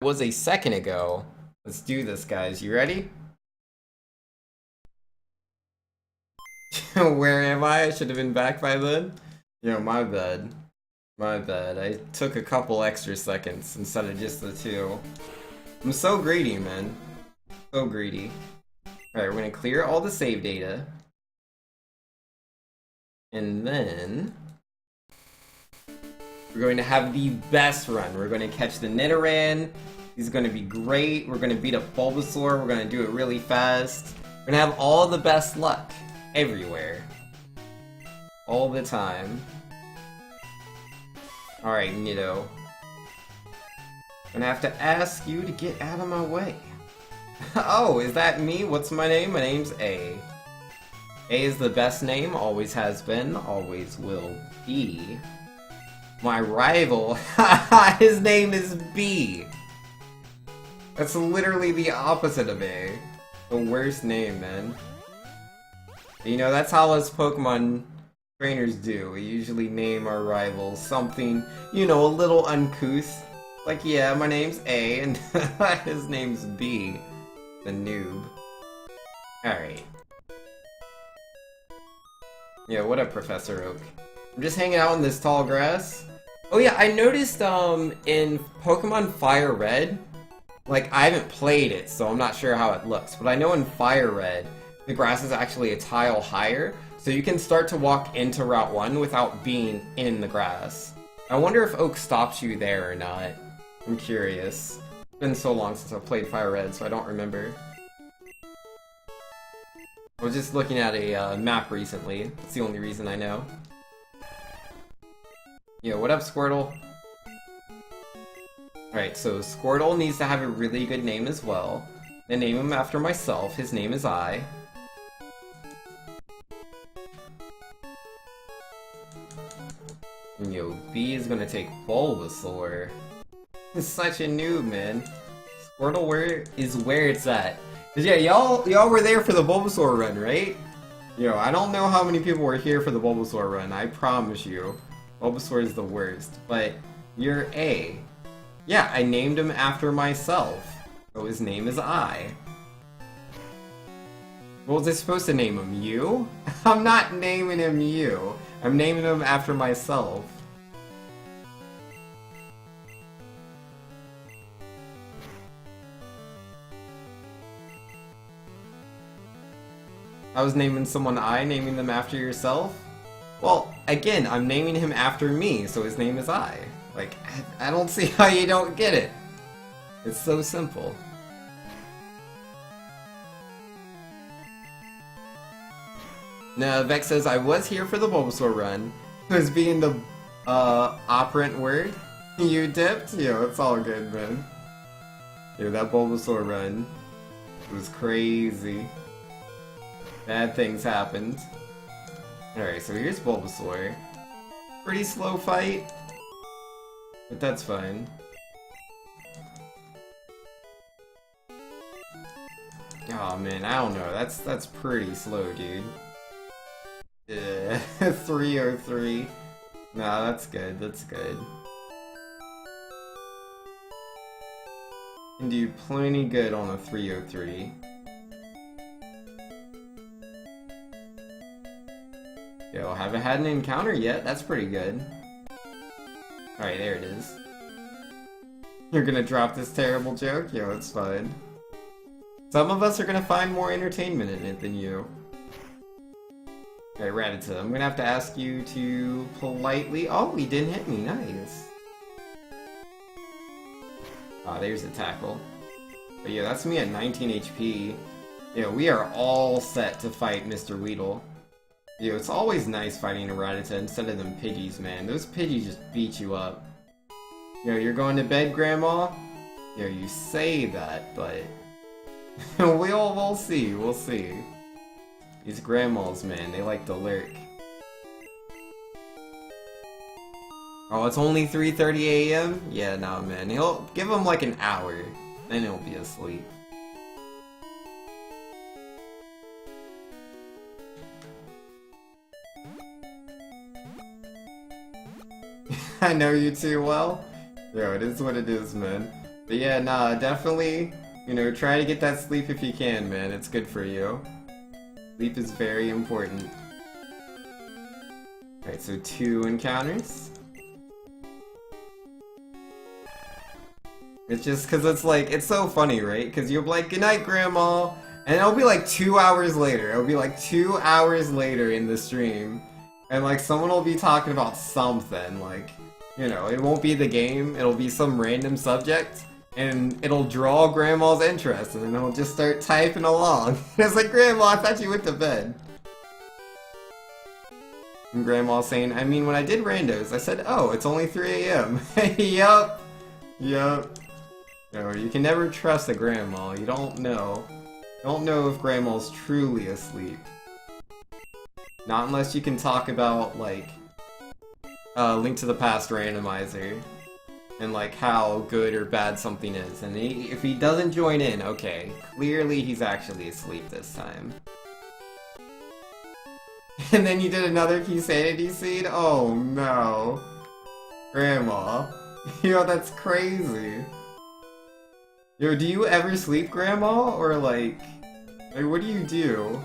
Was a second ago. Let's do this, guys. You ready? Where am I? I should have been back by then. Yo, my bad. My bad. I took a couple extra seconds instead of just the 2. I'm so greedy, man. So greedy. Alright, we're gonna clear all the save data. And then we're going to have the best run. We're going to catch the Nidoran. He's going to be great. We're going to beat up Bulbasaur. We're going to do it really fast. We're going to have all the best luck. Everywhere. All the time. Alright, Nido. I'm gonna have to ask you to get out of my way. Oh, is that me? What's my name? My name's A. A is the best name, always has been, always will be. My rival, his name is B. That's literally the opposite of A. The worst name, man. You know, that's how us Pokemon trainers do. We usually name our rivals something, you know, a little uncouth. Like, yeah, my name's A, and his name's B. The noob. Alright. Yeah, what up, Professor Oak? I'm just hanging out in this tall grass. Oh yeah, I noticed, in Pokemon Fire Red, like, I haven't played it, so I'm not sure how it looks, but I know in Fire Red, the grass is actually a tile higher, so you can start to walk into Route 1 without being in the grass. I wonder if Oak stops you there or not. I'm curious. It's been so long since I've played Fire Red, so I don't remember. I was just looking at a map recently. That's the only reason I know. Yeah, what up, Squirtle? Alright, so Squirtle needs to have a really good name as well. I name him after myself. His name is I. And yo, B is gonna take Bulbasaur. He's such a noob, man. Squirtle where it's at. Cause yeah, y'all were there for the Bulbasaur run, right? Yo, I don't know how many people were here for the Bulbasaur run, I promise you. Bulbasaur is the worst, but you're A. Yeah, I named him after myself. So his name is I. What was I supposed to name him? You? I'm not naming him you. I'm naming him after myself. I was naming someone I, naming them after yourself? Well, again, I'm naming him after me, so his name is I. Like, I don't see how you don't get it. It's so simple. No, Vex says, I was here for the Bulbasaur run. Was being the, operant word. You dipped? Yo, it's all good, man. Yo, that Bulbasaur run was crazy. Bad things happened. Alright, so here's Bulbasaur. Pretty slow fight, but that's fine. Oh man, I don't know. That's pretty slow, dude. Yeah, 303. Nah, that's good. That's good. Can do plenty good on a 303. Yo, haven't had an encounter yet. That's pretty good. Alright, there it is. You're gonna drop this terrible joke? Yo, it's fine. Some of us are gonna find more entertainment in it than you. Alright, Rattata, I'm gonna have to ask you to politely... Oh, he didn't hit me. Nice. Ah, there's a tackle. But yeah, that's me at 19 HP. Yeah, we are all set to fight Mr. Weedle. Yo, it's always nice fighting a Rattata instead of them Pidgeys, man. Those Pidgeys just beat you up. Yo, you're going to bed, Grandma? Yo, you say that, but... we'll see, we'll see. These grandmas, man, they like to lurk. Oh, it's only 3:30 a.m.? Yeah, nah, man. He'll give him like an hour, then he'll be asleep. I know you too well. Yo, it is what it is, man. But yeah, nah, definitely, you know, try to get that sleep if you can, man. It's good for you. Sleep is very important. Alright, so 2 encounters. It's just because it's like, it's so funny, right? Because you'll be like, good night, Grandma, and it'll be like 2 hours later. It'll be like 2 hours later in the stream, and like someone will be talking about something, like, you know, it won't be the game, it'll be some random subject, and it'll draw Grandma's interest, and then it'll just start typing along. It's like, Grandma, I thought you went to bed. And Grandma saying, I mean, when I did randos, I said, oh, it's only 3 AM. Yup. Yup. No, you can never trust a grandma. You don't know. You don't know if grandma's truly asleep. Not unless you can talk about, like, Link to the Past randomizer. And, like, how good or bad something is. And if he doesn't join in, okay. Clearly he's actually asleep this time. And then you did another key sanity seed? Oh, no. Grandma. You know, that's crazy. Yo, do you ever sleep, Grandma? Or like what do you do?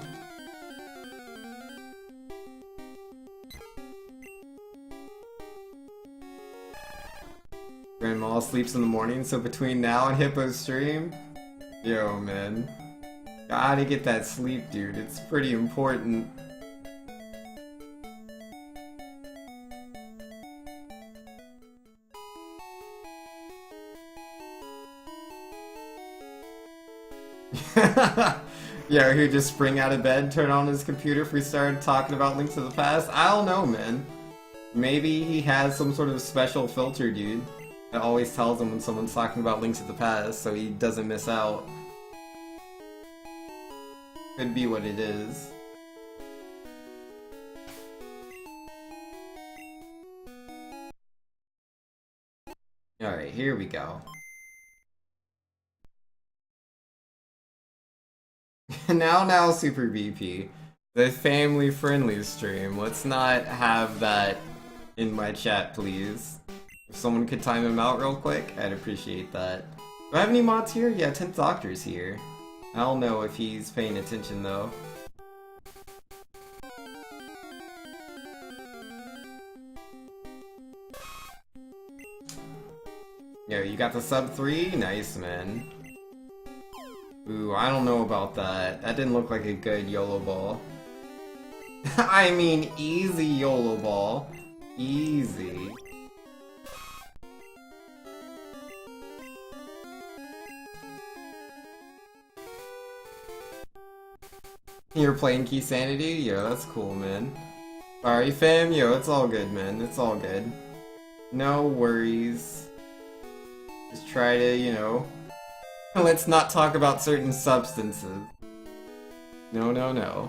Grandma sleeps in the morning, so between now and Hippo's stream? Yo, man. Gotta get that sleep, dude. It's pretty important. Yeah, he'd just spring out of bed, turn on his computer if we started talking about Link to the Past. I don't know, man. Maybe he has some sort of special filter, dude, that always tells him when someone's talking about Link to the Past, so he doesn't miss out. Could be what it is. Alright, here we go. Now, Super BP. The family-friendly stream. Let's not have that in my chat, please. If someone could time him out real quick, I'd appreciate that. Do I have any mods here? Yeah, 10th Doctor's here. I don't know if he's paying attention, though. Yo, you got the sub 3? Nice, man. Ooh, I don't know about that. That didn't look like a good YOLO ball. I mean, easy YOLO ball. Easy. You're playing Key Sanity? Yo, that's cool, man. Sorry, fam. Yo, it's all good, man. It's all good. No worries. Just try to, you know... Let's not talk about certain substances. No, no, no.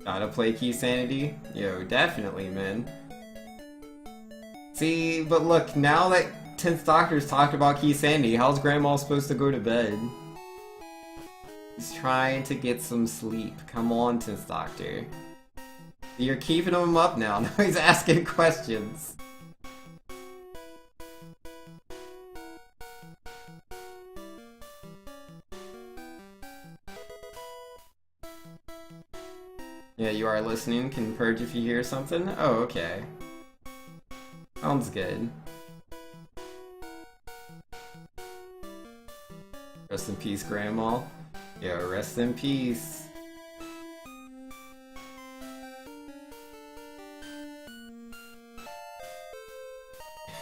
Gotta play Key Sanity? Yo, definitely, man. See, but look, now that 10th Doctor's talked about Key Sanity, how's Grandma supposed to go to bed? He's trying to get some sleep. Come on, 10th Doctor. You're keeping him up now. Now he's asking questions. Yeah, you are listening. Can purge if you hear something? Oh, okay. Sounds good. Rest in peace, Grandma. Yeah, rest in peace.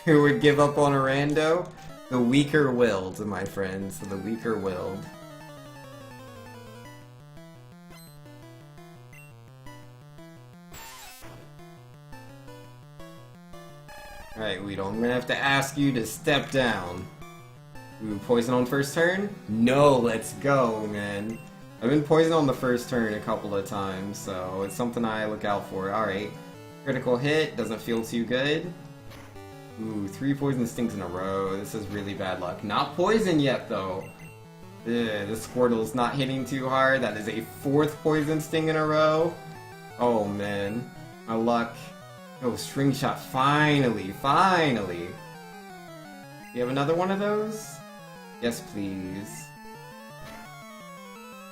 Who would give up on a rando? The weaker-willed, my friends. The weaker-willed. Alright, Weedle, I'm gonna have to ask you to step down. Ooh, poison on first turn? No, let's go, man. I've been poisoned on the first turn a couple of times, so it's something I look out for. Alright. Critical hit, doesn't feel too good. Ooh, 3 poison stings in a row. This is really bad luck. Not poison yet, though. Ugh, this Squirtle's not hitting too hard. That is a 4th poison sting in a row. Oh, man. My luck Oh, string shot, finally, finally! You have another one of those? Yes, please.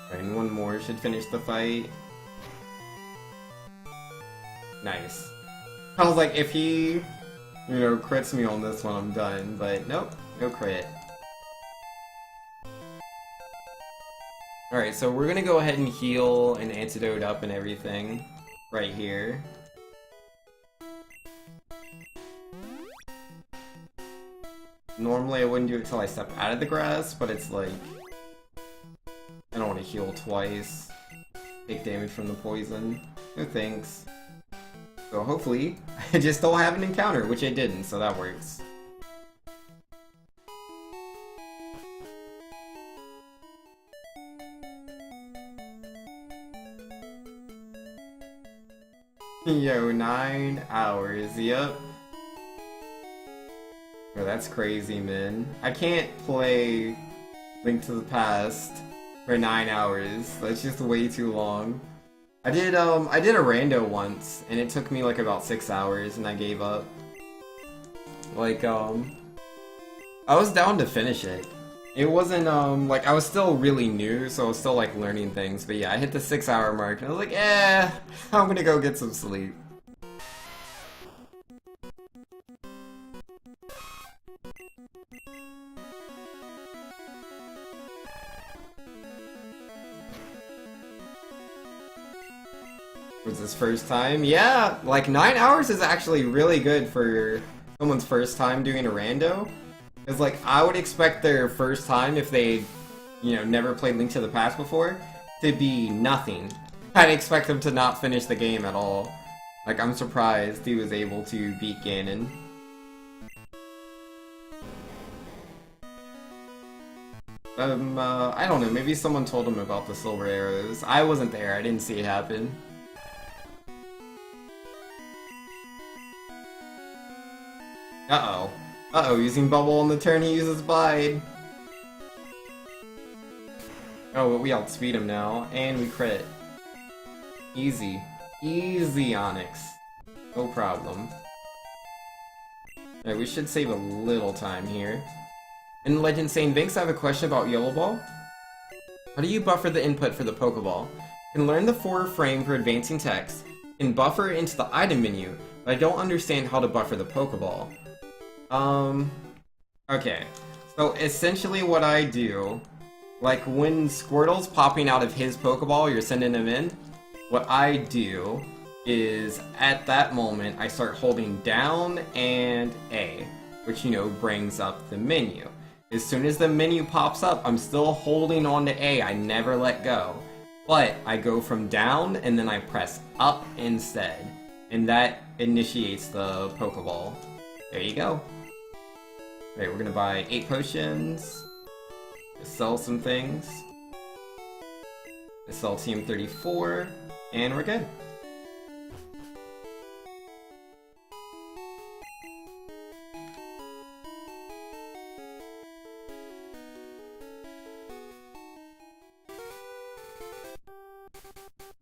Alright, and one more should finish the fight. Nice. I was like, if he, you know, crits me on this one, I'm done. But nope, no crit. Alright, so we're gonna go ahead and heal and antidote up and everything right here. Normally I wouldn't do it till I step out of the grass, but it's like, I don't want to heal twice. Take damage from the poison. No thanks. So hopefully, I just don't have an encounter, which I didn't, so that works. Yo, 9 hours, yep. Oh, that's crazy, man. I can't play Link to the Past for 9 hours. That's just way too long. I did a rando once, and it took me like about 6 hours, and I gave up. Like, I was down to finish it. It wasn't, like, I was still really new, so I was still, like, learning things. But yeah, I hit the 6-hour mark, and I was like, eh, I'm gonna go get some sleep. Was this first time? Yeah, like 9 hours is actually really good for someone's first time doing a rando. Because, like, I would expect their first time, if they, you know, never played Link to the Past before, to be nothing. I'd expect them to not finish the game at all. Like, I'm surprised he was able to beat Ganon. I don't know, maybe someone told him about the silver arrows. I wasn't there, I didn't see it happen. Uh-oh. Uh-oh, using bubble on the turn he uses Bide. Oh, but we outspeed him now, and we crit. Easy. Easy, Onyx. No problem. Alright, we should save a little time here. And Legend saying, Vinks, I have a question about Yellow Ball. How do you buffer the input for the Pokeball? Can learn the 4 frame for advancing text, and buffer into the item menu, but I don't understand how to buffer the Pokeball. Okay. So essentially what I do, like when Squirtle's popping out of his Pokeball, you're sending him in, what I do is at that moment I start holding down and A, which, you know, brings up the menu. As soon as the menu pops up, I'm still holding on to A, I never let go. But I go from down and then I press up instead. And that initiates the Pokeball. There you go. Alright, we're gonna buy 8 potions. Sell some things. Sell Team 34. And we're good.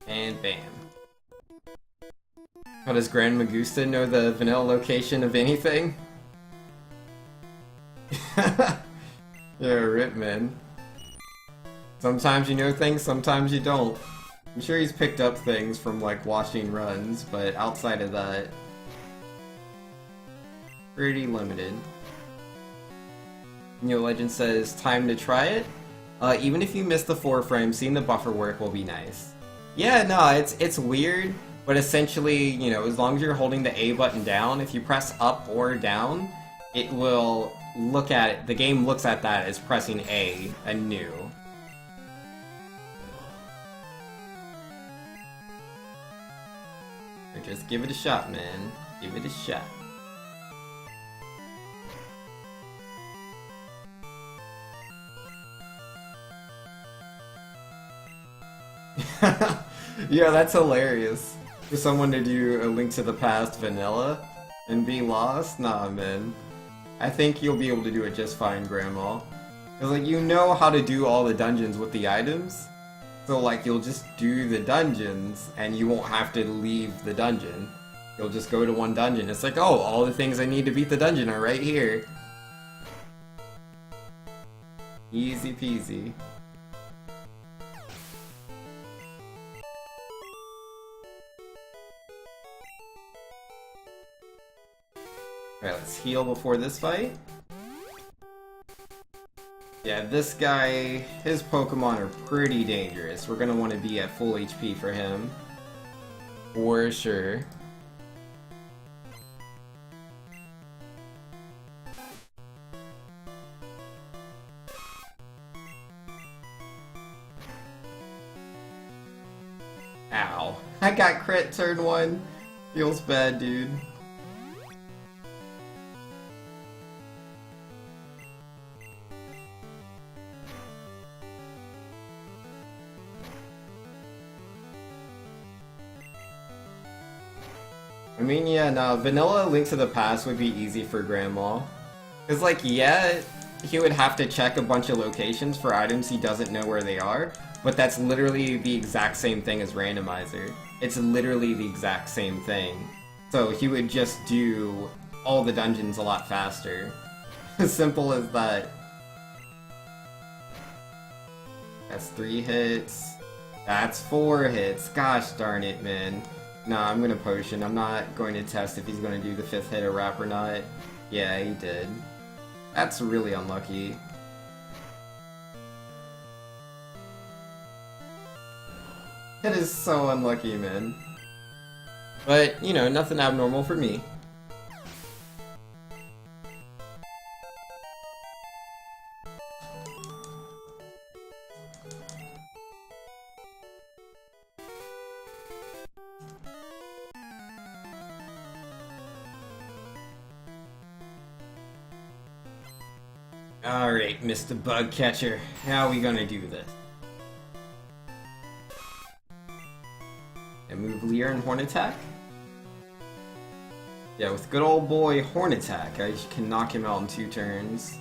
And bam. How does Grand Magusta know the vanilla location of anything? Yeah, rip, man. Sometimes you know things, sometimes you don't. I'm sure he's picked up things from, like, watching runs, but outside of that, pretty limited. Neo Legend says, time to try it. Even if you miss the 4 frames, seeing the buffer work will be nice. Yeah, no, it's weird, but essentially, you know, as long as you're holding the A button down, if you press up or down, it will look at it, the game looks at that as pressing A anew. Or just give it a shot, man. Give it a shot. Yeah, that's hilarious. For someone to do a Link to the Past vanilla and be lost? Nah, man. I think you'll be able to do it just fine, Grandma. Cause, like, you know how to do all the dungeons with the items. So, like, you'll just do the dungeons, and you won't have to leave the dungeon. You'll just go to one dungeon. It's like, oh, all the things I need to beat the dungeon are right here. Easy peasy. Alright, let's heal before this fight. Yeah, this guy, his Pokemon are pretty dangerous. We're gonna want to be at full HP for him. For sure. Ow. I got crit turn 1. Feels bad, dude. I mean, yeah, no, vanilla Link to the Past would be easy for Grandma. Cause like, yeah, he would have to check a bunch of locations for items he doesn't know where they are, but that's literally the exact same thing as Randomizer. It's literally the exact same thing. So he would just do all the dungeons a lot faster. As simple as that. That's 3 hits. That's 4 hits. Gosh darn it, man. Nah, I'm gonna potion. I'm not going to test if he's gonna do the 5th hit a wrap or not. Yeah, he did. That's really unlucky. That is so unlucky, man. But, you know, nothing abnormal for me. Alright, Mr. Bug Catcher, how are we gonna do this? And move Leer and Horn Attack? Yeah, with good old boy Horn Attack, I can knock him out in 2 turns.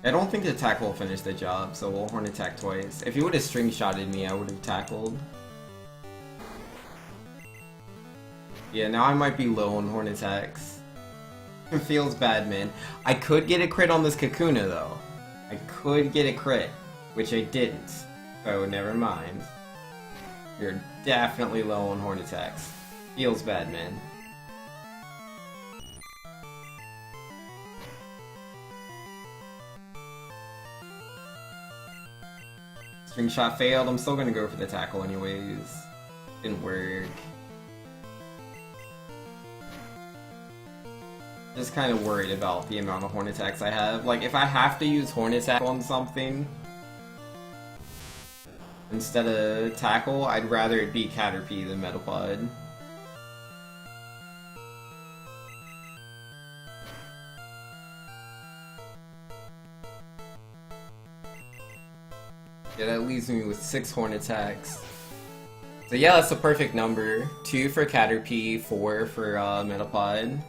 I don't think the tackle will finish the job, so we'll Horn Attack twice. If he would have string shotted me, I would have tackled. Yeah, now I might be low on Horn Attacks. It feels bad, man. I could get a crit on this Kakuna, though. I could get a crit, which I didn't. So, never mind. You're definitely low on Horn Attacks. Feels bad, man. String shot failed. I'm still gonna go for the tackle anyways. Didn't work. Just kind of worried about the amount of Horn Attacks I have. Like, if I have to use Horn Attack on something instead of Tackle, I'd rather it be Caterpie than Metapod. Yeah, that leaves me with 6 Horn Attacks. So yeah, that's the perfect number. 2 for Caterpie, 4 for Metapod.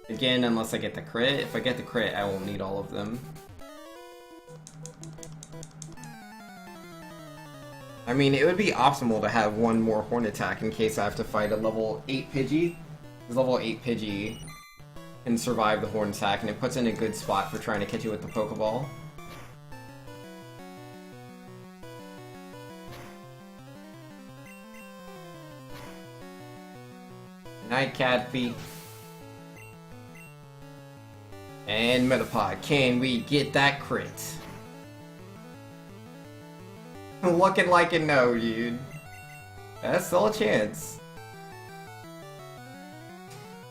Again, unless I get the crit. If I get the crit, I won't need all of them. I mean, it would be optimal to have 1 more Horn Attack in case I have to fight a level 8 Pidgey. Because level 8 Pidgey can survive the Horn Attack, and it puts in a good spot for trying to catch you with the Pokeball. Night Caterpie. And Metapod, can we get that crit? Looking like a no, dude. That's still a chance.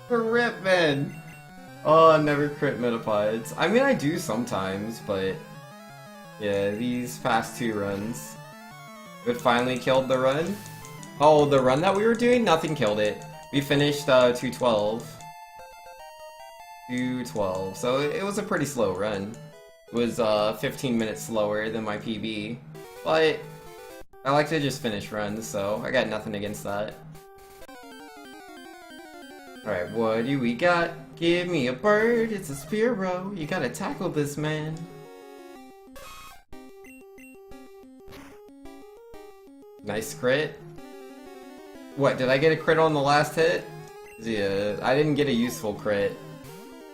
Rip, man. Oh, I never crit Metapods. I mean, I do sometimes, but yeah, these past 2 runs. It finally killed the run. Oh, the run that we were doing? Nothing killed it. We finished 212. 212. So it was a pretty slow run. It was 15 minutes slower than my PB. But I like to just finish runs, so I got nothing against that. Alright, what do we got? Give me a bird, it's a Spearow. You gotta tackle this man. Nice crit. What, did I get a crit on the last hit? Yeah, I didn't get a useful crit.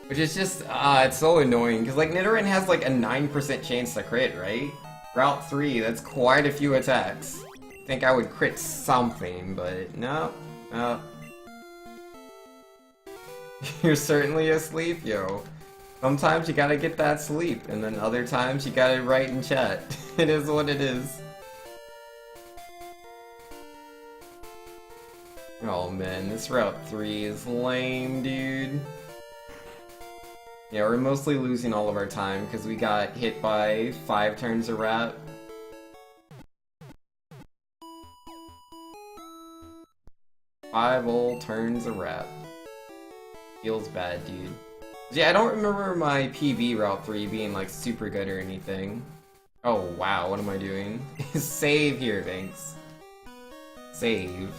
Which is just, it's so annoying, because, like, Nidoran has, like, a 9% chance to crit, right? Route 3, that's quite a few attacks. I think I would crit something, but no, no. You're certainly asleep, yo. Sometimes you gotta get that sleep, and then other times you gotta write in chat. It is what it is. Oh man, this Route 3 is lame, dude. Yeah, we're mostly losing all of our time because we got hit by 5 turns a wrap. Five old turns a wrap. Feels bad, dude. Yeah, I don't remember my PB Route 3 being like super good or anything. Oh wow, what am I doing? Save here, thanks. Save.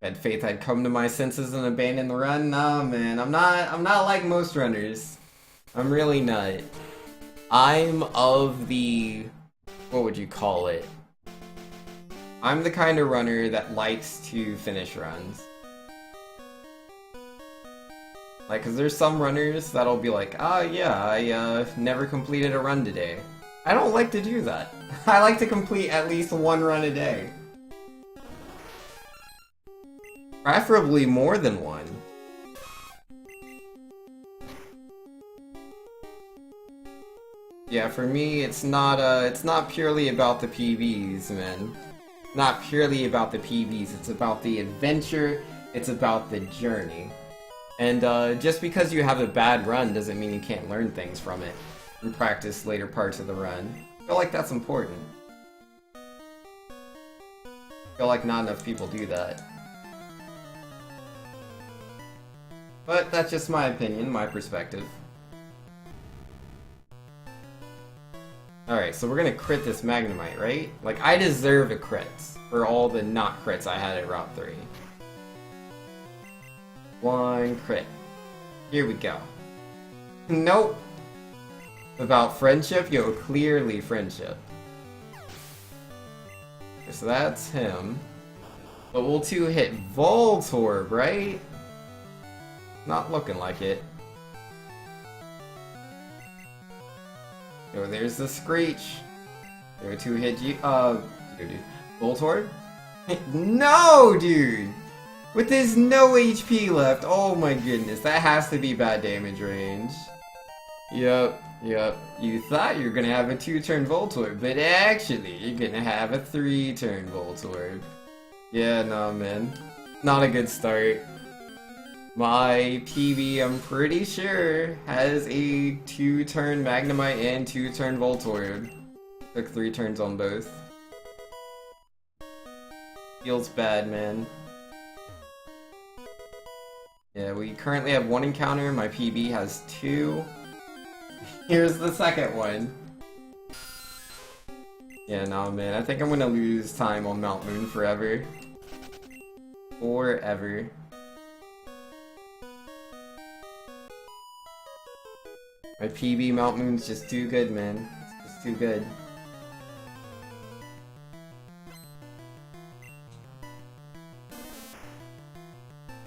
Had faith I'd come to my senses and abandon the run? Nah, man, I'm not like most runners. I'm really not. I'm of the... what would you call it? I'm the kind of runner that likes to finish runs. Like, cause there's some runners that'll be like, oh yeah, I never completed a run today. I don't like to do that. I like to complete at least one run a day. Preferably more than one. Yeah, for me, it's not purely about the PBs, man. Not purely about the PBs, it's about the adventure, it's about the journey. And just because you have a bad run doesn't mean you can't learn things from it and practice later parts of the run. I feel like that's important. I feel like not enough people do that. But that's just my opinion, my perspective. Alright, so we're gonna crit this Magnemite, right? Like, I deserve a crit for all the not crits I had at Route 3. One crit. Here we go. Nope. About friendship? Yo, clearly friendship. Okay, so that's him. But we'll 2-hit Voltorb, right? Not looking like it. Oh, there's the Screech. There, 2-hit dude. Voltorb? No, dude! With his no HP left, oh my goodness, that has to be bad damage range. Yep. You thought you were gonna have a 2-turn Voltorb, but actually, you're gonna have a 3-turn Voltorb. Yeah, no, man. Not a good start. My PB, I'm pretty sure, has a 2-turn Magnemite and 2-turn Voltorb. Took 3 turns on both. Feels bad, man. Yeah, we currently have 1 encounter, my PB has 2. Here's the second one. Yeah, no, man, I think I'm gonna lose time on Mount Moon forever. Forever. My PB Mount Moon's just too good, man. It's just too good.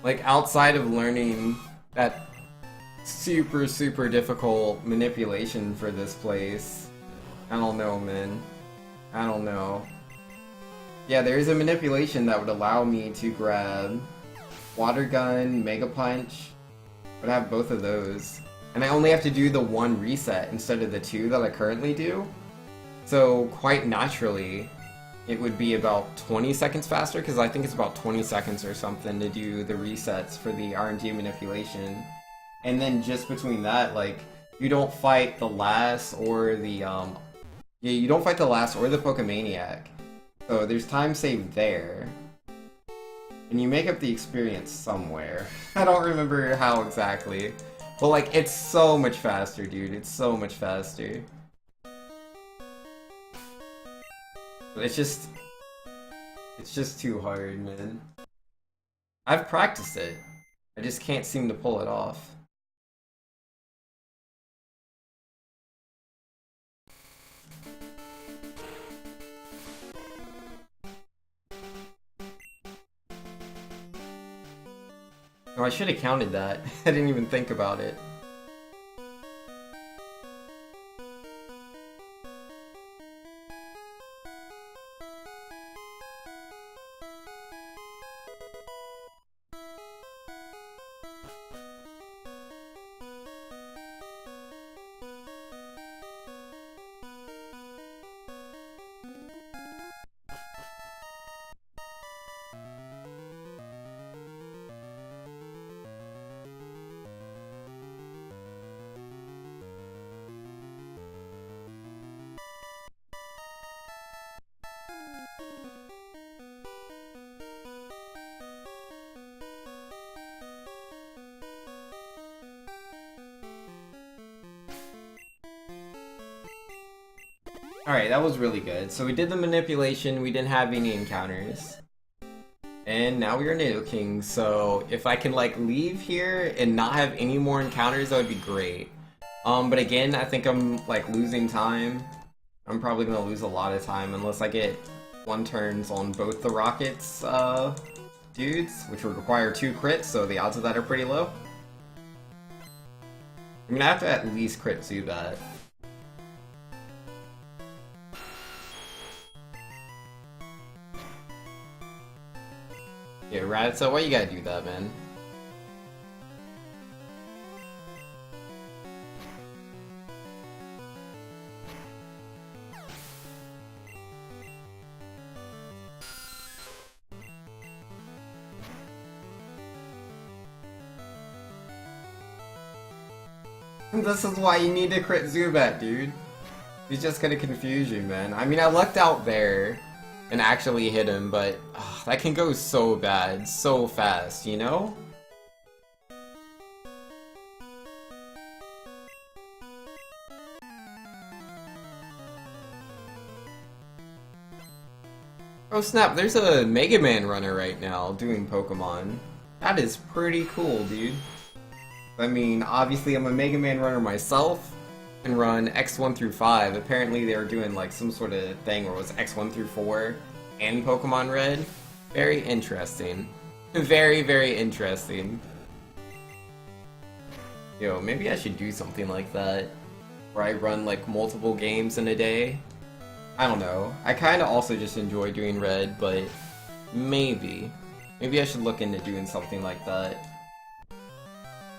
Like, outside of learning that super difficult manipulation for this place, I don't know, man. I don't know. Yeah, there's a manipulation that would allow me to grab Water Gun, Mega Punch. But I have both of those. And I only have to do the 1 reset instead of the 2 that I currently do. So, quite naturally, it would be about 20 seconds faster, because I think it's about 20 seconds or something to do the resets for the RNG manipulation. And then just between that, like, you don't fight the last or the, you don't fight the last or the Pokemaniac. So there's time saved there. And you make up the experience somewhere. I don't remember how exactly. But, like, it's so much faster, dude. It's so much faster. But it's just too hard, man. I've practiced it. I just can't seem to pull it off. Oh, I should have counted that. I didn't even think about it. Alright, that was really good. So we did the manipulation, we didn't have any encounters. And now we are Nidoking, so if I can like leave here and not have any more encounters, that would be great. But again, I think I'm like losing time. I'm probably gonna lose a lot of time unless I get one turns on both the Rockets dudes, which would require 2 crits, so the odds of that are pretty low. I'm gonna have to at least crit Zubat. Yeah, Rat, so why you gotta do that, man? This is why you need to crit Zubat, dude. He's just gonna confuse you, man. I mean, I lucked out there and actually hit him, but that can go so bad, so fast, you know? Oh snap, there's a Mega Man runner right now doing Pokemon. That is pretty cool, dude. I mean, obviously I'm a Mega Man runner myself, and run X1 through 5. Apparently they were doing like some sort of thing where it was X1 through 4 and Pokemon Red. Very interesting. Very, very interesting. Yo, maybe I should do something like that, where I run like multiple games in a day. I don't know. I kinda also just enjoy doing Red, but maybe I should look into doing something like that.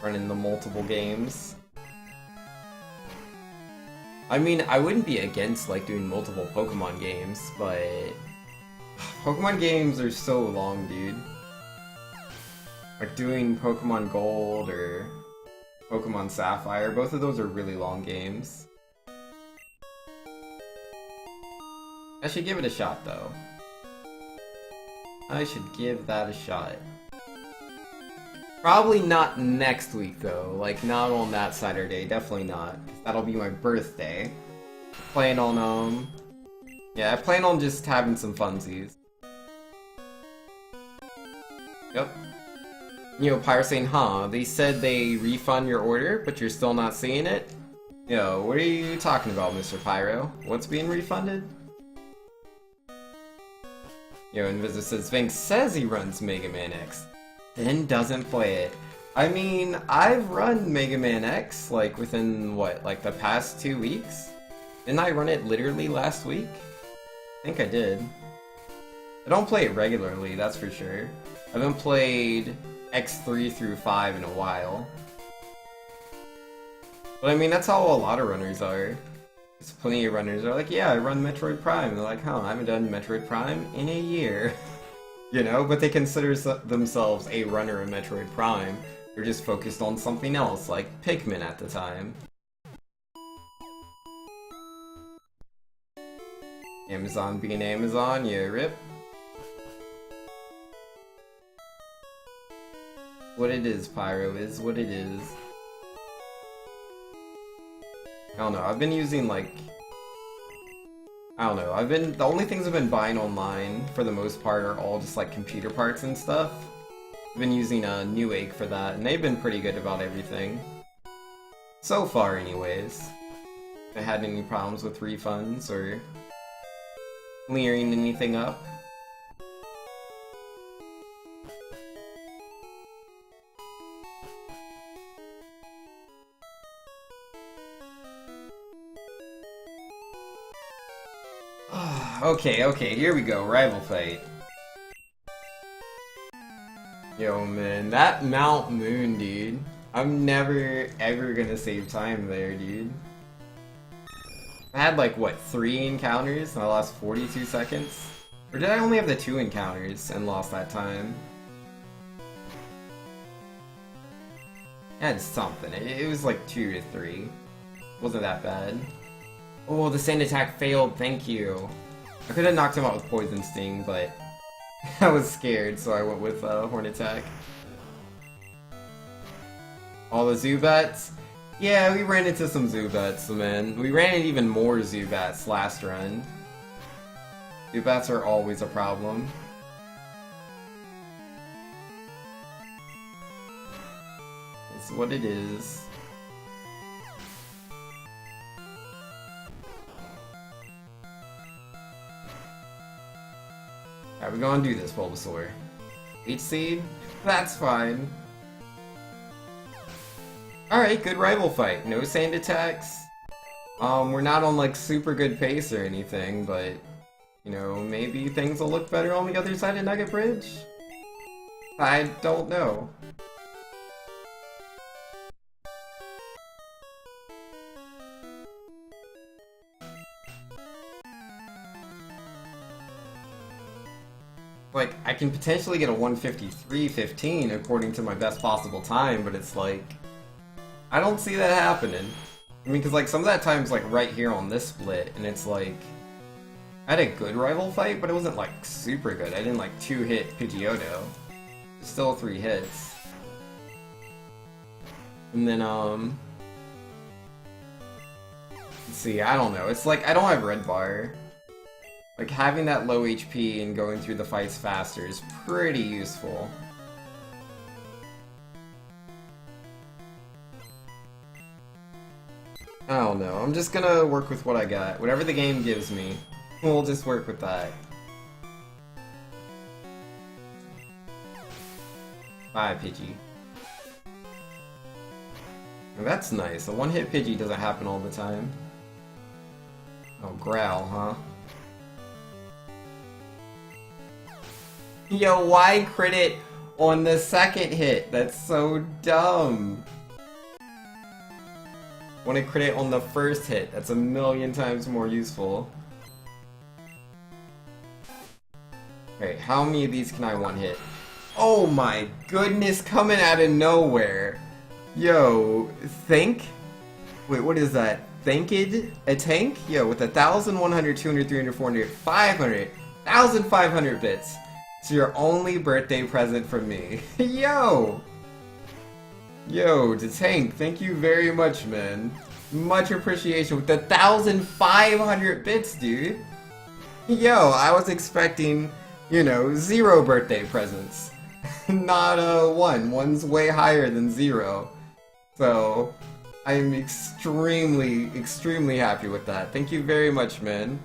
Running the multiple games. I mean, I wouldn't be against like doing multiple Pokemon games, but Pokemon games are so long, dude. Like doing Pokemon Gold or Pokemon Sapphire, both of those are really long games. I should give it a shot though. I should give that a shot. Probably not next week though, like not on that Saturday, definitely not. 'Cause that'll be my birthday. Plan on, yeah, I plan on just having some funsies. Yep. You know, Pyro saying, huh, they said they refund your order, but you're still not seeing it? Yo, what are you talking about, Mr. Pyro? What's being refunded? Yo, Invisible says, Vink says he runs Mega Man X, then doesn't play it. I mean, I've run Mega Man X, like, within, what, like the past 2 weeks? Didn't I run it literally last week? I think I did. I don't play it regularly, that's for sure. I haven't played X3 through 5 in a while. But I mean, that's how a lot of runners are. There's plenty of runners that are like, yeah, I run Metroid Prime. And they're like, huh, I haven't done Metroid Prime in a year. You know, but they consider themselves a runner in Metroid Prime. They're just focused on something else, like Pikmin at the time. Amazon being Amazon, yeah, rip. What it is, Pyro, is what it is. I don't know, I've been using like... I don't know, the only things I've been buying online, for the most part, are all just like computer parts and stuff. I've been using a Newegg for that, and they've been pretty good about everything. So far, anyways. If I had any problems with refunds, or... clearing anything up. Okay, here we go, rival fight. Yo, man, that Mount Moon, dude. I'm never, ever gonna save time there, dude. I had like, what, 3 encounters and I lost 42 seconds? Or did I only have the 2 encounters and lost that time? I had something. It was like 2 to 3. Wasn't that bad. Oh, the sand attack failed, thank you. I could have knocked him out with Poison Sting, but I was scared, so I went with Horn Attack. All the Zubats? Yeah, we ran into some Zubats, man. We ran into even more Zubats last run. Zubats are always a problem. It's what it is. Alright, we're gonna do this, Bulbasaur. H-Seed? That's fine. Alright, good rival fight. No sand attacks. We're not on like super good pace or anything, but you know, maybe things will look better on the other side of Nugget Bridge? I don't know. Like, I can potentially get a 153.15 according to my best possible time, but it's like, I don't see that happening. I mean, because like some of that time's like right here on this split, and it's like, I had a good rival fight, but it wasn't like super good. I didn't like 2-hit Pidgeotto. Still 3 hits. And then, let's see, I don't know. It's like, I don't have Red Bar. Like, having that low HP and going through the fights faster is pretty useful. I don't know, I'm just gonna work with what I got. Whatever the game gives me, we'll just work with that. Bye, Pidgey. That's nice, a one-hit Pidgey doesn't happen all the time. Oh, Growl, huh? Yo, why crit it on the second hit? That's so dumb. Want to crit it on the first hit. That's a million times more useful. Okay, how many of these can I one-hit? Oh my goodness, coming out of nowhere. Yo, Think? Wait, what is that? Thanked? A tank? Yo, with 1,000, 100, 200, 300, 400, 500, 1,500 bits. It's your only birthday present from me. Yo! Yo, to Tank, thank you very much, man. Much appreciation with 1,500 bits, dude. Yo, I was expecting, you know, 0 birthday presents. Not a 1. 1's way higher than 0. So, I'm extremely, extremely happy with that. Thank you very much, man.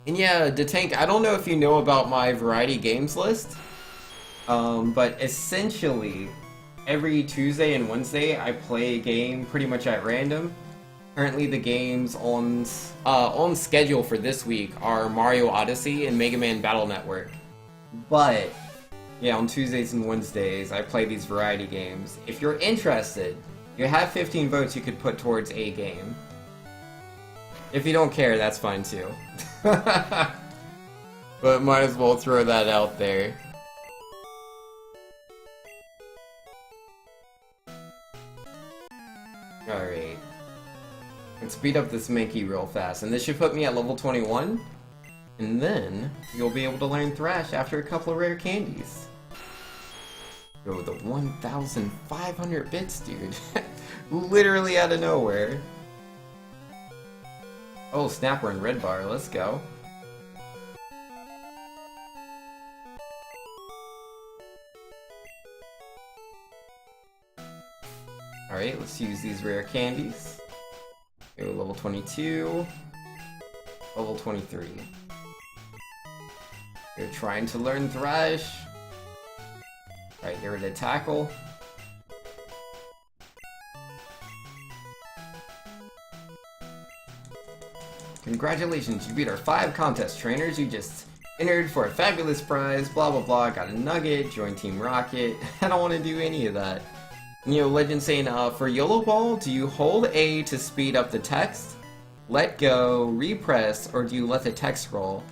And yeah, Detank, I don't know if you know about my variety games list, but essentially, every Tuesday and Wednesday I play a game pretty much at random. Currently the games on schedule for this week are Mario Odyssey and Mega Man Battle Network. But, yeah, on Tuesdays and Wednesdays I play these variety games. If you're interested, you have 15 votes you could put towards a game. If you don't care, that's fine too. But might as well throw that out there. Alright. Let's speed up this Mankey real fast, and this should put me at level 21. And then, you'll be able to learn Thrash after a couple of rare candies. Yo, the 1,500 bits, dude. Literally out of nowhere. Oh, snap, we're in Red Bar, let's go. Alright, let's use these rare candies. Go level 22. Level 23. You're trying to learn Thrash. Alright, get rid of Tackle. Congratulations, you beat our 5 contest trainers. You just entered for a fabulous prize, blah blah blah, got a nugget, join Team Rocket. I don't want to do any of that. You know, Legend saying, for Yellow Ball, do you hold A to speed up the text, let go, repress, or do you let the text roll?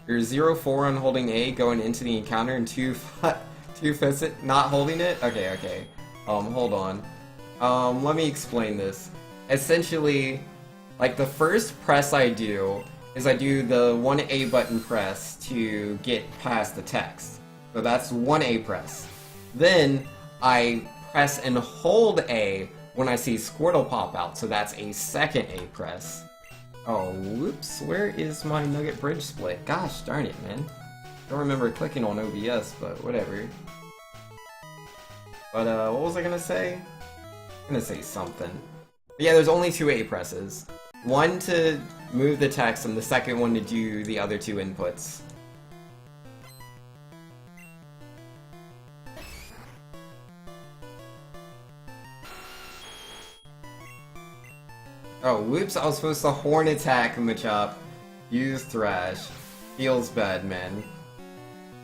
You're 0-4 on holding A going into the encounter and 2-5 not holding it? Okay. Hold on. Let me explain this. Essentially, like the first press I do is I do the 1A button press to get past the text. So that's 1A press. Then I press and hold A when I see Squirtle pop out, so that's a second A press. Oh, whoops, where is my Nugget Bridge split? Gosh darn it, man. Don't remember clicking on OBS, but whatever. But, what was I gonna say? I'm gonna say something. But yeah, there's only 2 A presses. One to move the text, and the second one to do the other 2 inputs. Oh, whoops, I was supposed to horn attack Machop. Use Thrash. Feels bad, man.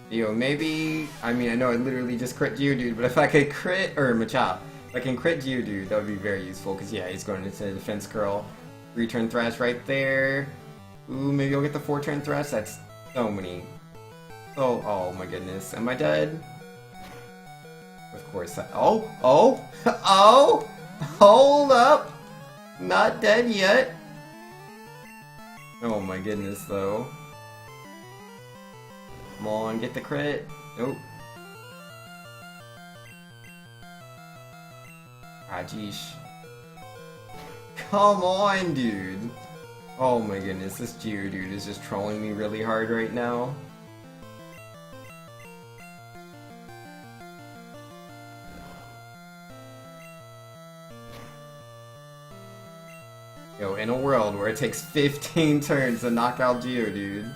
Yo, maybe... I mean, I know I literally just crit Geodude, but if I could crit... or Machop. If I can crit Geodude, that would be very useful, because yeah, he's going into the defense curl. 3-turn Thrash right there. Ooh, maybe I'll get the 4-turn Thrash? That's so many. Oh my goodness. Am I dead? Of course I... Oh! Hold up! Not dead yet. Oh my goodness, though. Come on, get the crit. Nope. Ah, jeesh. Come on, dude. Oh my goodness, this Geodude is just trolling me really hard right now. Yo, in a world where it takes 15 turns to knock out Geodude.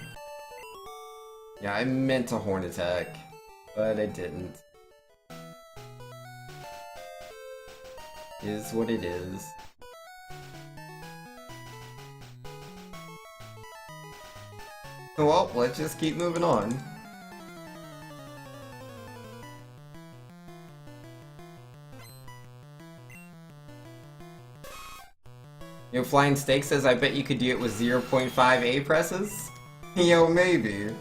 Yeah, I meant to horn attack, but I didn't. Is what it is. Well, let's just keep moving on. Yo, Flying Steak says, I bet you could do it with 0.5 A presses? Yo, maybe.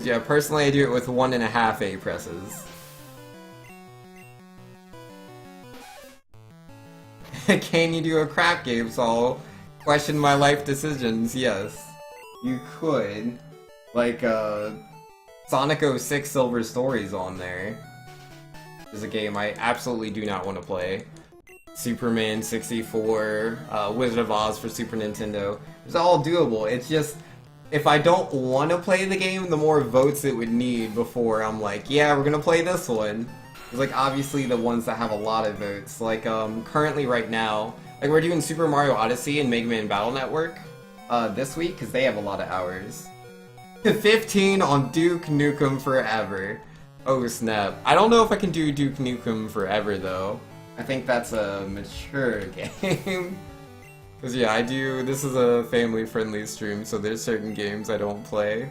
Yeah, personally I do it with 1.5 A presses. Can you do a crap game, Saul? Question my life decisions, yes. You could. Like, Sonic 06 Silver Stories on there. Is a game I absolutely do not want to play. Superman 64, Wizard of Oz for Super Nintendo. It's all doable. It's just, if I don't want to play the game, the more votes it would need before I'm like, yeah, we're gonna play this one. It's like, obviously the ones that have a lot of votes. Like, currently right now, like we're doing Super Mario Odyssey and Mega Man Battle Network, this week, because they have a lot of hours. 15 on Duke Nukem Forever. Oh snap. I don't know if I can do Duke Nukem Forever though. I think that's a mature game. Cause yeah, this is a family-friendly stream, so there's certain games I don't play.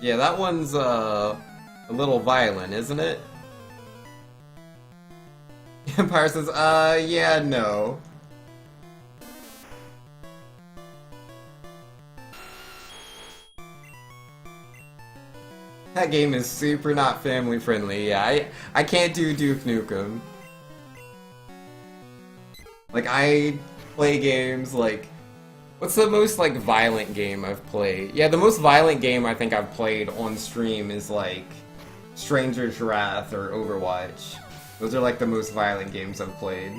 Yeah, that one's, a little violent, isn't it? Empire says, yeah, no. That game is super not family friendly. Yeah, I can't do Duke Nukem. Like, I play games like... What's the most, like, violent game I've played? Yeah, the most violent game I think I've played on stream is, like, Stranger's Wrath or Overwatch. Those are, like, the most violent games I've played.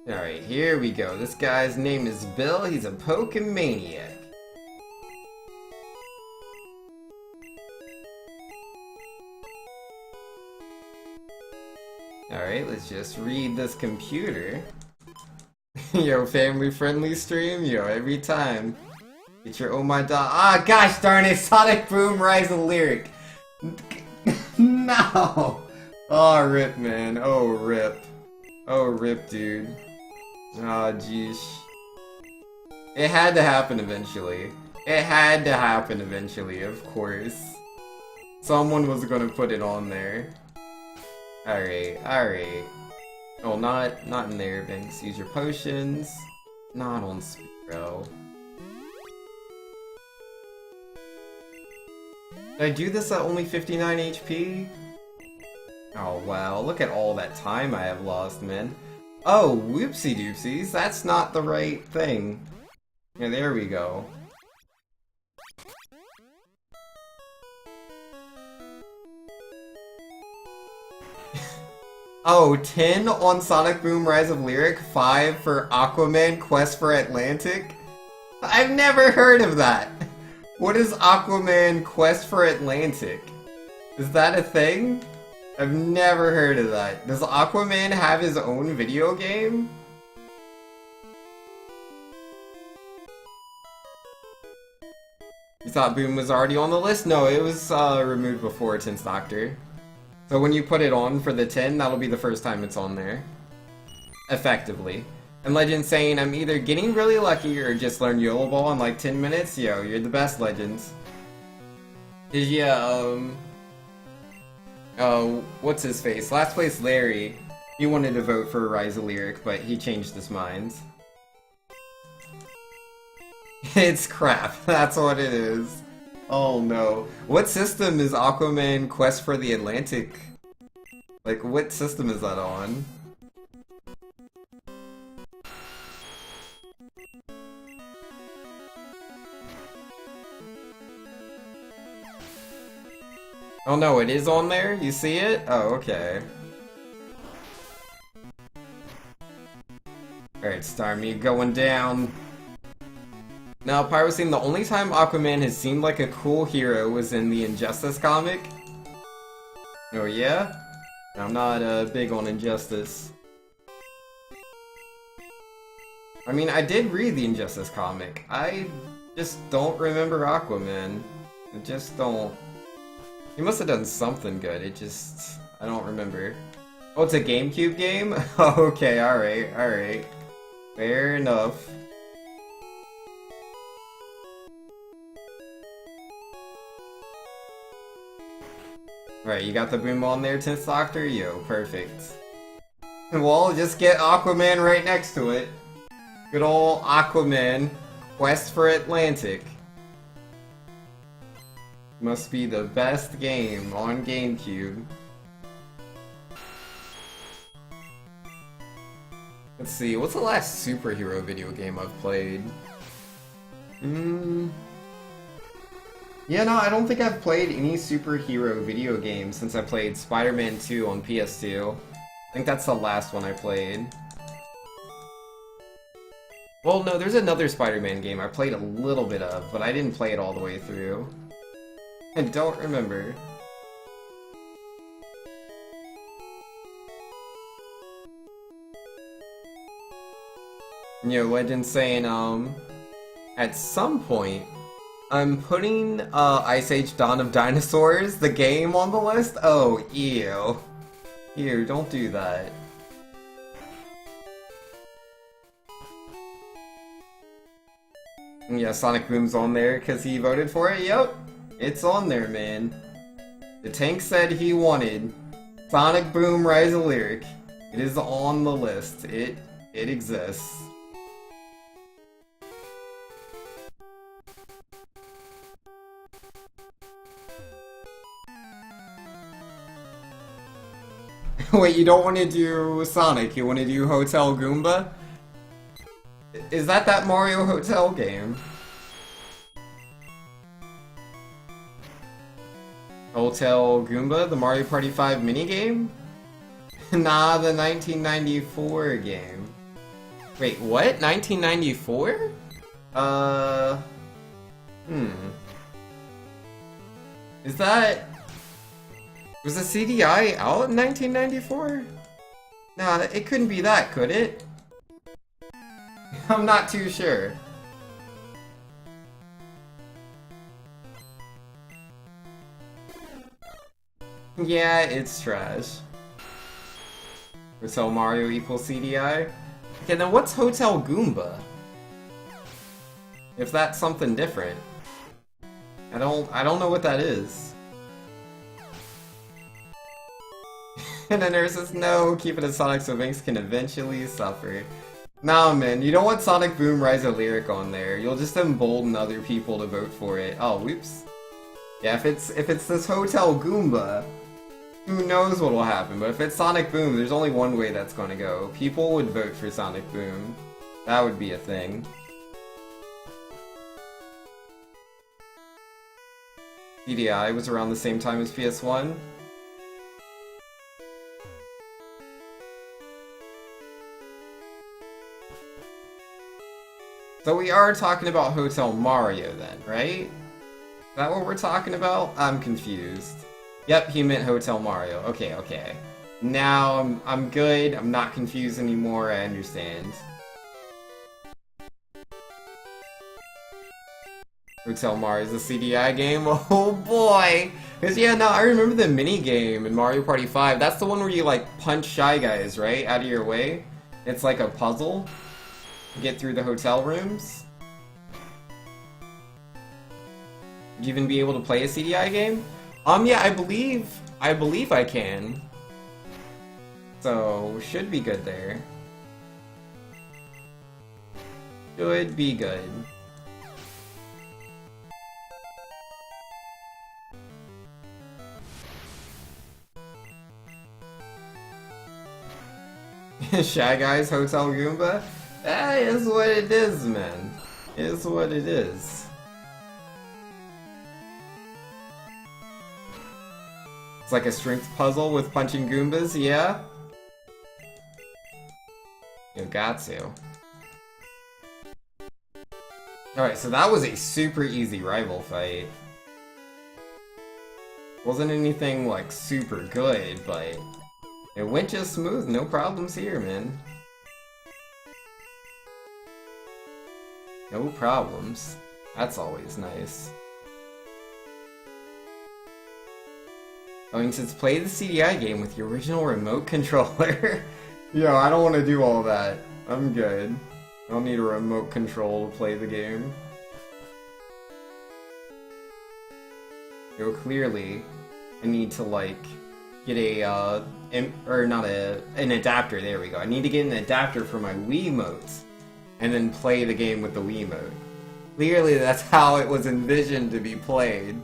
Alright, here we go. This guy's name is Bill. He's a Pokemaniac. Alright, let's just read this computer. Yo, family-friendly stream? Yo, every time. Get your oh my dog. Ah, gosh darn it! Sonic Boom Rise of Lyric! No! Oh, rip, man. Oh, rip. Oh, rip, dude. Oh, jeez. It had to happen eventually. It had to happen eventually, of course. Someone was gonna put it on there. Alright, alright. Oh, not in there, Banks. Use your potions. Not on Speedrun. Did I do this at only 59 HP? Oh wow, look at all that time I have lost, man. Oh, whoopsie doopsies, that's not the right thing. Yeah, there we go. Oh, 10 on Sonic Boom Rise of Lyric, 5 for Aquaman Quest for Atlantic? I've never heard of that! What is Aquaman Quest for Atlantic? Is that a thing? I've never heard of that. Does Aquaman have his own video game? You thought Boom was already on the list? No, it was removed before 10th Doctor. So when you put it on for the 10, that'll be the first time it's on there. Effectively. And Legend's saying, I'm either getting really lucky or just learned YOLO Ball in like 10 minutes. Yo, you're the best, Legends. Yeah, what's his face? Last place Larry. He wanted to vote for Rise of Lyric, but he changed his mind. It's crap. That's what it is. Oh no. What system is Aquaman Quest for the Atlantic? Like, what system is that on? Oh no, it is on there? You see it? Oh, okay. Alright, Starmie going down. Now, Pyrosine, the only time Aquaman has seemed like a cool hero was in the Injustice comic. Oh yeah? I'm not big on Injustice. I mean, I did read the Injustice comic. I just don't remember Aquaman. I just don't. He must have done something good, I don't remember. Oh, it's a GameCube game? Okay, alright, alright. Fair enough. Right, you got the boom on there, 10th Doctor? Yo, perfect. Well, just get Aquaman right next to it. Good ol' Aquaman, Quest for Atlantic. Must be the best game on GameCube. Let's see, what's the last superhero video game I've played? Yeah, no, I don't think I've played any superhero video games since I played Spider-Man 2 on PS2. I think that's the last one I played. Well, no, there's another Spider-Man game I played a little bit of, but I didn't play it all the way through. I don't remember. You know, Legend's saying, at some point, I'm putting, Ice Age Dawn of Dinosaurs, the game, on the list? Oh, ew. Ew, don't do that. Yeah, Sonic Boom's on there because he voted for it? Yep, it's on there, man. The tank said he wanted Sonic Boom Rise of Lyric. It is on the list. It exists. Wait, you don't want to do Sonic, you want to do Hotel Goomba? Is that Mario Hotel game? Hotel Goomba, the Mario Party 5 minigame? Nah, the 1994 game. Wait, what? 1994? Is that... Was the CDI out in 1994? Nah, it couldn't be that, could it? I'm not too sure. Yeah, it's trash. Hotel Mario equals CDI? Okay, then what's Hotel Goomba? If that's something different. I don't know what that is. And the nurse says, no, keep it as Sonic so Vinx can eventually suffer. Nah, man, you don't want Sonic Boom Rise a lyric on there. You'll just embolden other people to vote for it. Oh, whoops. Yeah, if it's this Hotel Goomba, who knows what will happen, but if it's Sonic Boom, there's only one way that's gonna go. People would vote for Sonic Boom. That would be a thing. CDI was around the same time as PS1. So we are talking about Hotel Mario then, right? Is that what we're talking about? I'm confused. Yep, he meant Hotel Mario. Okay, okay. Now I'm good. I'm not confused anymore. I understand. Hotel Mario is a CDI game? Oh boy! Because yeah, no, I remember the mini game in Mario Party 5. That's the one where you like punch Shy Guys, right? Out of your way. It's like a puzzle. Get through the hotel rooms. Would you even be able to play a CDI game? Yeah, I believe I can. So, should be good there. Should be good. Shy Guys Hotel Goomba? That is what it is, man. It is what it is. It's like a strength puzzle with punching Goombas, yeah? You got to. Alright, so that was a super easy rival fight. Wasn't anything, like, super good, but it went just smooth, no problems here, man. No problems. That's always nice. Oh, and since play the CDI game with your original remote controller. Yo, I don't want to do all that. I'm good. I don't need a remote control to play the game. Yo, clearly, I need to, like, get a, an adapter, there we go. I need to get an adapter for my Wiimotes, and then play the game with the Wiimote. Clearly, that's how it was envisioned to be played.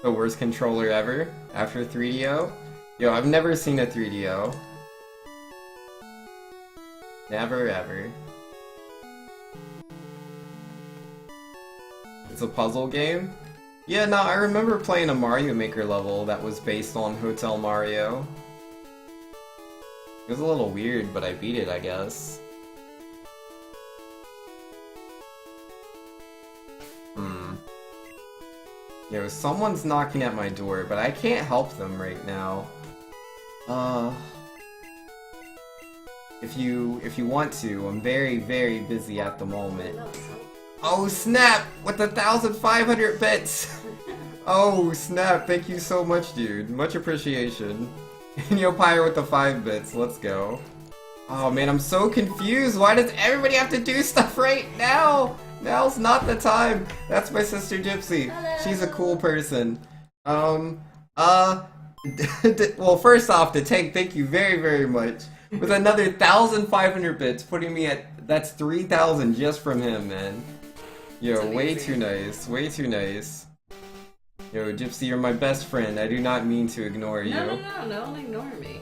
The worst controller ever, after 3DO? Yo, I've never seen a 3DO. Never ever. It's a puzzle game? Yeah, no, I remember playing a Mario Maker level that was based on Hotel Mario. It was a little weird, but I beat it, I guess. Yo, someone's knocking at my door, but I can't help them right now. If you want to, I'm very, very busy at the moment. Oh snap! With 1,500 bits! Oh snap, thank you so much, dude. Much appreciation. And yo, Pyre with the 5 bits, let's go. Oh man, I'm so confused. Why does everybody have to do stuff right now? Now's not the time. That's my sister Gypsy. Hello. She's a cool person. Well, first off, the tank, thank you very, very much. With another 1,500 bits, putting me at, that's 3,000 just from him, man. Yo, way too nice. Way too nice. Yo, Gypsy, you're my best friend. I do not mean to ignore you. No, don't ignore me.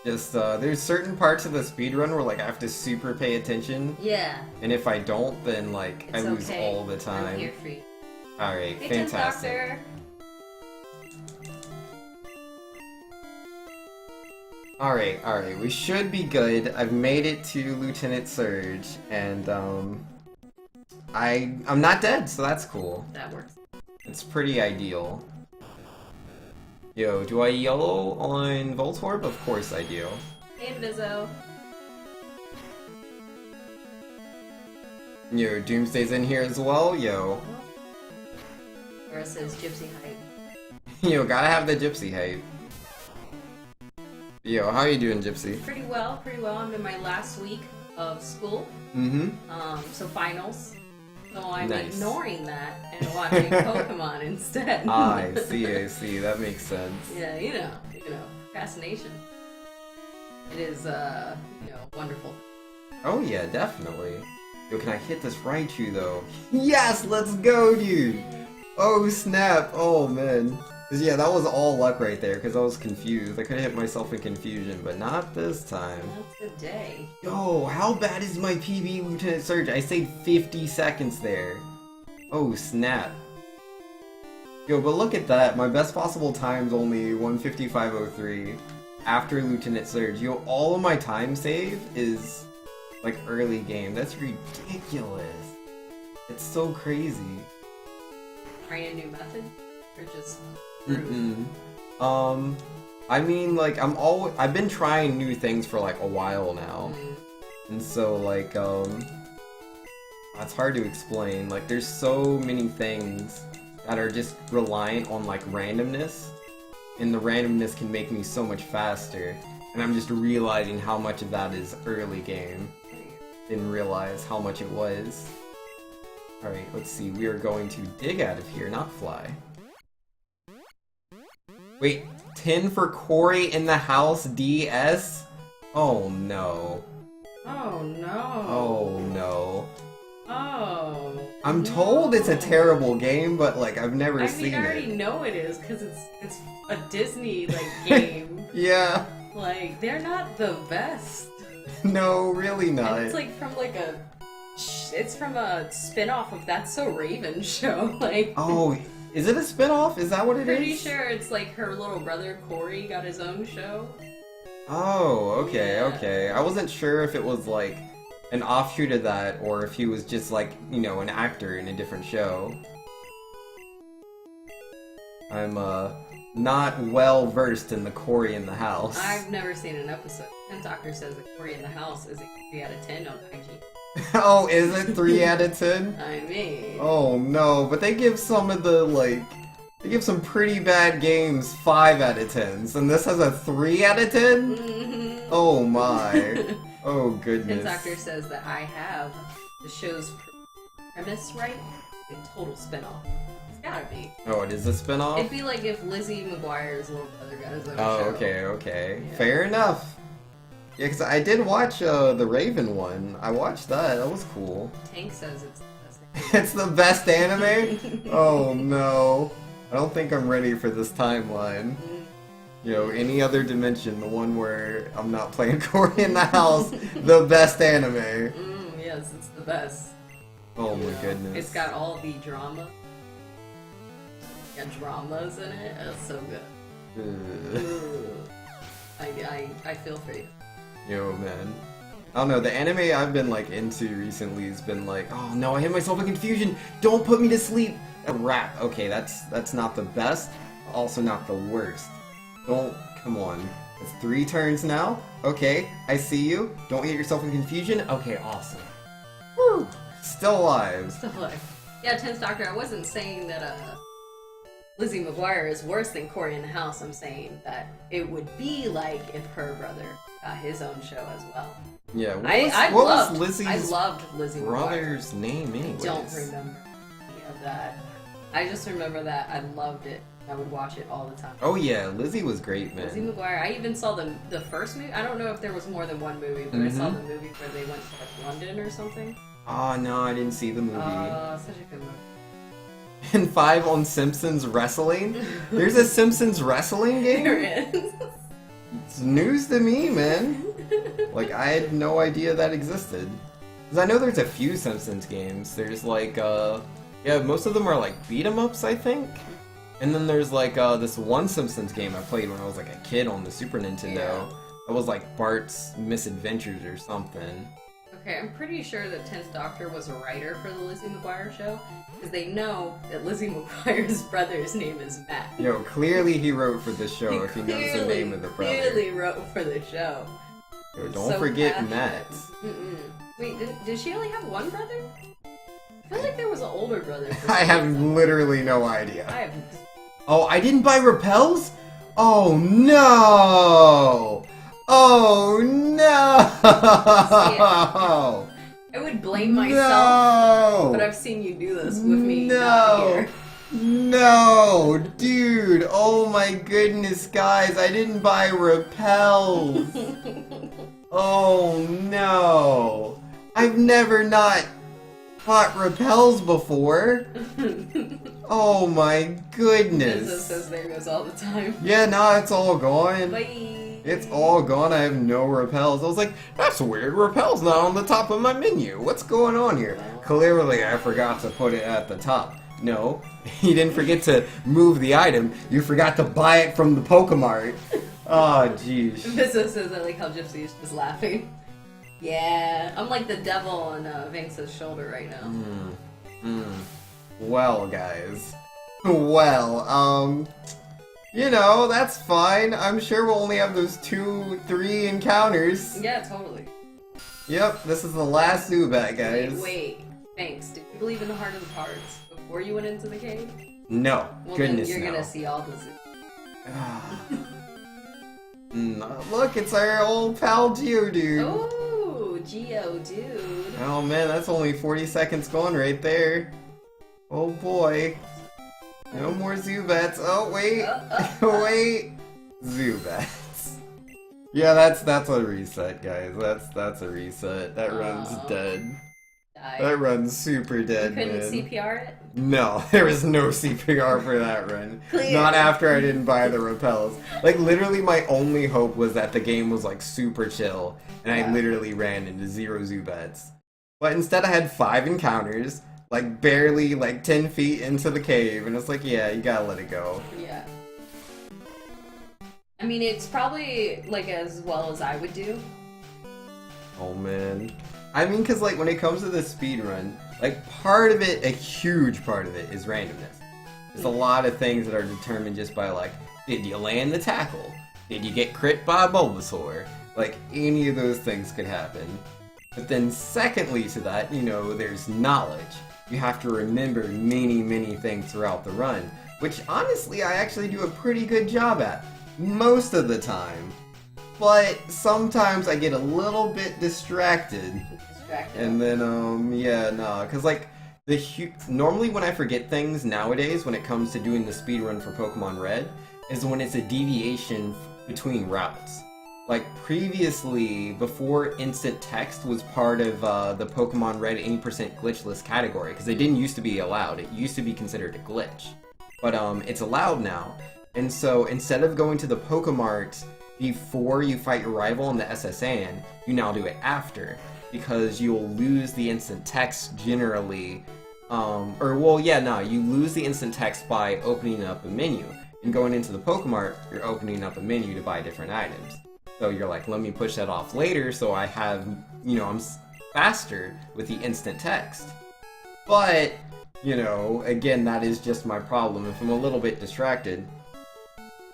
Just, there's certain parts of the speedrun where, like, I have to super pay attention. Yeah. And if I don't, then, like, It's I lose okay. all the time. I'm here for you. Alright, Hey, fantastic. Doctor. Alright, we should be good. I've made it to Lieutenant Surge, and, I'm not dead, so that's cool. That works. It's pretty ideal. Yo, do I yellow on Voltorb? Of course I do. Hey, Vizzo. Yo, Doomsday's in here as well, yo. Where it says Gypsy Hype. Yo, gotta have the Gypsy hype. Yo, how you doing, Gypsy? Pretty well, pretty well. I'm in my last week of school. Mm-hmm. So finals. So I'm Nice. ignoring that and watching Pokemon instead. I see. That makes sense. Yeah, you know, procrastination. It is, wonderful. Oh yeah, definitely. Yo, can I hit this Raichu though? Yes, let's go, dude! Oh snap! Oh man. 'Cause yeah, that was all luck right there, because I was confused. I could have hit myself in confusion, but not this time. That's a day. Yo, how bad is my PB Lieutenant Surge? I saved 50 seconds there. Oh snap. Yo, but look at that. My best possible time's only 1:55.03 after Lieutenant Surge. Yo, all of my time save is like early game. That's ridiculous. It's so crazy. Trying a new method? Or just... I mean, like, I've been trying new things for like a while now. And so, like, it's hard to explain. Like, there's so many things that are just reliant on, like, randomness. And the randomness can make me so much faster. And I'm just realizing how much of that is early game. Didn't realize how much it was. Alright, let's see. We are going to dig out of here, not fly. Wait, 10 for Corey in the house DS? Oh no. Oh no. Oh no. Oh. I'm told it's a terrible game, but like I've never seen I already it. know it is because it's a Disney like game. Yeah. Like they're not the best. No, really not. And it's like from like it's from a spin-off of That's So Raven show. Like Oh, is it a spin-off? Is that what it is? pretty sure it's like her little brother Corey got his own show. Oh, okay, Yeah. okay. I wasn't sure if it was like an offshoot of that or if he was just like, you know, an actor in a different show. I'm not well versed in the Corey in the house. I've never seen an episode. And Doctor says that Corey in the house is a 3 out of 10 on IG. Oh, is it 3 out of 10? I mean... Oh no, but they give some of the, like... They give some pretty bad games 5 out of 10s, and this has a 3 out of 10? Mm-hmm. Oh my. Oh goodness. And Doctor says that I have the show's premise right. A total spin-off. It's gotta be. Oh, it is a spin-off? It'd be like if Lizzie McGuire's little brother got his own Oh, show. okay. Yeah. Fair enough. Yeah, because I did watch the Raven one. I watched that. That was cool. Tank says it's the best thing. It's the best anime? Oh no. I don't think I'm ready for this timeline. You know, any other dimension, the one where I'm not playing Corey in the house, the best anime. Yes, it's the best. Oh my goodness. It's got all the drama. Got dramas in it. It's so good. I feel for you. Yo, man. I don't know, the anime I've been, like, into recently has been like, oh no, I hit myself in confusion! Don't put me to sleep! A rap. Okay, that's not the best, also not the worst. Come on. It's 3 turns now? Okay, I see you. Don't hit yourself in confusion? Okay, awesome. Woo! Still alive. Still alive. Yeah, Tense Doctor, I wasn't saying that, Lizzie McGuire is worse than Corey in the house. I'm saying that it would be like if her brother got his own show as well. Yeah, What was Lizzie's I loved Lizzie brother's name McGuire. anyways? I don't remember any of that. I just remember that I loved it. I would watch it all the time. Oh yeah, Lizzie was great, man. Lizzie McGuire. I even saw the first movie. I don't know if there was more than one movie, but I saw the movie where they went to like London or something. Oh no, I didn't see the movie. Such a good movie. And 5 on Simpsons Wrestling? There's a Simpsons Wrestling game? There is. It's news to me, man. Like, I had no idea that existed. Because I know there's a few Simpsons games. There's like, yeah, most of them are like beat-em-ups, I think. And then there's like, this one Simpsons game I played when I was like a kid on the Super Nintendo. Yeah. It was like Bart's Misadventures or something. Okay, I'm pretty sure that Tenth Doctor was a writer for the Lizzie McGuire show, because they know that Lizzie McGuire's brother's name is Matt. Yo, clearly he wrote for the show if he knows the name of the brother. Clearly wrote for the show. Yo, don't So forget passionate. Matt. Wait, did she only have one brother? I feel like there was an older brother. I have literally no idea. I have. Oh, I didn't buy repels? Oh no! Oh no! I would blame myself, No! but I've seen you do this with me. No! Not here. No! Dude! Oh my goodness, guys! I didn't buy repels! Oh no! I've never not bought repels before! Oh my goodness! Business says there goes all the time. Yeah, no, it's all gone. Bye. It's all gone. I have no repels. I was like, that's weird. Repels not on the top of my menu. What's going on here? Clearly, I forgot to put it at the top. No, you didn't forget to move the item. You forgot to buy it from the Pokemart. Oh, jeez. Business says I like how Gypsy is just laughing. Yeah, I'm like the devil on Vince's shoulder right now. Well, guys. Well, you know, that's fine. I'm sure we'll only have those 2-3 encounters. Yeah, totally. Yep, this is the last Zubat, guys. Wait, thanks. Did you believe in the heart of the cards before you went into the cave? No, Well, goodness then you're no. gonna see all the Look, it's our old pal Geodude. Oh, Geo, dude. Oh man, that's only 40 seconds gone right there. Oh boy. No more Zubats. Oh wait. Wait. Zubats. Yeah, that's a reset, guys. That's a reset. That run's dead. Die. That run's super dead, You couldn't man. CPR it? No, there was no CPR for that run. Clear. Not after I didn't buy the repels. Like, literally my only hope was that the game was, like, super chill, and I literally ran into 0 Zubats. But instead I had 5 encounters, like, barely, like, 10 feet into the cave, and it's like, yeah, you gotta let it go. Yeah. I mean, it's probably, like, as well as I would do. Oh, man. I mean, because, like, when it comes to the speedrun, like, part of it, a huge part of it, is randomness. There's a lot of things that are determined just by, like, did you land the tackle? Did you get crit by a Bulbasaur? Like, any of those things could happen. But then secondly to that, you know, there's knowledge. You have to remember many, many things throughout the run, which honestly I actually do a pretty good job at, most of the time. But sometimes I get a little bit distracted. And then, yeah, nah, cause like, normally when I forget things nowadays when it comes to doing the speedrun for Pokemon Red, is when it's a deviation between routes. Like, previously, before instant text was part of the Pokemon Red 80% glitchless category, because it didn't used to be allowed, it used to be considered a glitch. But it's allowed now, and so instead of going to the Pokemart before you fight your rival in the SSN, you now do it after. Because you'll lose the instant text generally, you lose the instant text by opening up a menu. And going into the Pokemart, you're opening up a menu to buy different items. So you're like, let me push that off later so I have, you know, I'm faster with the instant text. But, you know, again, that is just my problem. If I'm a little bit distracted,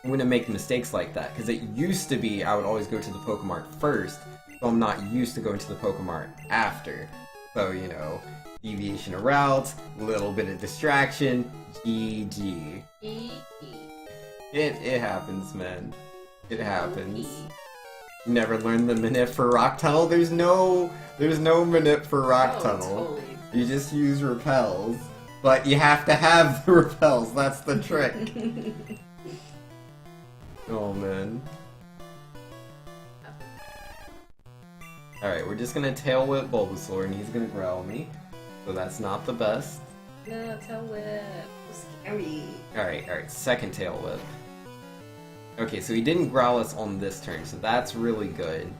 I'm gonna make mistakes like that. Because it used to be I would always go to the Pokemart first, so I'm not used to going to the Pokemart after. So, you know, deviation of routes, little bit of distraction, GG. It happens, man. It happens. You never learned the minute for Rock Tunnel? There's no minute for Rock Tunnel. Totally. You just use repels. But you have to have the repels, that's the trick. Oh, man. Alright, we're just gonna Tail Whip Bulbasaur and he's gonna growl me. So that's not the best. No, Tail Whip. Scary. Alright, second Tail Whip. Okay, so he didn't growl us on this turn, so that's really good.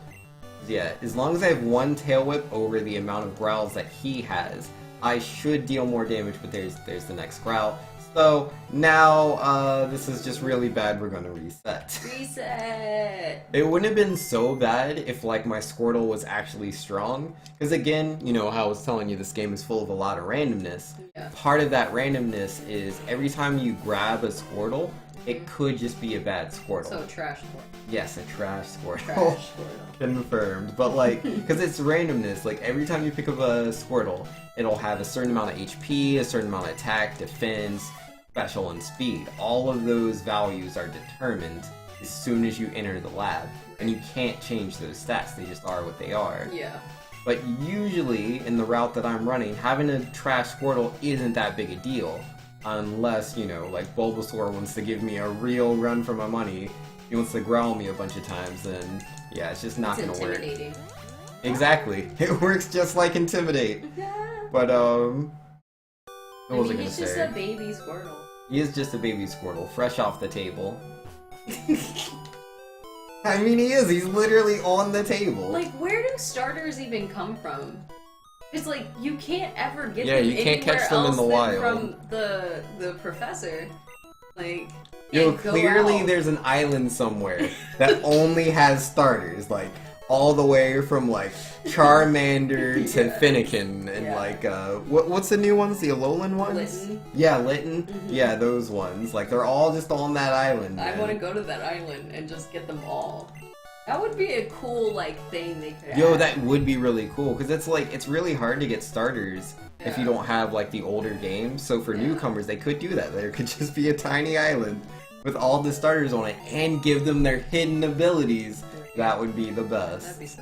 Yeah, as long as I have one Tail Whip over the amount of growls that he has, I should deal more damage, but there's the next growl. So, now, this is just really bad, we're gonna reset. Reset! It wouldn't have been so bad if, like, my Squirtle was actually strong. Because again, you know how I was telling you this game is full of a lot of randomness. Yeah. Part of that randomness is every time you grab a Squirtle, It could just be a bad Squirtle. So trash Squirtle. Yes, a trash Squirtle. Trash Squirtle. Confirmed. But like, because it's randomness, like every time you pick up a Squirtle, it'll have a certain amount of HP, a certain amount of attack, defense, special, and speed. All of those values are determined as soon as you enter the lab. And you can't change those stats, they just are what they are. Yeah. But usually, in the route that I'm running, having a trash Squirtle isn't that big a deal. Unless, you know, like Bulbasaur wants to give me a real run for my money, he wants to growl me a bunch of times, then yeah, it's just not gonna work. Intimidating. Exactly. It works just like Intimidate. But, what was I gonna he's say? just a baby Squirtle. He is just a baby Squirtle, fresh off the table. I mean, he is. He's literally on the table. Like, where do starters even come from? It's like, you can't ever get Yeah, them you can't anywhere catch them in else the than wild. from the professor. Like, Yo, go clearly out. there's an island somewhere that only has starters, like, all the way from, like, Charmander to Yeah. Finnegan, and, Yeah. like, what's the new ones? The Alolan ones? Litten. Yeah, Litten. Mhm. Yeah, those ones. Like, they're all just on that island. I man. want to go to that island and just get them all. That would be a cool, like, thing they could Yo, add. that would be really cool, because it's, like, it's really hard to get starters if you Yeah. don't have, like, the older games. So for Yeah. newcomers, they could do that. There could just be a tiny island with all the starters on it and give them their hidden abilities. That would be the best. That'd be so.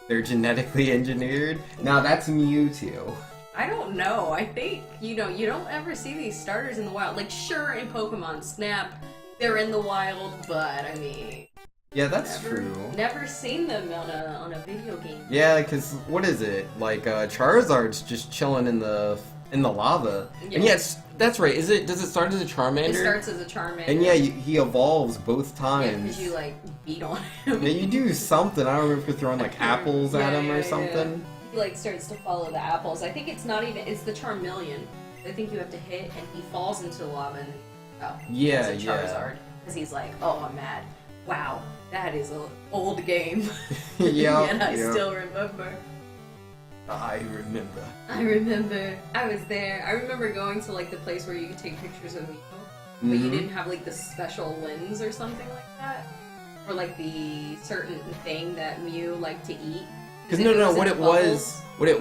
They're genetically engineered? Now that's Mewtwo. I don't know. I think, you know, you don't ever see these starters in the wild. Like, sure, in Pokemon Snap, they're in the wild, but, I mean... Yeah, that's never, true. Never seen them on a video game. Yeah, because what is it? Like, Charizard's just chilling in the lava. Yeah. And yes, that's right. Does it start as a Charmander? It starts as a Charmander. And yeah, he evolves both Yeah, times. because you, like, beat on him. Yeah, you do something. I don't remember if you're throwing like apples at him or something. He, like, starts to follow the apples. I think it's not even, it's the Charmeleon. I think you have to hit, and he falls into the lava, and Yeah, it's a yeah. Charizard. Because he's like, oh, I'm mad. Wow, that is an old game. Yep, And I yep. still remember. I remember. I remember. I was there. I remember going to, like, the place where you could take pictures of Mew, but you Mhm. didn't have, like, the special lens or something like that. Or, like, the certain thing that Mew liked to eat. Because if no, in what a it bubble-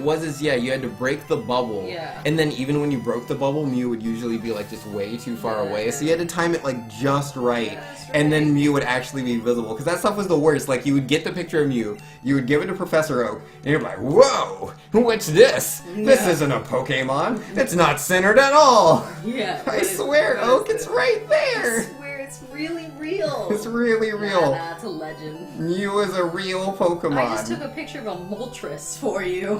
was is yeah, you had to break the bubble. Yeah. And then even when you broke the bubble, Mew would usually be like just way too far Yeah. away. So you had to time it like just right. Yeah, that's And then right. Mew would actually be visible. Because that stuff was the worst. Like you would get the picture of Mew, you would give it to Professor Oak, and you're like, whoa, what's this? This Yeah. isn't a Pokemon. It's not centered at all. Yeah. I what is- swear, what Oak, is it's this? right I there. swear it's really real. It's really real. Nah, it's a legend. Mew is a real Pokemon. I just took a picture of a Moltres for you.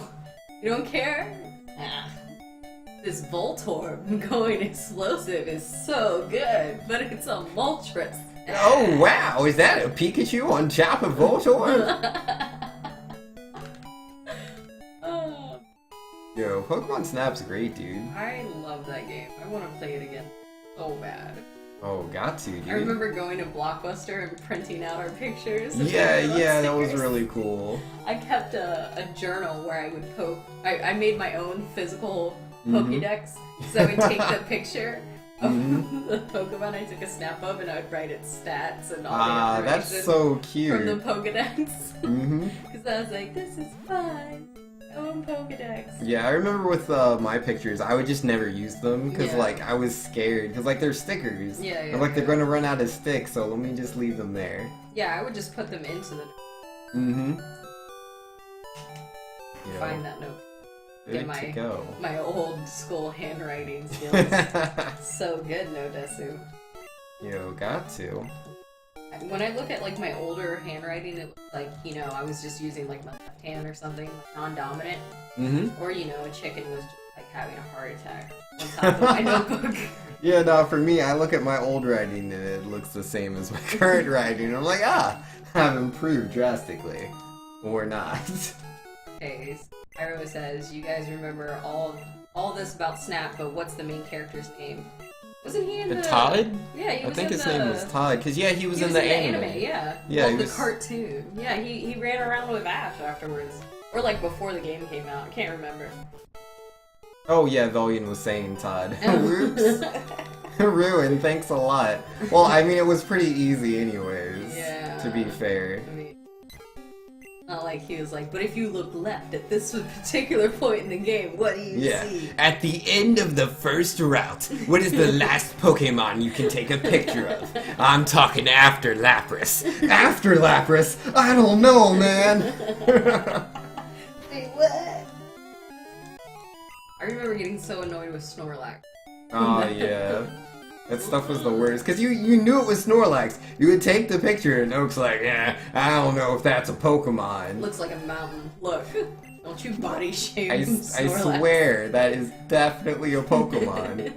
You don't care? Ah. This Voltorb going explosive is so good, but it's a Moltres. Oh wow, is that a Pikachu on top of Voltorb? Oh, Yo, Pokemon Snap's great, dude. I love that game. I want to play it again so bad. Oh, got to, dude. I remember going to Blockbuster and printing out our pictures. and Yeah, putting them on yeah, that was stickers. really cool. I kept a journal where I would poke. I made my own physical Mhm. Pokédex, so I would take the picture of Mhm. the Pokemon I took a snap of, and I would write its stats and all Ah, the that's information so from cute. the Pokédex. Mm-hmm. Because I was like, this is fun. Own Pokédex. Yeah, I remember with my pictures, I would just never use them because Yeah. like I was scared because like they're stickers. Yeah, yeah. And like they're yeah. going to run out of sticks, so let me just leave them there. Yeah, I would just put them into the. Mm-hmm. Yeah, Find that note. good my- to go. My old school handwriting skills. So good, no Desu. Yo, got to. When I look at like my older handwriting, it looks like, you know, I was just using like my left hand or something, like non-dominant, Mm-hmm. or you know, a chicken was just like having a heart attack on top of my notebook. Yeah, no, for me, I look at my old writing and it looks the same as my current writing. And I'm like, I've improved drastically. Or not. Okay, Pyro says, you guys remember all this about Snap, but what's the main character's name? Wasn't he in the... Todd? Yeah, he I was think in his the... name was Todd, because yeah, he was He in was the anime. yeah. Yeah, Well, he the was- cartoon. Yeah, he ran around with Ash afterwards. Or like before the game came out. I can't remember. Oh yeah, Valian was saying Todd. Whoops. Ruin, thanks a lot. Well, I mean, it was pretty easy anyways, Yeah. to be fair. I mean, not like he was like, but if you look left at this particular point in the game, what do you see? At the end of the first route, what is the last Pokemon you can take a picture of? I'm talking after Lapras. After Lapras? I don't know, man. Wait, what? I remember getting so annoyed with Snorlax. Oh, yeah. That stuff was the worst. Because you knew it was Snorlax. You would take the picture and Oak's like, yeah, I don't know if that's a Pokemon. Looks like a mountain. Look. Don't you body shame I Snorlax. swear, that is definitely a Pokemon.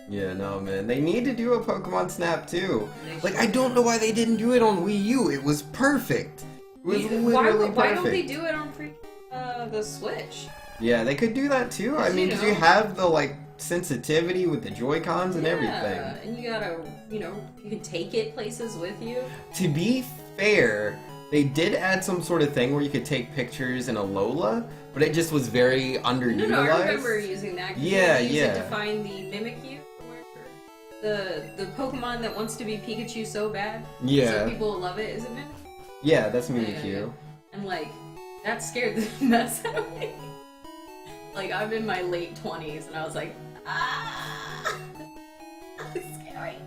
Yeah, no, man. They need to do a Pokemon Snap, too. Like, I don't know why they didn't do it on Wii U. It was perfect. It was literally perfect. Why don't they do it on the Switch? Yeah, they could do that, too. I mean, you have the, like, sensitivity with the Joy-Cons and everything. Yeah, and you gotta, you can take it places with you. To be fair, they did add some sort of thing where you could take pictures in a Lola, but it just was very underutilized. No, I remember using that. Yeah, you use yeah. it to find the Mimikyu, the Pokemon that wants to be Pikachu so bad. Yeah. So people love it. Is it Mimikyu? Yeah, that's Mimikyu. Yeah. And like, that scared the mess out of me. Like, I'm in my late 20s, and I was like, ah, it's scary.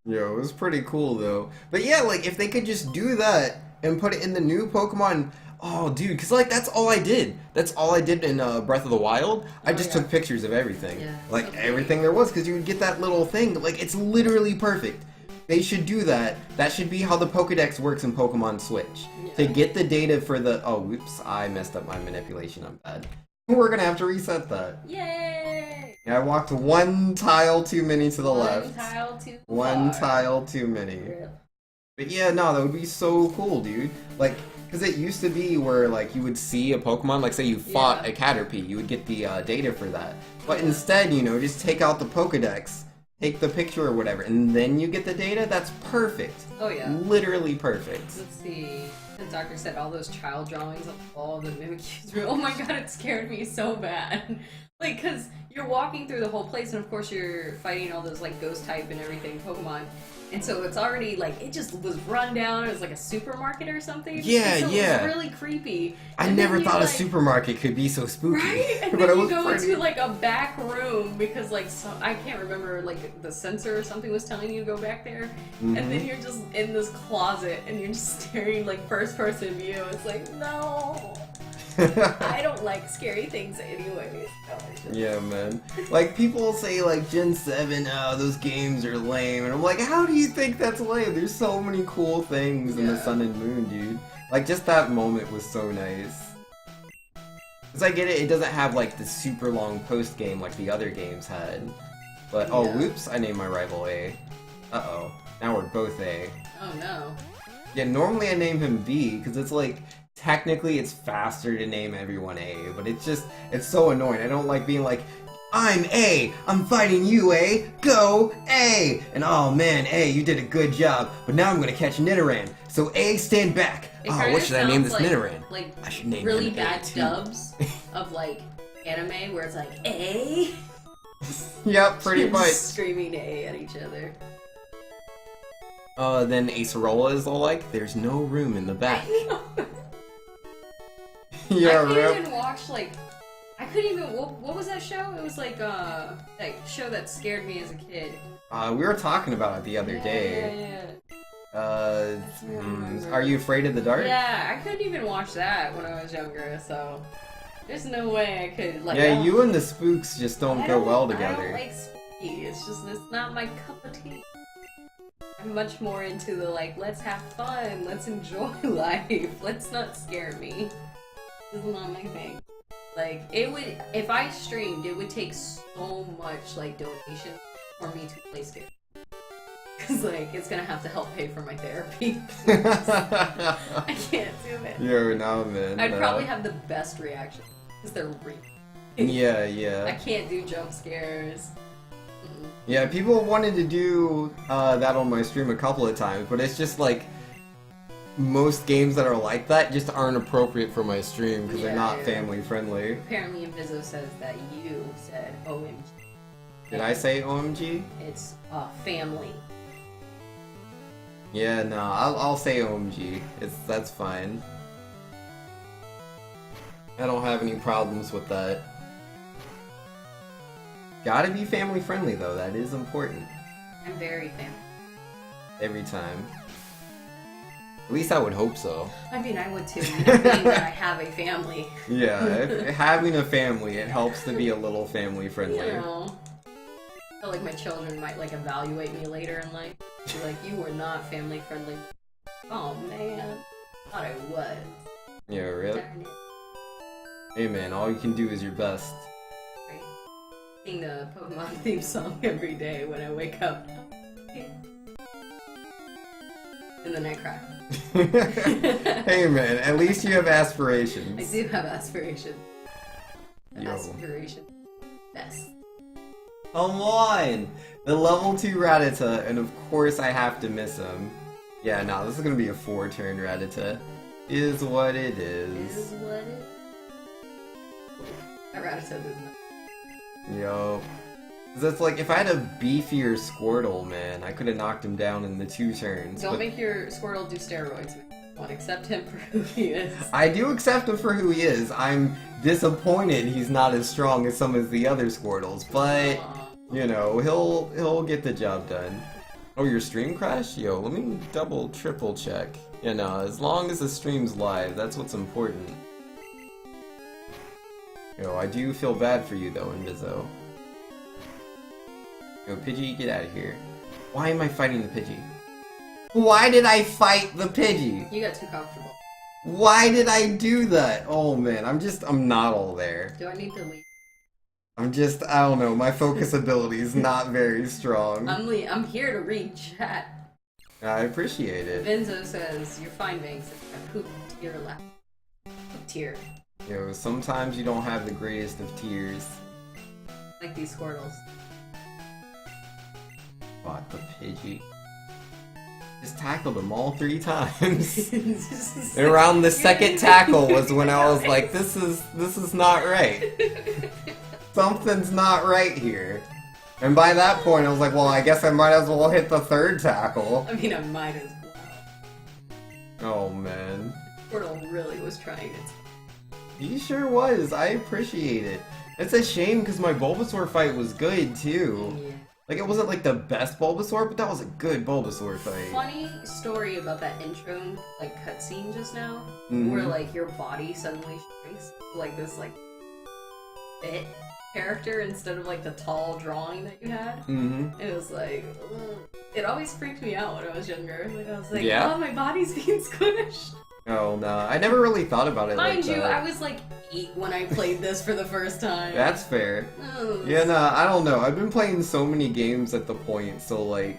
Yo, it was pretty cool though. But yeah, like if they could just do that and put it in the new Pokemon, oh dude, because like that's all I did. That's all I did in Breath of the Wild. I just took pictures of everything. Yeah, like everything there was, because you would get that little thing. Like it's literally perfect. They should do that. That should be how the Pokedex works in Pokemon Switch. Yeah. To get the data for the... Oh, whoops, I messed up my manipulation. I'm bad. We're gonna have to reset that. Yay! Yeah, I walked one tile too many to the left. One tile too many. But yeah, no, that would be so cool, dude. Like, because it used to be where, like, you would see a Pokemon, like, say you fought a Caterpie, you would get the data for that. But instead, just take out the Pokedex, take the picture or whatever, and then you get the data. That's perfect. Oh, yeah. Literally perfect. Let's see. The doctor said all those child drawings of all the Mimikyus. Oh my god, it scared me so bad. Like, because you're walking through the whole place, and of course you're fighting all those, like, ghost type and everything Pokemon. And so it's already, like, it just was run down. It was like a supermarket or something. Yeah, so yeah. It was really creepy. I never thought a supermarket could be so spooky. Right? And but then it you go pretty... into, like, a back room because, like, I can't remember, like, the sensor or something was telling you to go back there. And then you're just in this closet and you're just staring, like, first-person view. It's like, no. I don't like scary things anyways. Yeah, man. Like, people say, like, Gen 7, oh, those games are lame. And I'm like, how do you think that's lame? There's so many cool things in the Sun and Moon, dude. Like, just that moment was so nice. Because I get it, it doesn't have, like, the super long post-game like the other games had. But, oh, whoops, I named my rival A. Uh-oh. Now we're both A. Oh, no. Yeah, normally I name him B, because it's like... Technically, it's faster to name everyone A, but it's so annoying. I don't like being like, I'm A, I'm fighting you, A, go, A! And oh man, A, you did a good job, but now I'm gonna catch Nidoran, so A, stand back! Oh, what should I name this Nidoran? Like, I should name really him bad A2. dubs of, like, anime where it's like, A? Yep, pretty much. Screaming A at each other. Then Acerola is all like, there's no room in the back. Yeah, I couldn't even watch, like, I couldn't even, what was that show? It was like show that scared me as a kid. We were talking about it the other day. Are You Afraid of the Dark? Yeah, I couldn't even watch that when I was younger, so there's no way I could, like... Yeah, you and the spooks just don't go well together. I don't like spooky, it's not my cup of tea. I'm much more into the, like, let's have fun, let's enjoy life, let's not scare me. This is not my thing. Like, it would, if I streamed, it would take so much, like, donation for me to play scary. Cause, like, it's gonna have to help pay for my therapy. I can't do it. Yo, no, man. I'd probably have the best reaction. Because they're real. Yeah, yeah. I can't do jump scares. Yeah, people wanted to do that on my stream a couple of times, but it's just like, most games that are like that just aren't appropriate for my stream because they're not Yeah. family friendly. Apparently, Inviso says that you said OMG. Did I say OMG? It's family. Yeah, no, I'll say OMG. That's fine. I don't have any problems with that. Gotta be family friendly though, that is important. I'm very family. Every time. At least I would hope so. I mean, I would too, you know, being that I have a family. Yeah, having a family, it helps to be a little family friendly. You know, I feel like my children might like evaluate me later in life. Be like, you were not family friendly. Oh man, thought I was. Yeah, really? Darn it. Hey man, all you can do is your best. Right. Sing the Pokemon theme song every day when I wake up. And then I cry. Hey man, at least you have aspirations. I do have aspirations. Yo. Aspiration. Best. Come on! The level 2 Rattata, and of course I have to miss him. Yeah, no, this is gonna be a 4-turn Rattata. Is what it is. Is what it is. I rather said this not. Yo. That's like, if I had a beefier Squirtle, man, I could have knocked him down in the 2 turns. Don't but make your Squirtle do steroids. Don't accept him for who he is. I do accept him for who he is. I'm disappointed he's not as strong as some of the other Squirtles, but, you know, he'll get the job done. Oh, your stream crashed? Yo, let me double, triple check. You know, as long as the stream's live, that's what's important. Yo, I do feel bad for you though, Inviso. Yo, Pidgey, get out of here. Why am I fighting the Pidgey? Why did I fight the Pidgey? You got too comfortable. Why did I do that? Oh man, I'm not all there. Do I need to leave? I don't know, my focus ability is not very strong. I'm here to read chat. I appreciate it. Benzo says, you're fine, Banks. I poop tier left. Poop tier. Yo, sometimes you don't have the greatest of tears. Like these Squirtles. Fought the Pidgey. Just tackled him all 3 times. And around the second tackle was when I was like, this is not right. Something's not right here. And by that point I was like, well, I guess I might as well hit the 3rd tackle. I mean, I might as well. Oh man. Squirtle really was trying it. He sure was. I appreciate it. It's a shame because my Bulbasaur fight was good too. Yeah. Like, it wasn't like the best Bulbasaur, but that was a good Bulbasaur fight. Funny story about that intro, like, cutscene just now, Mhm. where, like, your body suddenly shrinks to, like, this, like, fit character instead of, like, the tall drawing that you had. Mm-hmm. It was, like, ugh. It always freaked me out when I was younger. Like, I was like, Yeah? oh, my body's being squished. Oh, no. I never really thought about it Mind like you, that. I was, like, 8 when I played this for the first time. That's fair. Ugh. Yeah, no, I don't know. I've been playing so many games at the point, so, like,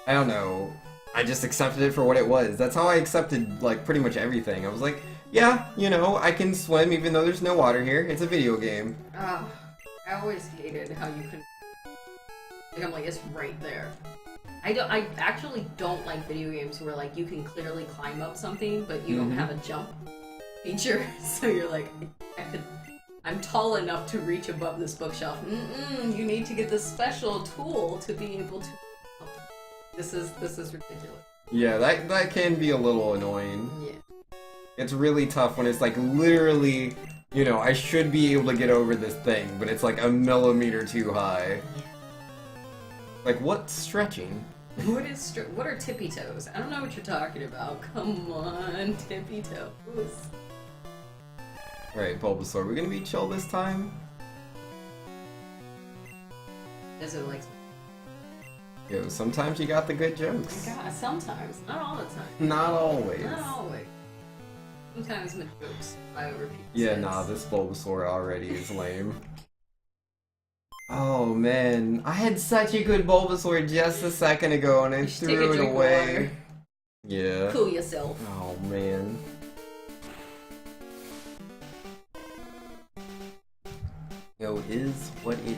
I don't know. I just accepted it for what it was. That's how I accepted, like, pretty much everything. I was like, yeah, you know, I can swim even though there's no water here. It's a video game. I always hated how you could. Like, I'm like, it's right there. I actually don't like video games where, like, you can clearly climb up something, but you don't have a jump feature. So you're like, I'm tall enough to reach above this bookshelf. You need to get this special tool to be able to. This is ridiculous. Yeah, that can be a little annoying. Yeah. It's really tough when it's, like, literally, you know, I should be able to get over this thing, but it's, like, a millimeter too high. Like, what's stretching? What are tippy toes? I don't know what you're talking about. Come on, tippy toes. Alright, Bulbasaur, we're gonna be chill this time? Is it like? Yo, sometimes you got the good jokes. God, sometimes, not all the time. Not always. Not always. Sometimes my jokes fly over people's Yeah, heads. nah, this Bulbasaur already is lame. Oh man, I had such a good Bulbasaur just a second ago and I You should take a threw it drink of away. water. Yeah. Cool yourself. Oh man. Yo, is what it is.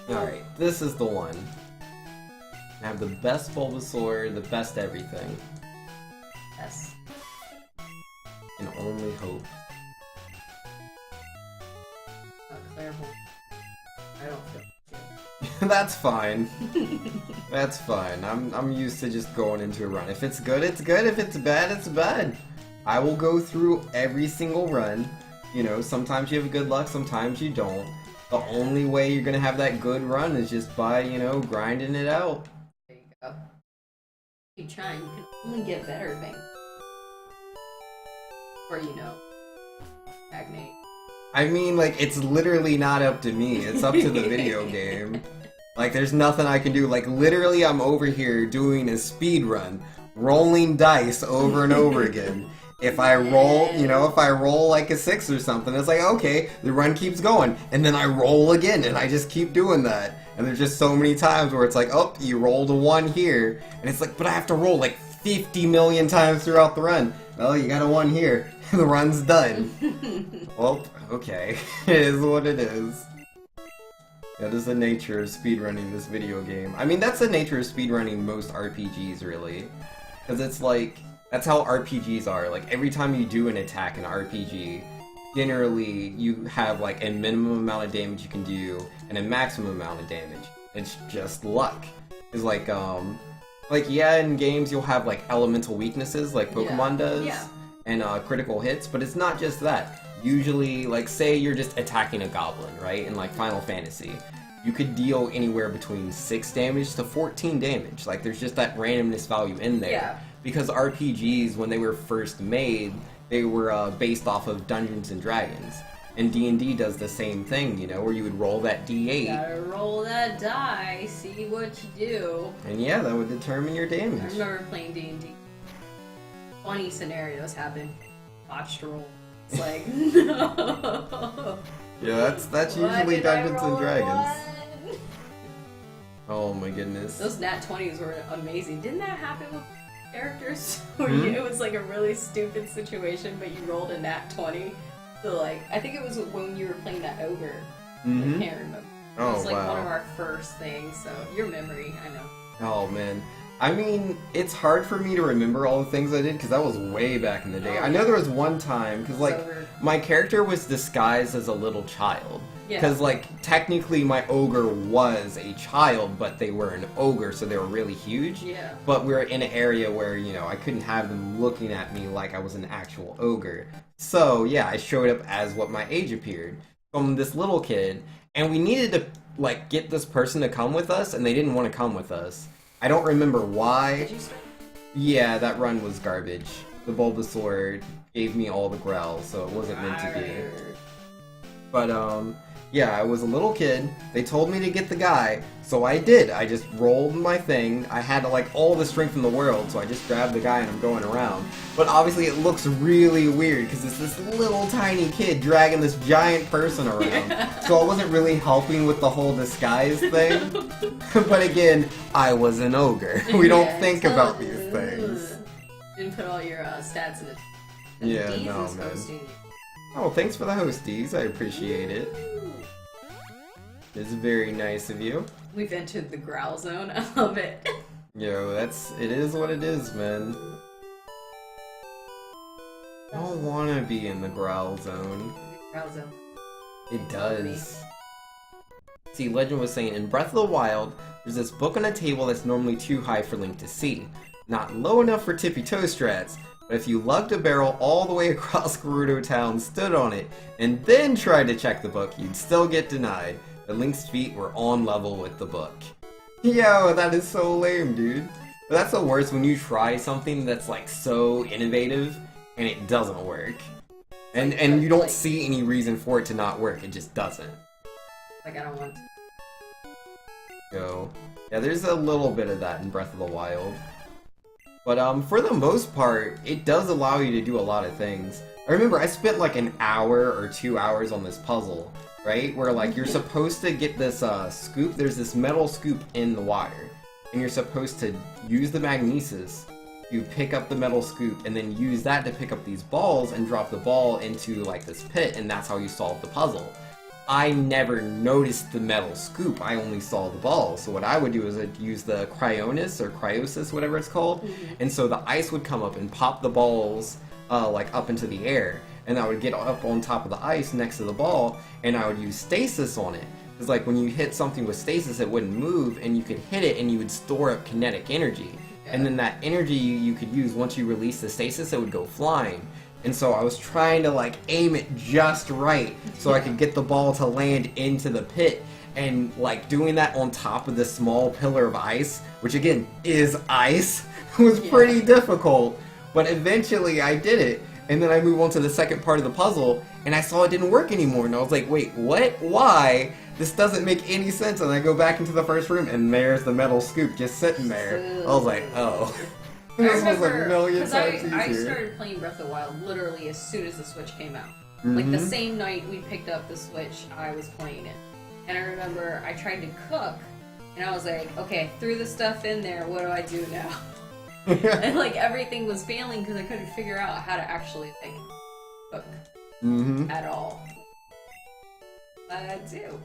Alright, this is the one. Have the best Bulbasaur, the best everything. Yes. And only hope. Clairvoyant. I don't feel good. That's fine. That's fine. I'm used to just going into a run. If it's good, it's good. If it's bad, it's bad. I will go through every single run. You know, sometimes you have good luck, sometimes you don't. The only way you're gonna have that good run is just by, you know, grinding it out. There you go. Keep trying. You can only get better, thing. Or, you know, stagnate. I mean, like, it's literally not up to me. It's up to the video game. Like, there's nothing I can do. Like, literally, I'm over here doing a speed run, rolling dice over and over again. If I roll, you know, if I roll like a 6 or something, it's like, okay, the run keeps going. And then I roll again, and I just keep doing that. And there's just so many times where it's like, oh, you rolled a 1 here. And it's like, but I have to roll like 50 million times throughout the run. Well, you got a 1 here. The run's done. Well, okay. It is what it is. That is the nature of speedrunning this video game. I mean, that's the nature of speedrunning most RPGs, really. Because it's like, that's how RPGs are. Like, every time you do an attack in an RPG, generally, you have, like, a minimum amount of damage you can do, and a maximum amount of damage. It's just luck. It's like, yeah, in games you'll have, like, elemental weaknesses, like Pokemon does. Yeah. And critical hits, but it's not just that. Usually, like, say you're just attacking a goblin, right? In, like, Final Fantasy. You could deal anywhere between 6 damage to 14 damage. Like, there's just that randomness value in there. Yeah. Because RPGs, when they were first made, they were based off of Dungeons and Dragons. And D&D does the same thing, you know, where you would roll that D8. Gotta roll that die, see what you do. And yeah, that would determine your damage. I remember playing D&D. Funny scenarios happen. Botched roll. It's like, no. Yeah, that's usually Dungeons and Dragons. One? Oh my goodness. Those nat 20s were amazing. Didn't that happen with characters? Where it was like a really stupid situation, but you rolled a nat 20. So like, I think it was when you were playing that ogre. I can't remember. It was like one of our first things, so your memory, I know. Oh man. I mean, it's hard for me to remember all the things I did because that was way back in the day. I know there was one time because like my character was disguised as a little child. Because like technically my ogre was a child, but they were an ogre, so they were really huge. Yeah. But we were in an area where, you know, I couldn't have them looking at me like I was an actual ogre. So yeah, I showed up as what my age appeared from this little kid, and we needed to like get this person to come with us, and they didn't want to come with us. I don't remember why. Did you start? Yeah, that run was garbage. The Bulbasaur gave me all the growls, so it wasn't meant to be. But, yeah, I was a little kid. They told me to get the guy, so I did. I just rolled my thing. I had, like, all the strength in the world, so I just grabbed the guy and I'm going around. But obviously it looks really weird, because it's this little tiny kid dragging this giant person around. So I wasn't really helping with the whole disguise thing. But again, I was an ogre. We don't think about these things. Didn't put all your stats in it. Yeah, no, man. Oh, thanks for the hosties. I appreciate it. It's very nice of you. We've entered the growl zone. I love it. Yo, it is what it is, man. I don't want to be in the growl zone. Growl zone. It does. See, Legend was saying, in Breath of the Wild, there's this book on a table that's normally too high for Link to see. Not low enough for tippy toe strats, but if you lugged a barrel all the way across Gerudo Town, stood on it, and then tried to check the book, you'd still get denied. But Link's feet were on level with the book. Yo, that is so lame, dude. But that's the worst when you try something that's like so innovative and it doesn't work. And you don't see any reason for it to not work, it just doesn't. Like, I don't want to. So, yeah, there's a little bit of that in Breath of the Wild. But for the most part, it does allow you to do a lot of things. I remember I spent like an hour or 2 hours on this puzzle, right? Where like you're supposed to get this scoop, there's this metal scoop in the water. And you're supposed to use the magnesis to pick up the metal scoop and then use that to pick up these balls and drop the ball into like this pit, and that's how you solve the puzzle. I never noticed the metal scoop. I only saw the ball. So what I would do is I'd use the cryonis or cryosis, whatever it's called. And so the ice would come up and pop the balls like up into the air. And I would get up on top of the ice next to the ball, and I would use stasis on it. Because like when you hit something with stasis, it wouldn't move, and you could hit it and you would store up kinetic energy. And then that energy you could use once you release the stasis, it would go flying. And so I was trying to like aim it just right so I could get the ball to land into the pit. And like doing that on top of this small pillar of ice, which again is ice, was pretty difficult. But eventually I did it. And then I move on to the second part of the puzzle, and I saw it didn't work anymore. And I was like, wait, what? Why? This doesn't make any sense. And I go back into the first room, and there's the metal scoop just sitting there. I was like, oh. This was a million times easier. I started playing Breath of the Wild literally as soon as the Switch came out. Like the same night we picked up the Switch, I was playing it. And I remember I tried to cook, and I was like, okay, I threw the stuff in there, what do I do now? And like everything was failing because I couldn't figure out how to actually like cook at all. But I do.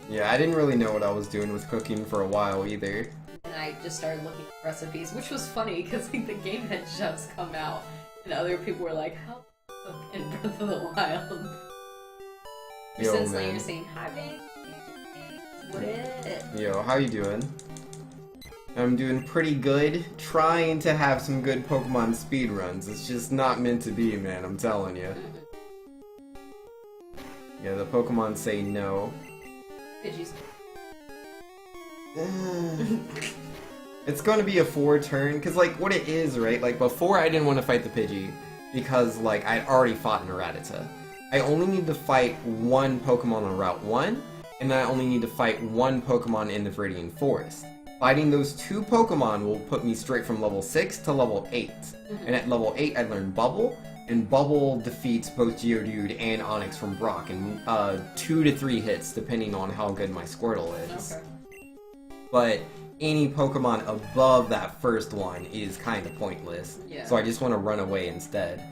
Yeah, I didn't really know what I was doing with cooking for a while either. And I just started looking at recipes, which was funny because like the game had just come out, and other people were like, "How to cook in Breath of the Wild?" Since like you're saying hi, babe. What it? Yo, how you doing? I'm doing pretty good. Trying to have some good Pokemon speedruns. It's just not meant to be, man. I'm telling you. Yeah, the Pokemon say no. Pidgeys. It's going to be a 4-turn, because, like, what it is, right? Like, before I didn't want to fight the Pidgey, because, like, I'd already fought in Rattata. I only need to fight one Pokemon on Route 1, and then I only need to fight one Pokemon in the Viridian Forest. Fighting those 2 Pokemon will put me straight from level 6 to level 8. And at level 8, I learn Bubble, and Bubble defeats both Geodude and Onix from Brock in 2 to 3 hits, depending on how good my Squirtle is. Okay. But any Pokemon above that first one is kind of pointless, so I just want to run away instead.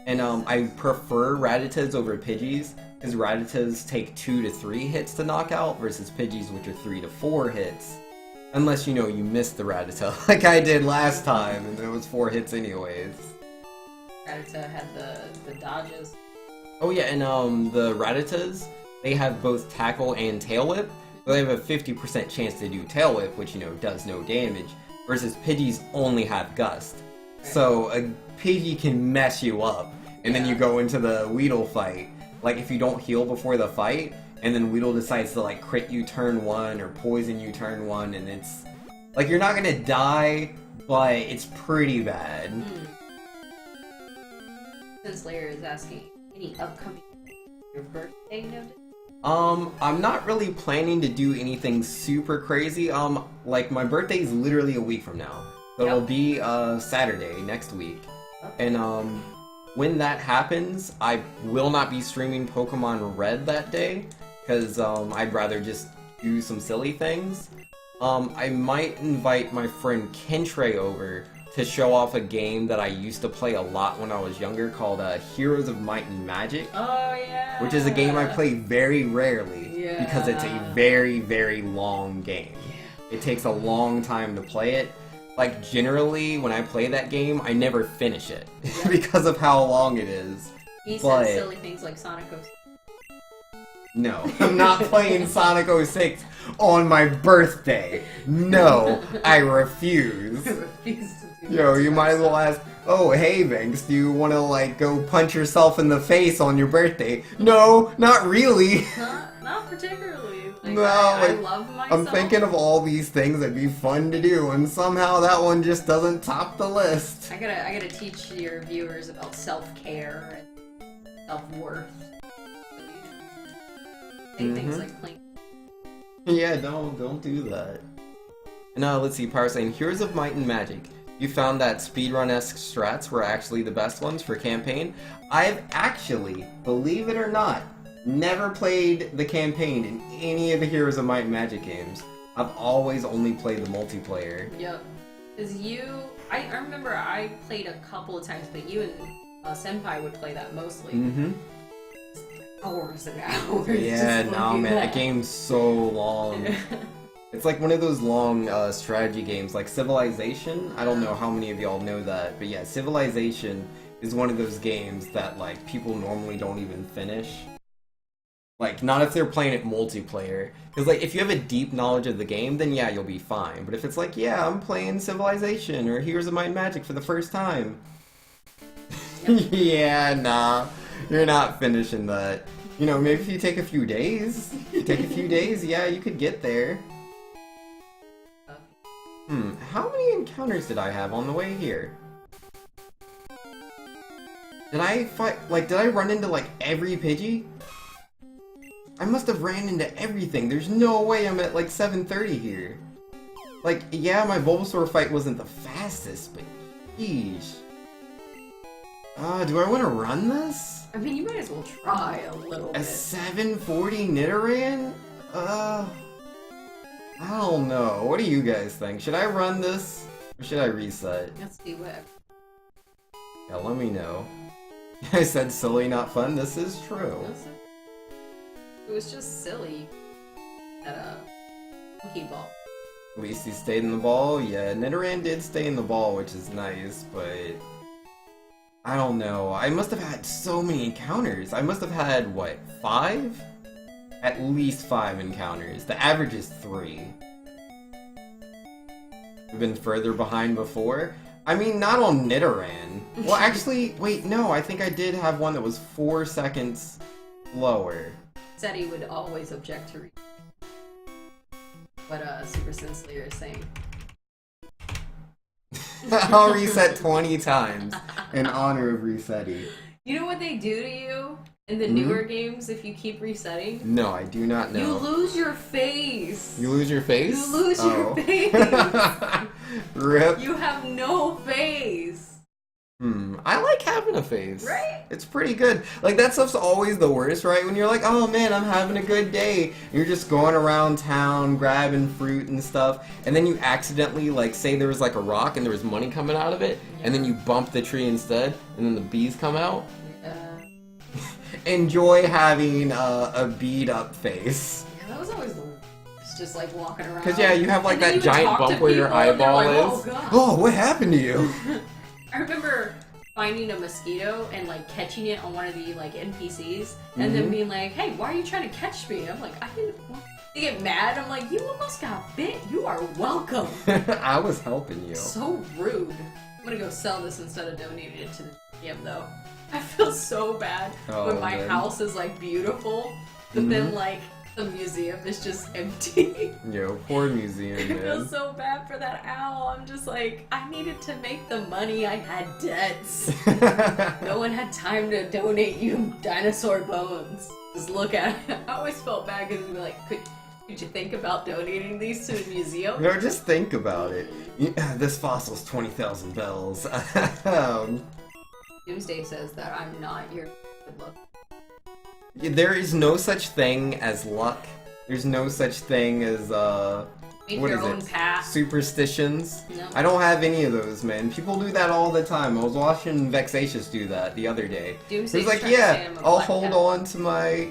And I prefer Rattatas over Pidgeys, because Rattatas take 2 to 3 hits to knock out, versus Pidgeys, which are 3 to 4 hits. Unless, you know, you missed the Rattata, like I did last time, and it was 4 hits anyways. Rattata had the dodges. Oh yeah, and the Rattatas, they have both Tackle and Tail Whip, but they have a 50% chance to do Tail Whip, which, you know, does no damage, versus Pidgeys only have Gust. So a Pidgey can mess you up, and then you go into the Weedle fight. Like, if you don't heal before the fight, and then Weedle decides to, like, crit you turn 1, or poison you turn 1, and it's... Like, you're not gonna die, but it's pretty bad. Since Slayer is asking, any upcoming your birthday notice? I'm not really planning to do anything super crazy. Like, my birthday is literally a week from now. So it'll be, Saturday, next week. And, when that happens, I will not be streaming Pokemon Red that day, because, I'd rather just do some silly things. I might invite my friend Kentrey over to show off a game that I used to play a lot when I was younger called Heroes of Might and Magic. Oh, yeah! Which is a game I play very rarely, because it's a very, very long game. It takes a long time to play it. Like, generally, when I play that game, I never finish it, because of how long it is. He said silly things like Sonic 06. No, I'm not playing Sonic 06 on my birthday. No, I refuse. Yo, you might as well ask, oh, hey, Vinx, do you want to, like, go punch yourself in the face on your birthday? No, not really. Not particularly. Like, no, I love myself. I'm thinking of all these things that'd be fun to do, and somehow that one just doesn't top the list. I gotta teach your viewers about self-care and self-worth. Things like playing. Yeah, don't do that. And let's see, Power saying, Heroes of Might and Magic. You found that speedrun-esque strats were actually the best ones for campaign? I've actually, believe it or not, never played the campaign in any of the Heroes of Might and Magic games. I've always only played the multiplayer. Yep. Because I remember I played a couple of times, but you and Senpai would play that mostly. hours and hours. Yeah, just no playing man, that game's so long. It's like one of those long strategy games, like Civilization. I don't know how many of y'all know that, but yeah, Civilization is one of those games that like people normally don't even finish. Like, not if they're playing it multiplayer. Because, like, if you have a deep knowledge of the game, then yeah, you'll be fine. But if it's like, yeah, I'm playing Civilization or Heroes of Might and Magic for the first time. Yeah, nah. You're not finishing that. You know, maybe if you take a few days. Yeah, you could get there. How many encounters did I have on the way here? Did I fight, like, did I run into, like, every Pidgey? I must have ran into everything. There's no way I'm at, like, 7:30 here. Like, yeah, my Bulbasaur fight wasn't the fastest, but yeesh. Do I want to run this? I mean, you might as well try a little A bit. 740 Nidoran? I don't know. What do you guys think? Should I run this? Or should I reset? Let's do it. Yeah, let me know. I said silly, not fun. This is true. It was just silly. At a monkey ball. At least he stayed in the ball. Yeah, Nidoran did stay in the ball, which is nice, but I don't know. I must have had so many encounters. I must have had, what, 5? At least 5 encounters. The average is 3. We've been further behind before. I mean, not on Nidoran. Well, actually, wait, no. I think I did have one that was 4 seconds lower. Said he would always object to what Super Sin Slayer is saying. I'll reset 20 times in honor of resetting. You know what they do to you in the newer games if you keep resetting? No, I do not know. You lose your face. You lose your face? You lose your face. Rip. You have no face. I like having a face. Right? It's pretty good. Like, that stuff's always the worst, right? When you're like, oh man, I'm having a good day. You're just going around town, grabbing fruit and stuff, and then you accidentally, like, say there was like a rock and there was money coming out of it, and then you bump the tree instead, and then the bees come out. Enjoy having a beat up face. Yeah, that was always the worst. Just like walking around. Because yeah, you have like that you giant bump where your eyeball like, is. God. Oh, what happened to you? I remember finding a mosquito and like catching it on one of the like NPCs and then being like, hey, why are you trying to catch me? I'm like, I didn't want to get mad. I'm like, you almost got bit. You are welcome. I was helping you. So rude. I'm gonna go sell this instead of donating it to the museum though. I feel so bad when my house is like beautiful, but then like the museum is just empty. Yo, poor museum, I man. feel so bad for that owl. I'm just like, I needed to make the money. I had debts. No one had time to donate you dinosaur bones. Just look at it. I always felt bad because we'd be like, could you think about donating these to the museum? No, just think about it. This fossil's 20,000 bells. Doomsday says that I'm not your good luck. There is no such thing as luck. There's no such thing as, Make what your is own it? path. Superstitions? No. I don't have any of those, man. People do that all the time. I was watching Vexatious do that the other day. Doomsday's He was like, trying to say yeah, I'm a I'll black hold cat. on to my...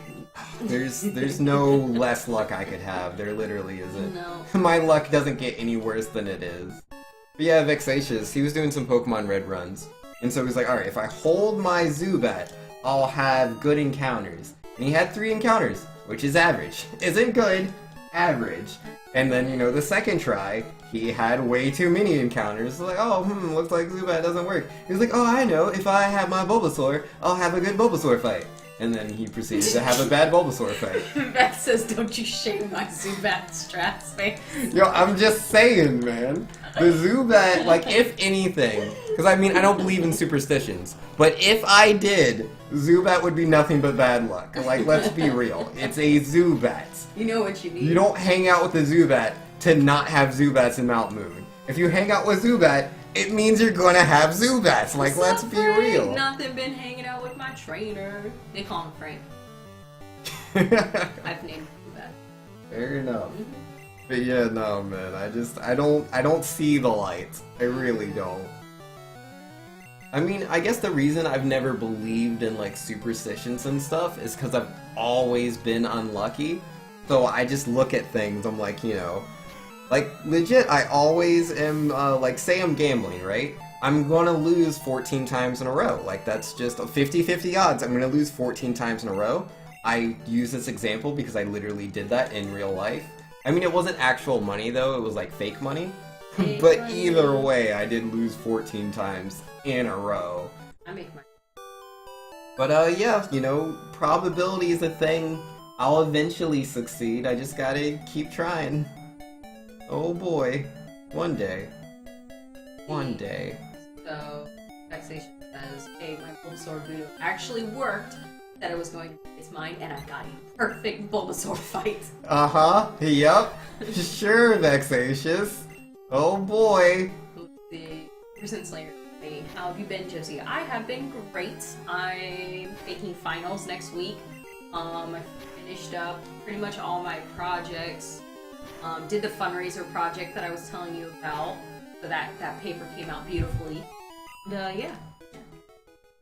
There's no less luck I could have. There literally isn't. No. My luck doesn't get any worse than it is. But yeah, Vexatious, he was doing some Pokemon Red runs. And so he was like, alright, if I hold my Zubat, I'll have good encounters. And he had 3 encounters, which is average. Isn't good, average. And then, you know, the second try, he had way too many encounters. Like, oh, looks like Zubat doesn't work. He was like, oh, I know, if I have my Bulbasaur, I'll have a good Bulbasaur fight. And then he proceeded to have a bad Bulbasaur fight. Vex says, don't you shame my Zubat strats face. Yo, I'm just saying, man. The Zubat, like, if anything, because I mean, I don't believe in superstitions, but if I did, Zubat would be nothing but bad luck. Like, let's be real. It's a Zubat. You know what you need. You don't hang out with the Zubat to not have Zubats in Mount Moon. If you hang out with Zubat, it means you're gonna have Zubats. Like, let's be real. Nothing been hanging out with my trainer. They call him Frank. I've named Zubat. Fair enough. But yeah, no, man. I don't see the light. I really don't. I mean, I guess the reason I've never believed in, like, superstitions and stuff is because I've always been unlucky. So I just look at things, I'm like, you know, like, legit, I always am, like, say I'm gambling, right? I'm gonna lose 14 times in a row. Like, that's just a 50-50 odds. I'm gonna lose 14 times in a row. I use this example because I literally did that in real life. I mean, it wasn't actual money, though. It was, like, fake money. But either way, I did lose 14 times in a row. I make my. But, yeah, you know, probability is a thing. I'll eventually succeed. I just gotta keep trying. Oh boy. One day. One day. So, Vexation says, hey, my Bulbasaur voodoo actually worked. That I was going to it's mine, and I got a perfect Bulbasaur fight. Uh-huh. Yep. Sure, Vexatious. Oh boy. Who's the Prison Slayer? How have you been, Josie? I have been great. I'm taking finals next week. I finished up pretty much all my projects. Did the fundraiser project that I was telling you about. So that paper came out beautifully. And, yeah.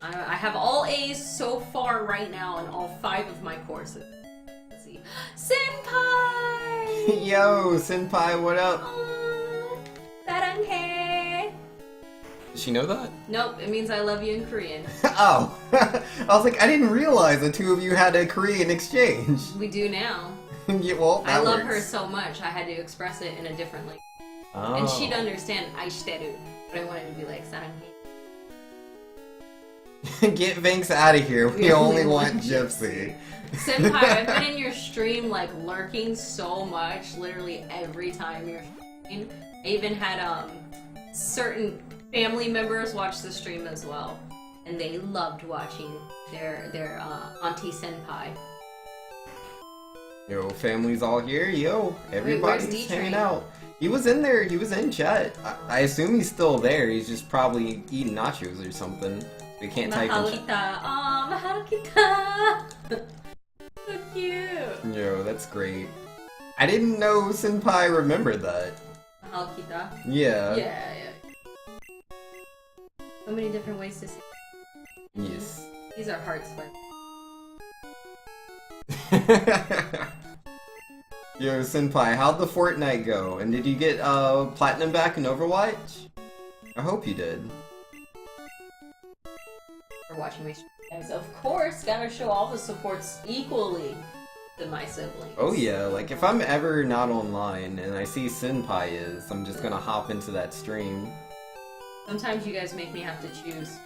I have all A's so far right now in all 5 of my courses. Let's see. Senpai! Yo, Senpai, what up? 사랑해. Did she know that? Nope, it means I love you in Korean. Oh. I was like, I didn't realize the two of you had a Korean exchange. We do now. Yeah, well, I love works. her so much, I had to express it in a different language. Oh. And she'd understand 아이시대루, but I wanted to be like 사랑해. Get Vinx out of here. We only want Gypsy. Senpai, I've been in your stream like lurking so much, literally every time you're streaming. I even had certain family members watch the stream as well, and they loved watching their auntie Senpai. Yo, family's all here. Yo, everybody's where's hanging D-Train? out. He was in there. He was in chat. I assume he's still there. He's just probably eating nachos or something. We can't type in chat. Mahalukita! So cute! Yo, that's great. I didn't know Senpai remembered that. Mahalukita? Yeah. Yeah. So many different ways to say it. Yes. These are heart sweat. Yo, Senpai, how'd the Fortnite go? And did you get platinum back in Overwatch? I hope you did. For watching my stream, guys. Of course, gotta show all the supports equally to my siblings. Oh yeah, like if I'm ever not online and I see Senpai is, I'm just gonna hop into that stream. Sometimes you guys make me have to choose.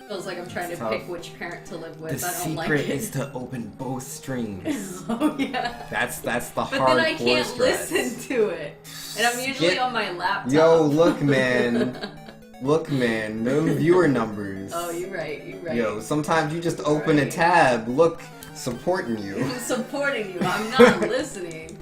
Feels like I'm trying to Tough. pick which parent to live with. The I don't like secret it. is to open both streams. Oh yeah. That's the But hardcore then I can't strats. listen to it, and I'm usually on my laptop. Yo, look, man. Look, man. No viewer numbers. Oh, you're right. You're right. Yo, sometimes you just open a Right. tab. Look, supporting you. I'm supporting you. I'm not listening.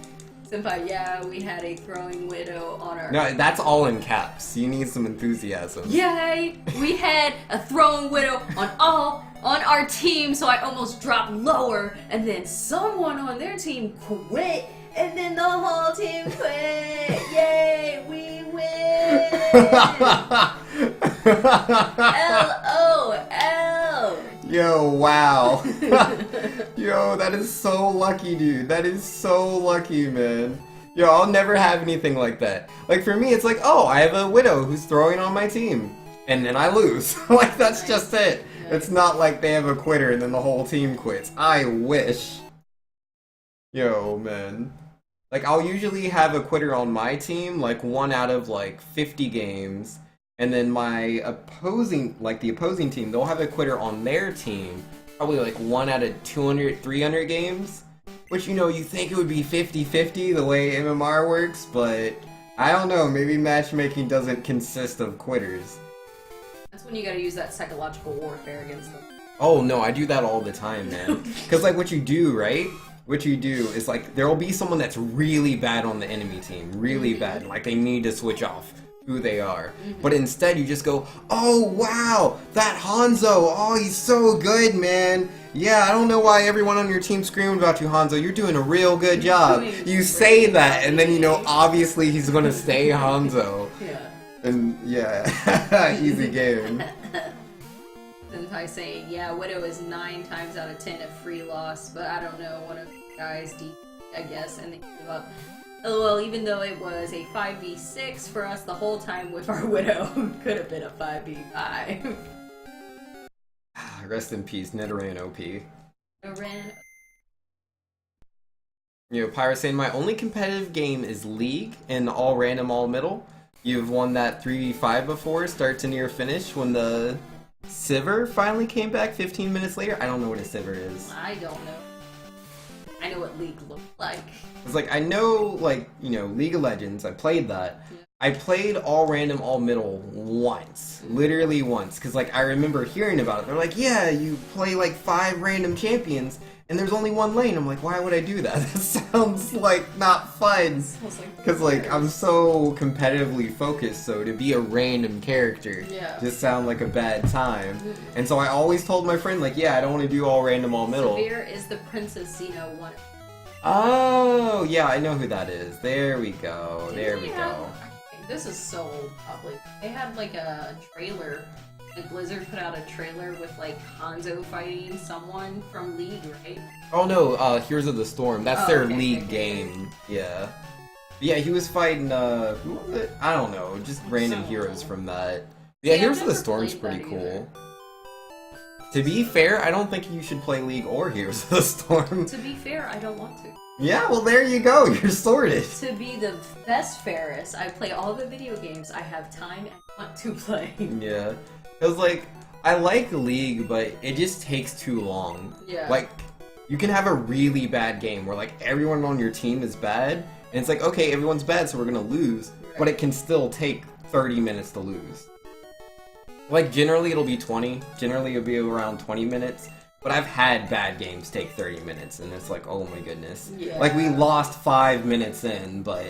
Senpai, yeah, we had a throwing widow on our. No, that's all in caps. You need some enthusiasm. Yay! We had a throwing widow on our team, so I almost dropped lower, and then someone on their team quit, and then the whole team quit. Yay! We win! LOL! Yo, wow. Yo, that is so lucky, dude. That is so lucky, man. Yo, I'll never have anything like that. Like, for me, it's like, oh, I have a widow who's throwing on my team. And then I lose. Like, that's just it. It's not like they have a quitter and then the whole team quits. I wish. Yo, man. Like, I'll usually have a quitter on my team, like, 1 out of, like, 50 games. And then my opposing, like, the opposing team, they'll have a quitter on their team, probably, like, 1 out of 200, 300 games. Which, you know, you think it would be 50-50 the way MMR works, but I don't know, maybe matchmaking doesn't consist of quitters. That's when you gotta use that psychological warfare against them. Oh, no, I do that all the time, man. Because, like, what you do, right? What you do is, like, there'll be someone that's really bad on the enemy team. Really bad. Like, they need to switch off who they are. But instead, you just go, oh, wow, that Hanzo. Oh, he's so good, man. Yeah, I don't know why everyone on your team screamed about you, Hanzo. You're doing a real good job. You say that, and then, you know, obviously he's going to stay Hanzo. Yeah. And yeah, easy game. And I say, yeah, Widow is 9 times out of 10 a free loss, but I don't know, one of the guys, I guess, and they give up. LOL, even though it was a 5v6 for us the whole time with our Widow, could have been a 5v5. Rest in peace, Nidoran OP. Nidoran. You know, Pyro saying my only competitive game is League in all random, all middle. You've won that 3v5 before, start to near finish, when the Sivir finally came back 15 minutes later. I don't know what a Sivir is. I don't know. I know what League looked like. It's like, I know, like, you know, League of Legends, I played that. Yeah. I played all random, all middle once. Literally once. Because, like, I remember hearing about it. They're like, yeah, you play, like, 5 random champions, and there's only 1 lane. I'm like, why would I do that? That sounds, like, not fun. Because, like, I'm so competitively focused, so to be a random character just sound like a bad time. And so I always told my friend, like, yeah, I don't want to do all random, all middle. Severe is the Princess Xeno one. Oh, yeah, I know who that is. There we go. There we go. This is so old, probably. They had like a trailer. Like Blizzard put out a trailer with like Hanzo fighting someone from League, right? Oh no, Heroes of the Storm. That's their League game. Yeah. Yeah, he was fighting, who was it? I don't know, just random heroes from that. Yeah, Heroes of the Storm's pretty cool. To be fair, I don't think you should play League or Heroes of the Storm. To be fair, I don't want to. Yeah, well there you go, you're sorted. To be the best fairest, I play all the video games I have time and want to play. Yeah. Because, like, I like League, but it just takes too long. Yeah. Like, you can have a really bad game where, like, everyone on your team is bad, and it's like, okay, everyone's bad, so we're gonna lose, but it can still take 30 minutes to lose. Like, generally it'll be 20, generally it'll be around 20 minutes, but I've had bad games take 30 minutes, and it's like, oh my goodness. Yeah. Like, we lost 5 minutes in, but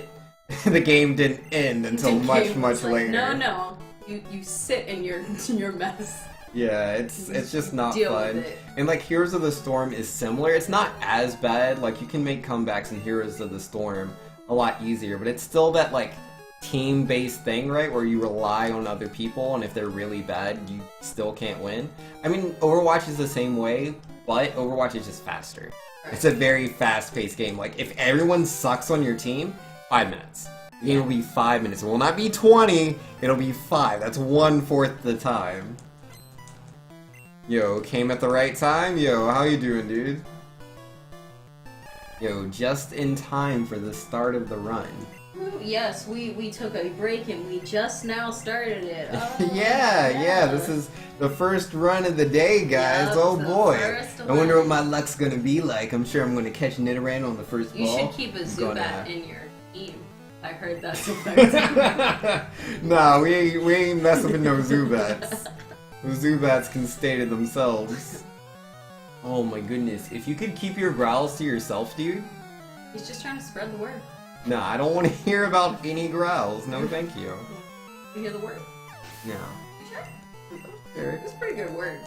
the game didn't end until much later. No. You sit in your mess. Yeah, it's just not Deal fun. with it. And like Heroes of the Storm is similar. It's not as bad. Like you can make comebacks in Heroes of the Storm a lot easier, but it's still that like team-based thing, right? Where you rely on other people, and if they're really bad, you still can't win. I mean, Overwatch is the same way, but Overwatch is just faster. Right. It's a very fast-paced game. Like if everyone sucks on your team, 5 minutes. It'll be 5 minutes. It will not be 20, it'll be 5. That's 1/4 the time. Yo, came at the right time? Yo, how you doing, dude? Yo, just in time for the start of the run. Yes, we took a break and we just now started it. Oh, yeah, this is the first run of the day, guys. Yep, oh boy. I wonder what my run. luck's gonna be like. I'm sure I'm gonna catch Nidoran on the first ball. You should keep a Zubat in your team. I heard that's a Nah, we ain't messing with no Zubats. Those Zubats can stay to themselves. Oh my goodness, if you could keep your growls to yourself, dude. He's just trying to spread the word. Nah, I don't want to hear about any growls. No, thank you. You hear the word? No. You sure? It was a pretty good word.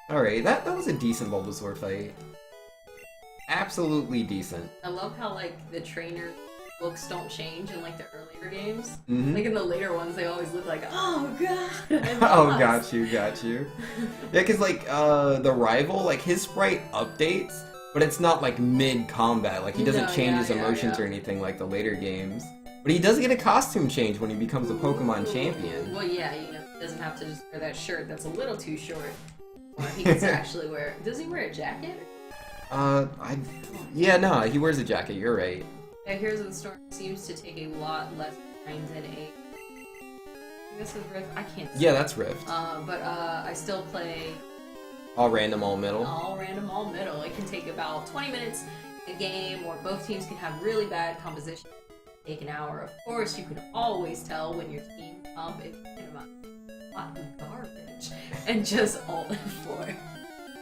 Alright, that was a decent Bulbasaur fight. Absolutely decent. I love how, like, the trainer looks don't change in, like, the earlier games. Mm-hmm. Like, in the later ones, they always look like, oh, God, Oh, got you. Yeah, because, like, the rival, like, his sprite updates, but it's not, like, mid-combat. Like, he doesn't change his emotions or anything like the later games. But he does get a costume change when he becomes a Pokemon champion. Well, yeah, you know, he doesn't have to just wear that shirt that's a little too short. He gets to actually wear... Does he wear a jacket? Yeah, no, he wears a jacket, you're right. Yeah, Heroes of the Storm seems to take a lot less time than a... I guess it's Rift. I can't see. Yeah, that's Rift. But I still play... All random, all middle. All random, all middle. It can take about 20 minutes a game, or both teams can have really bad composition. Take an hour. Of course, you can always tell when your team is talking about fucking garbage and just alt F4.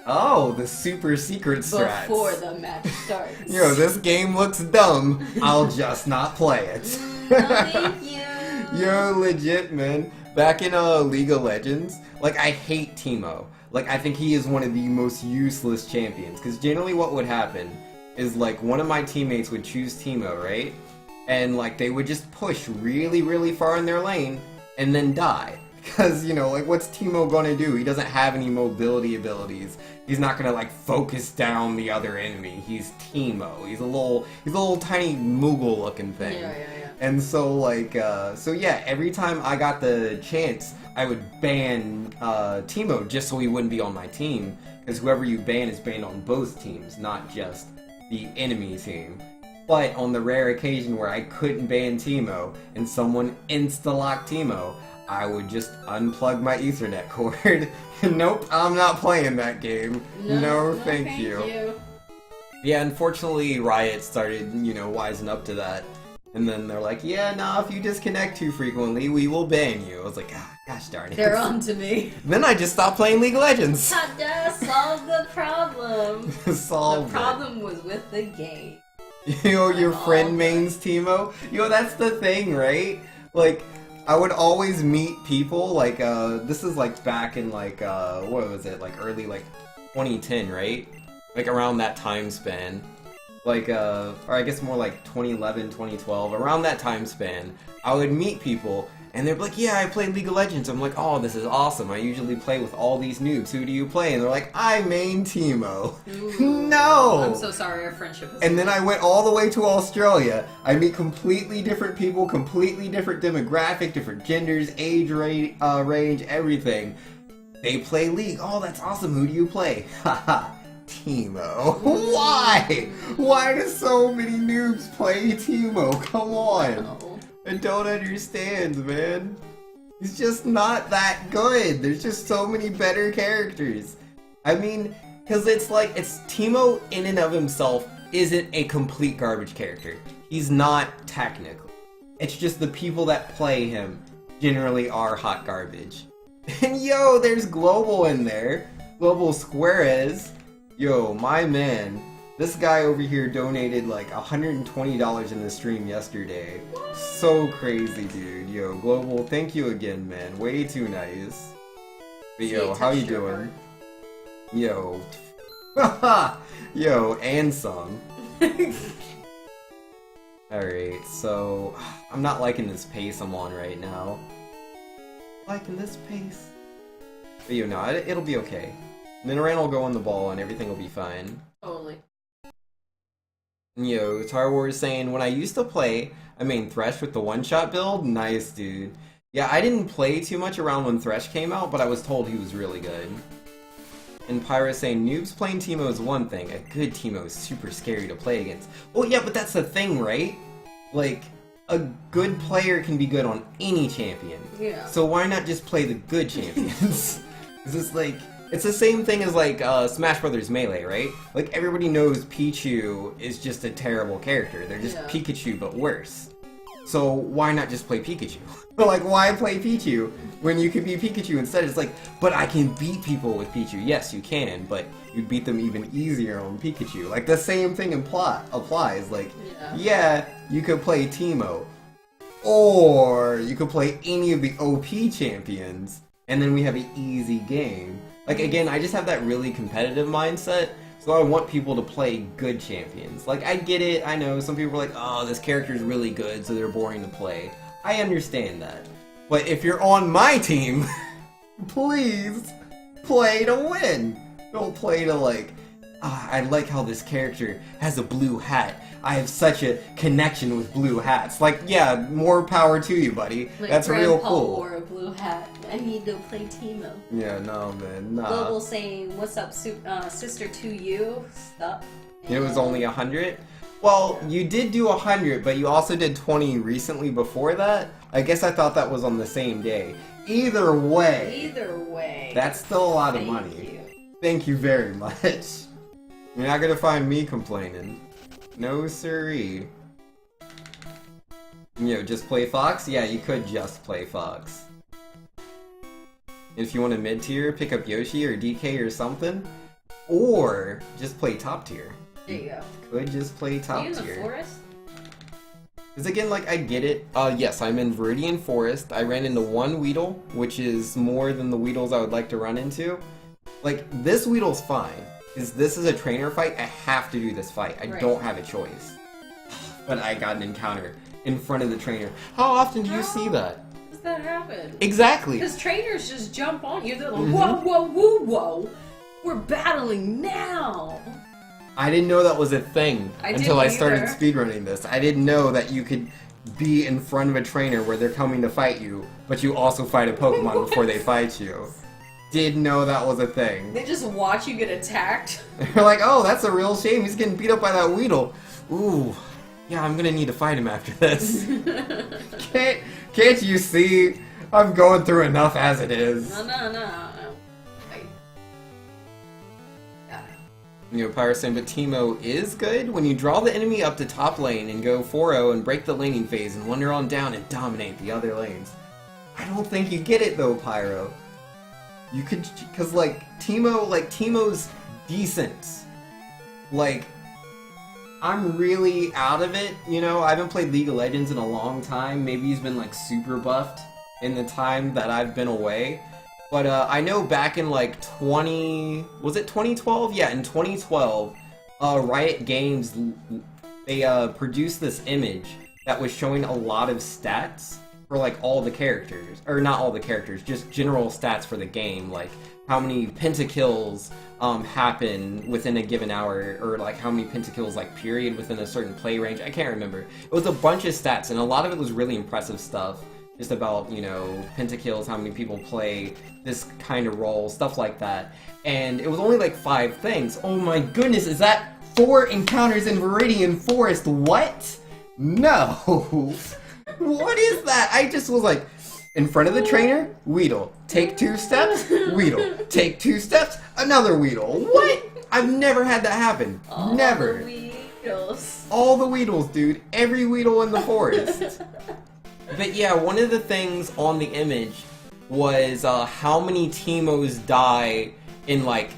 Oh, the super secret strats. Before the match starts. Yo, this game looks dumb. I'll just not play it. No, thank you. Yo, legit, man. Back in League of Legends, like, I hate Teemo. Like, I think he is one of the most useless champions. Because generally what would happen is, like, one of my teammates would choose Teemo, right? And, like, they would just push really, really far in their lane. and then die. Because, you know, like, what's Teemo gonna do? He doesn't have any mobility abilities. He's not gonna, like, focus down the other enemy. He's Teemo. He's a little tiny Moogle-looking thing. Yeah. And so, like, so yeah, every time I got the chance, I would ban Teemo just so he wouldn't be on my team. Because whoever you ban is banned on both teams, not just the enemy team. But on the rare occasion where I couldn't ban Teemo and someone insta-locked Teemo, I would just unplug my Ethernet cord. Nope, I'm not playing that game. No, thank you. Yeah, unfortunately, Riot started, you know, wising up to that. And then they're like, yeah, nah, if you disconnect too frequently, we will ban you. I was like, ah, gosh darn it. They're on to me. Then I just stopped playing League of Legends. That does solve the problem. Solve The problem was with the game. Yo, your friend mains Teemo? Yo, that's the thing, right? Like, I would always meet people, like, this is, like, back in, like, what was it, like, early, like, 2010, right? Like, around that time span. Like, or I guess more like 2011, 2012, around that time span, I would meet people, and they'd be like, yeah, I play League of Legends. I'm like, oh, this is awesome. I usually play with all these noobs. Who do you play? And they're like, I main Teemo. No! I'm so sorry, our friendship is And then I went all the way to Australia. I meet completely different people, completely different demographic, different genders, age range, everything. They play League. Oh, that's awesome. Who do you play? Haha. Teemo. Why? Why do so many noobs play Teemo? Come on. No. I don't understand, man. He's just not that good. There's just so many better characters. I mean, because it's like, it's Teemo in and of himself isn't a complete garbage character. He's not technically. It's just the people that play him generally are hot garbage. And yo, there's Global in there. Global Squares. Yo, my man. This guy over here donated like $120 in the stream yesterday. So crazy, dude. Yo, Global, thank you again, man. Way too nice. But yo, how you doing? Yo. Yo, and some. Alright, so I'm not liking this pace I'm on right now. Liking this pace. But you know, it'll be okay. Minoran will go on the ball and everything will be fine. Totally. Yo, Tar Wars saying, when I used to play, I mean Thresh with the one-shot build? Nice, dude. Yeah, I didn't play too much around when Thresh came out, but I was told he was really good. And Pyra saying, noobs playing Teemo is one thing, a good Teemo is super scary to play against. Well, yeah, but that's the thing, right? Like, a good player can be good on any champion. Yeah. So why not just play the good champions? Is this like... It's the same thing as, like, Smash Brothers Melee, right? Like, everybody knows Pichu is just a terrible character. They're just Pikachu, but worse. So, why not just play Pikachu? Like, why play Pichu when you could be Pikachu instead? It's like, but I can beat people with Pichu. Yes, you can, but you beat them even easier on Pikachu. Like, the same thing applies. Like, yeah, you could play Teemo. Or you could play any of the OP champions, and then we have an easy game. Like, again, I just have that really competitive mindset, so I want people to play good champions. Like, I get it, I know, some people are like, oh, this character's really good, so they're boring to play. I understand that. But if you're on my team, please play to win. Don't play to, like, I like how this character has a blue hat. I have such a connection with blue hats. Like, yeah, more power to you, buddy. Like that's real cool. wore a blue hat. I need to play Teemo. Yeah, no, man, nah. Global saying, "What's up, sister to you?" Stop. It was only 100. Well, you did do 100, but you also did 20 recently before that. I guess I thought that was on the same day. Either way. Either way. That's still a lot of money. Thank you. Thank you very much. You're not gonna find me complaining. No siree. You know, just play Fox? Yeah, you could just play Fox. If you want a mid-tier, pick up Yoshi or DK or something. Or just play top tier. There you go. Could just play top Are you in tier. the forest? Because again, like, I get it. Yes, I'm in Viridian Forest. I ran into one Weedle, which is more than the Weedles I would like to run into. Like, this Weedle's fine. Because this is a trainer fight, I have to do this fight. I don't have a choice. But I got an encounter in front of the trainer. How often do you see that? Is that happen? Exactly. Because trainers just jump on you. They're like, whoa, whoa, whoa, whoa. We're battling now. I didn't know that was a thing until I started either. speedrunning this. I didn't know that you could be in front of a trainer where they're coming to fight you, but you also fight a Pokemon before they fight you. Didn't know that was a thing. They just watch you get attacked. They're like, oh, that's a real shame. He's getting beat up by that Weedle. Ooh, yeah, I'm gonna need to fight him after this. Can't you see? I'm going through enough as it is. No. You know, Pyro saying, but Teemo is good? When you draw the enemy up to top lane and go 4-0 and break the laning phase and wander on down and dominate the other lanes. I don't think you get it though, Pyro. You could, cause Teemo's decent. Like, I'm really out of it, you know? I haven't played League of Legends in a long time. Maybe he's been like super buffed in the time that I've been away. But I know back in like was it 2012? Yeah, in 2012, Riot Games, they produced this image that was showing a lot of stats for like all the characters, or not all the characters, just general stats for the game, like how many pentakills happen within a given hour, or like how many pentakills like period within a certain play range. I can't remember. It was a bunch of stats, and a lot of it was really impressive stuff. Just about, you know, pentakills, how many people play this kind of role, stuff like that. And it was only like 5 things. Oh my goodness, is that 4 encounters in Viridian Forest? What? No! What is that? I just was like, in front of the trainer, Weedle. Take 2 steps, Weedle. Take 2 steps, another Weedle. What? I've never had that happen. Never. All the Weedles. All the Weedles, dude. Every Weedle in the forest. But yeah, one of the things on the image was how many Teemos die in like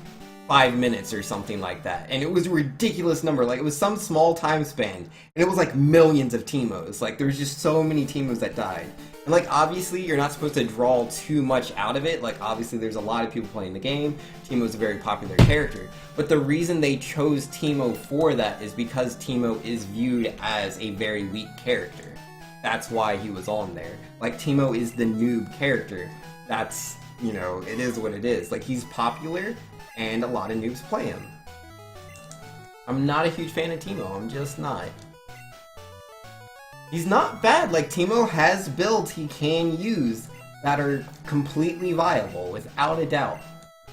5 minutes or something like that. And it was a ridiculous number. Like, it was some small time span. And it was like millions of Teemos. Like, there was just so many Teemos that died. And like, obviously, you're not supposed to draw too much out of it. Like, obviously, there's a lot of people playing the game. Teemo's a very popular character. But the reason they chose Teemo for that is because Teemo is viewed as a very weak character. That's why he was on there. Like, Teemo is the noob character. That's, you know, it is what it is. Like, he's popular, and a lot of noobs play him. I'm not a huge fan of Teemo, I'm just not. He's not bad. Like, Teemo has builds he can use that are completely viable, without a doubt.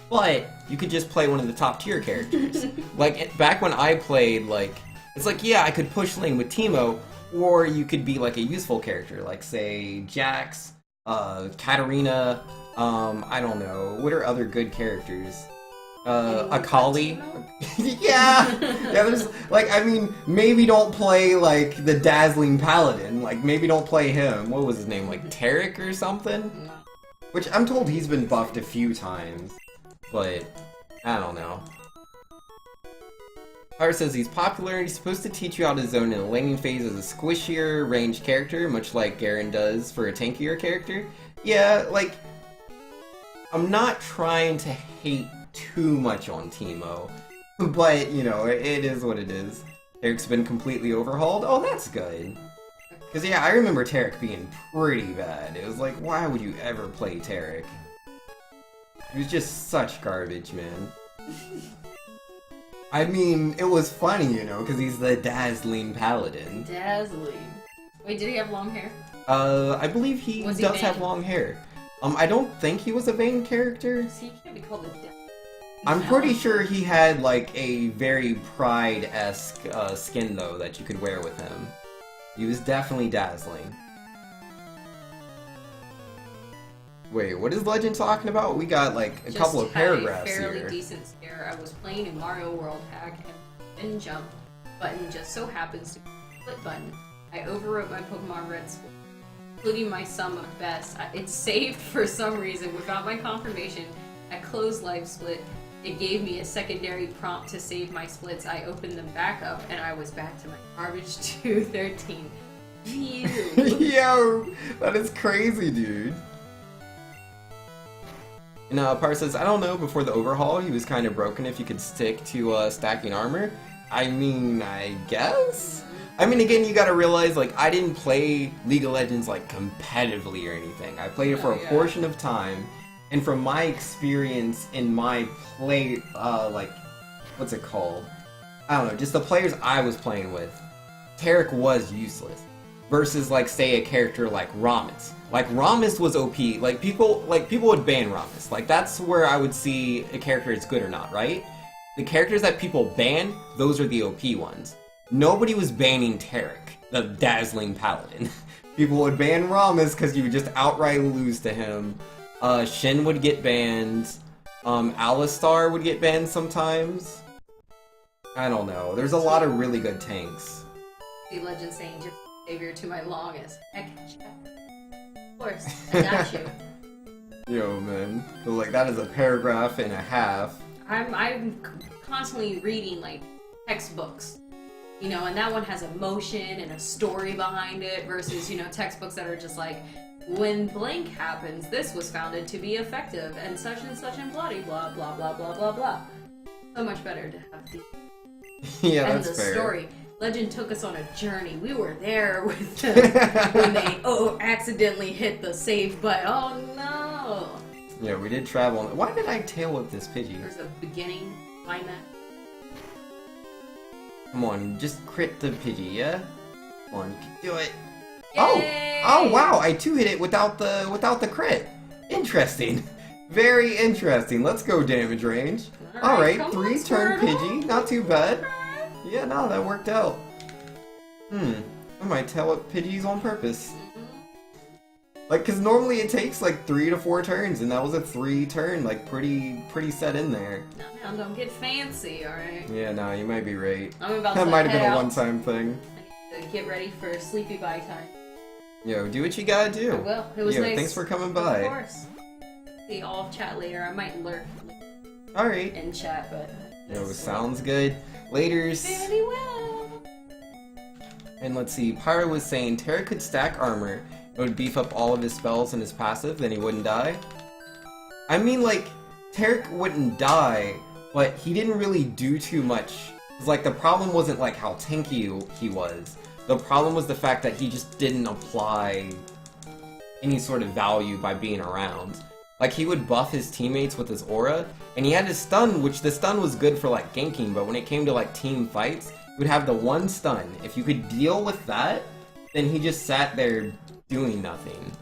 But, you could just play one of the top tier characters. Like, back when I played, like, it's like, yeah, I could push lane with Teemo, or you could be like a useful character, like say Jax, Katarina, I don't know, what are other good characters? Akali? Yeah! Yeah, there's, like, I mean, maybe don't play, like, the Dazzling Paladin, like, maybe don't play him, what was his name, like, Tarek or something? Which, I'm told he's been buffed a few times, but, I don't know. Pyro says he's popular and he's supposed to teach you how to zone in a laning phase as a squishier, ranged character, much like Garen does for a tankier character. Yeah, like, I'm not trying to hate too much on Teemo, but, you know, it is what it is. Tarek's been completely overhauled. Oh, that's good. Because, yeah, I remember Tarek being pretty bad. It was like, why would you ever play Tarek? He was just such garbage, man. I mean, it was funny, you know, because he's the Dazzling Paladin. Dazzling. Wait, did he have long hair? I believe he does have long hair. I don't think he was a Vayne character. See, he can't be called a Dazzling. I'm pretty sure he had, like, a very Pride-esque skin, though, that you could wear with him. He was definitely dazzling. Wait, what is Legend talking about? We got, like, a couple of paragraphs here. Just had a fairly decent scare. I was playing in Mario World Hack, and jump button just so happens to be a split button. I overwrote my Pokemon Red split, including my sum of best. It saved for some reason without my confirmation. I closed Live Split. It gave me a secondary prompt to save my splits. I opened them back up, and I was back to my garbage 213. Phew. Yo, that is crazy, dude. And Par says, I don't know, before the overhaul, he was kind of broken if you could stick to stacking armor. I mean, I guess? I mean, again, you gotta realize, like, I didn't play League of Legends, like, competitively or anything. I played it for a portion of time, and from my experience in my play, like, what's it called? I don't know, just the players I was playing with, Taric was useless. Versus, like, say, a character like Rammus. Like, Rammus was OP. People would ban Rammus. Like, that's where I would see a character is good or not, right? The characters that people ban, those are the OP ones. Nobody was banning Taric, the dazzling paladin. People would ban Rammus because you would just outright lose to him. Shin would get banned. Alistar would get banned sometimes. I don't know. There's a lot of really good tanks. The legend saying just savior to my longest. Heck, of course, I got you. Yo, man. So, like, that is a paragraph and a half. I'm constantly reading, like, textbooks. You know, and that one has emotion and a story behind it versus, you know, textbooks that are just like, when blank happens, this was founded to be effective and such and bloody blah blah blah blah blah blah. So much better to have the yeah, and that's the fair. Story. Legend took us on a journey. We were there with them when they accidentally hit the save button. Oh no! Yeah, we did travel. Why did I tail whip this Pidgey? There's a beginning, climax. Come on, just crit the Pidgey, yeah? Come on, you can do it. Yay! Oh wow! I two-hit it without the crit. Interesting. Very interesting. Let's go damage range. All right, 3-turn Pidgey. Not too bad. Yeah, no, that worked out. I might tail up Pidgeys on purpose. Like, cause normally it takes like 3 to 4 turns, and that was a 3-turn, like pretty set in there. Now don't get fancy, alright? Yeah, no, you might be right. I'm about That to might have head been a out. one-time thing. I need to get ready for sleepy bye time. Yo, do what you gotta do. I will. It was Yo, nice. thanks for coming by. Of course. See you all chat later. I might lurk Alright. in chat, but... Yo, sounds good. Laters. Very well. And let's see, Pyro was saying Taric could stack armor. It would beef up all of his spells and his passive, then he wouldn't die. I mean, like, Taric wouldn't die, but he didn't really do too much. It's like, the problem wasn't like how tanky he was. The problem was the fact that he just didn't apply any sort of value by being around. Like, he would buff his teammates with his aura, and he had his stun, which the stun was good for, like, ganking, but when it came to, like, team fights, he would have the one stun. If you could deal with that, then he just sat there doing nothing.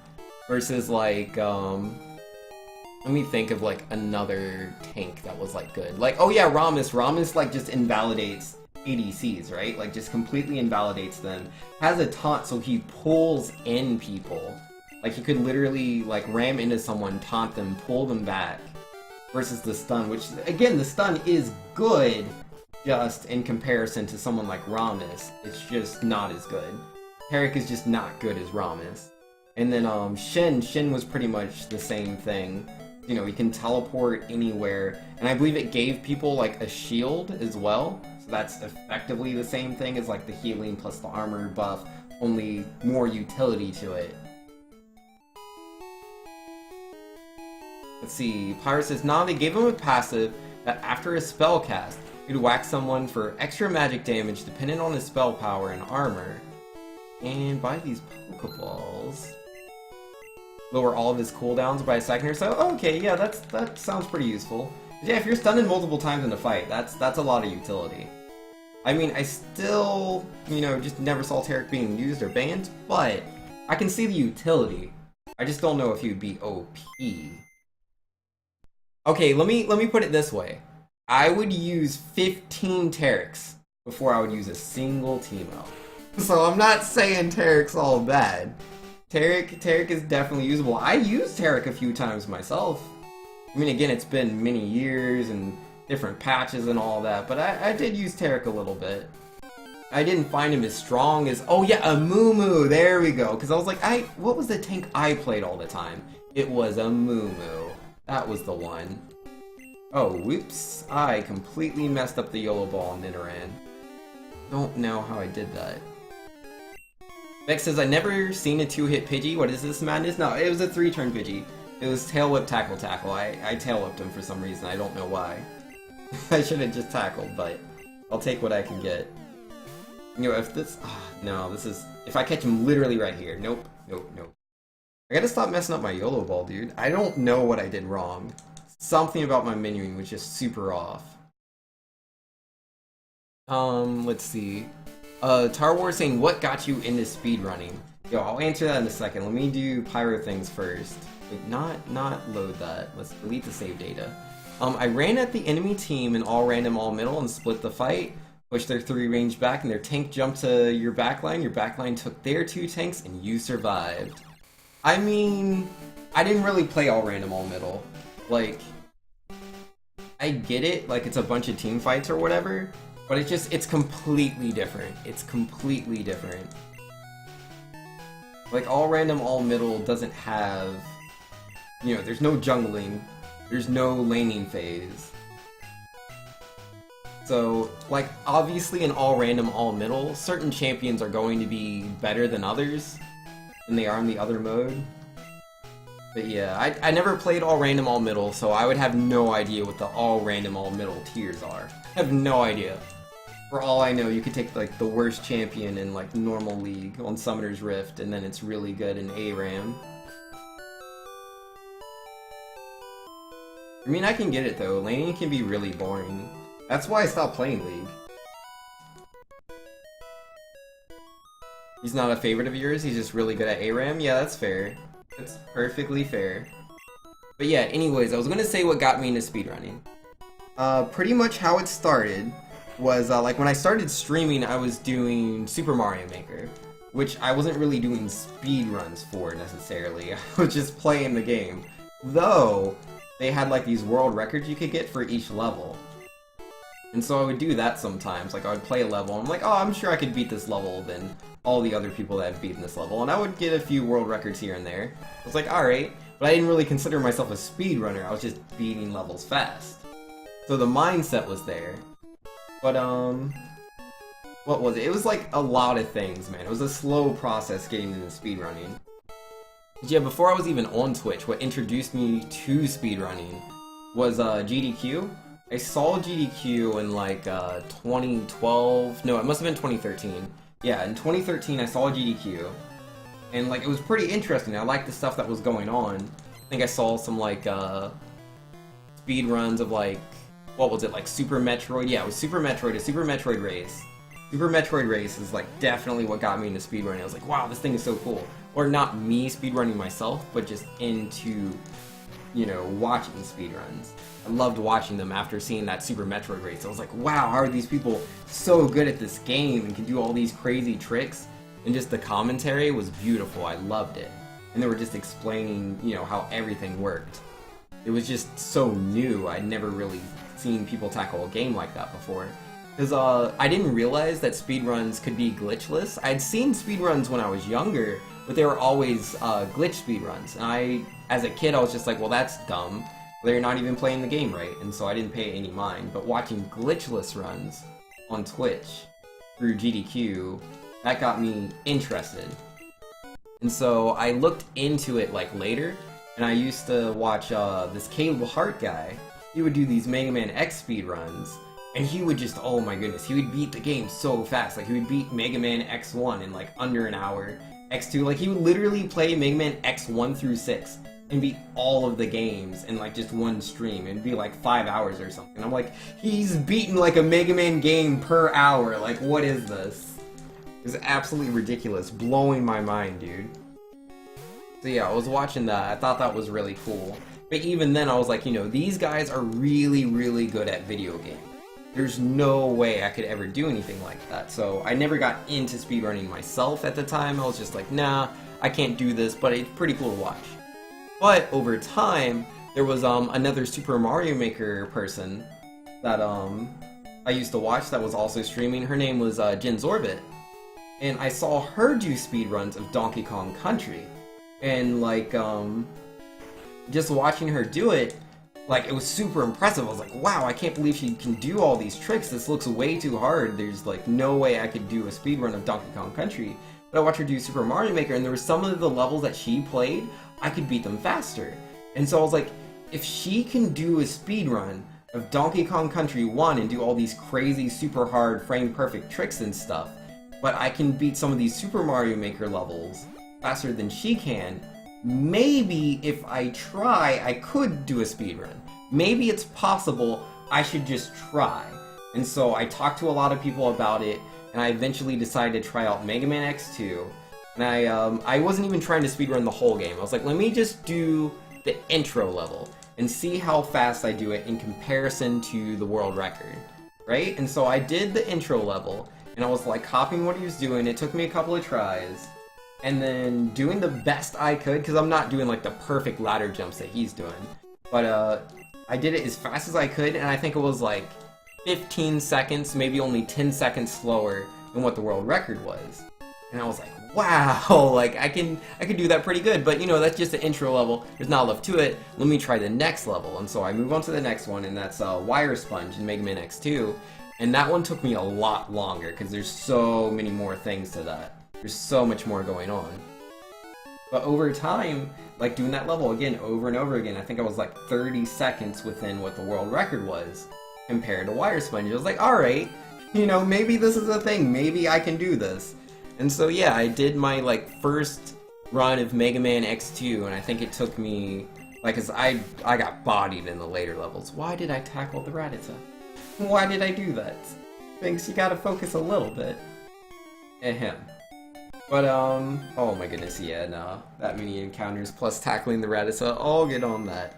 Versus, like, let me think of, like, another tank that was, like, good. Like, oh yeah, Rammus. Rammus, like, just invalidates ADCs, right? Like, just completely invalidates them. Has a taunt, so he pulls in people. Like, he could literally, like, ram into someone, taunt them, pull them back. Versus the stun, which, again, the stun is good, just in comparison to someone like Rammus. It's just not as good. Taric is just not good as Rammus. And then, Shin was pretty much the same thing. You know, he can teleport anywhere, and I believe it gave people, like, a shield as well. So that's effectively the same thing as, like, the healing plus the armor buff, only more utility to it. Let's see, Pyro says, nah, they gave him a passive that after a spell cast, he'd whack someone for extra magic damage dependent on his spell power and armor. And buy these Pokeballs. Lower all of his cooldowns by a second or so. Oh, okay, yeah, that sounds pretty useful. Yeah, if you're stunned multiple times in a fight, that's a lot of utility. I mean, I still, you know, just never saw Taric being used or banned, but I can see the utility. I just don't know if he would be OP. Okay, let me put it this way. I would use 15 Tarics before I would use a single Teemo. So I'm not saying Taric's all bad. Taric is definitely usable. I used Taric a few times myself. I mean, again, it's been many years and different patches and all that, but I did use Taric a little bit. I didn't find him as strong as... Oh yeah, a Moo, there we go. Because I was like, what was the tank I played all the time? It was a Moo. That was the one. Oh, whoops. I completely messed up the YOLO ball on Nidoran. Don't know how I did that. Vex says, I never seen a 2-hit Pidgey. What is this madness? No, it was a 3-turn Pidgey. It was Tail Whip, Tackle, Tackle. I Tail Whipped him for some reason. I don't know why. I should have just tackled, but I'll take what I can get. You know, if this... no, this is... If I catch him literally right here. Nope, nope, nope. I gotta stop messing up my YOLO ball, dude. I don't know what I did wrong. Something about my menuing was just super off. Let's see. Tar Wars saying, what got you into speedrunning? Yo, I'll answer that in a second. Let me do pyro things first. Wait, not load that. Let's delete the save data. I ran at the enemy team in all random, all middle and split the fight. Pushed their 3 range back and their tank jumped to your backline. Your backline took their 2 tanks and you survived. I mean, I didn't really play all random, all middle. Like, I get it, like it's a bunch of team fights or whatever, but it's completely different. It's completely different. Like, all random, all middle doesn't have, you know, there's no jungling, there's no laning phase. So, like, obviously in all random, all middle, certain champions are going to be better than others than they are in the other mode. But yeah, I never played all random, all middle, so I would have no idea what the all random, all middle tiers are. I have no idea. For all I know, you could take like the worst champion in like normal league on Summoner's Rift, and then it's really good in ARAM. I mean, I can get it though. Laning can be really boring. That's why I stopped playing League. He's not a favorite of yours, he's just really good at ARAM? Yeah, that's fair. That's perfectly fair. But yeah, anyways, I was gonna say what got me into speedrunning. Pretty much how it started was, like, when I started streaming, I was doing Super Mario Maker, which I wasn't really doing speedruns for, necessarily. I was just playing the game. Though, they had, like, these world records you could get for each level. And so I would do that sometimes. Like, I would play a level, and I'm like, oh, I'm sure I could beat this level than all the other people that have beaten this level. And I would get a few world records here and there. I was like, alright. But I didn't really consider myself a speedrunner. I was just beating levels fast. So the mindset was there. But, what was it? It was like a lot of things, man. It was a slow process getting into speedrunning. Yeah, before I was even on Twitch, what introduced me to speedrunning was GDQ. I saw GDQ in like 2012. No, it must have been 2013. Yeah, in 2013 I saw GDQ. And like, it was pretty interesting. I liked the stuff that was going on. I think I saw some like speed runs of like, what was it, like Super Metroid? Yeah, it was Super Metroid, a Super Metroid race. Super Metroid race is like definitely what got me into speedrunning. I was like, wow, this thing is so cool. Or not me speedrunning myself, but just into, you know, watching speedruns. I loved watching them after seeing that Super Metroid race. I was like, wow, how are these people so good at this game and can do all these crazy tricks? And just the commentary was beautiful. I loved it. And they were just explaining, you know, how everything worked. It was just so new. I'd never really seen people tackle a game like that before. Because I didn't realize that speedruns could be glitchless. I'd seen speedruns when I was younger, but they were always glitch speedruns. And as a kid, I was just like, well, that's dumb. They're not even playing the game right, and so I didn't pay any mind. But watching glitchless runs on Twitch through GDQ, that got me interested. And so I looked into it like later, and I used to watch this Caleb Hart guy. He would do these Mega Man X speed runs, and he would just, oh my goodness, he would beat the game so fast. Like, he would beat Mega Man X1 in like under an hour, X2, like he would literally play Mega Man X1 through 6 and beat all of the games in like just one stream. It'd be like 5 hours or something. I'm like, he's beaten like a Mega Man game per hour. Like, what is this? It's absolutely ridiculous. Blowing my mind, dude. So yeah, I was watching that. I thought that was really cool. But even then, I was like, you know, these guys are really, really good at video games. There's no way I could ever do anything like that. So I never got into speedrunning myself at the time. I was just like, nah, I can't do this, but it's pretty cool to watch. But over time, there was another Super Mario Maker person that I used to watch that was also streaming. Her name was Jin's Orbit. And I saw her do speedruns of Donkey Kong Country. And like, just watching her do it, like, it was super impressive. I was like, wow, I can't believe she can do all these tricks. This looks way too hard. There's like no way I could do a speedrun of Donkey Kong Country. But I watched her do Super Mario Maker, and there were some of the levels that she played, I could beat them faster. And so I was like, if she can do a speedrun of Donkey Kong Country 1 and do all these crazy, super hard, frame perfect tricks and stuff, but I can beat some of these Super Mario Maker levels faster than she can. Maybe if I try, I could do a speedrun. Maybe it's possible, I should just try. And so I talked to a lot of people about it, and I eventually decided to try out Mega Man X2. And I wasn't even trying to speedrun the whole game. I was like, let me just do the intro level and see how fast I do it in comparison to the world record, right? And so I did the intro level, and I was like copying what he was doing. It took me a couple of tries, and then doing the best I could, because I'm not doing like the perfect ladder jumps that he's doing. But I did it as fast as I could, and I think it was like 15 seconds, maybe only 10 seconds slower than what the world record was. And I was like, wow, like I can do that pretty good, but you know, that's just the intro level. There's not enough to it. Let me try the next level. And so I move on to the next one, and that's Wire Sponge in Mega Man X2. And that one took me a lot longer because there's so many more things to that. There's so much more going on. But over time, like doing that level again over and over again, I think I was like 30 seconds within what the world record was compared to Wire Sponge. I was like, alright, you know, maybe this is a thing. Maybe I can do this. And so yeah, I did my like first run of Mega Man X2, and I think it took me, like, cause I got bodied in the later levels. Why did I tackle the Rattata? Why did I do that? Thinks you gotta focus a little bit. Ahem. But oh my goodness, yeah, no, that many encounters plus tackling the Rattata, I'll get on that.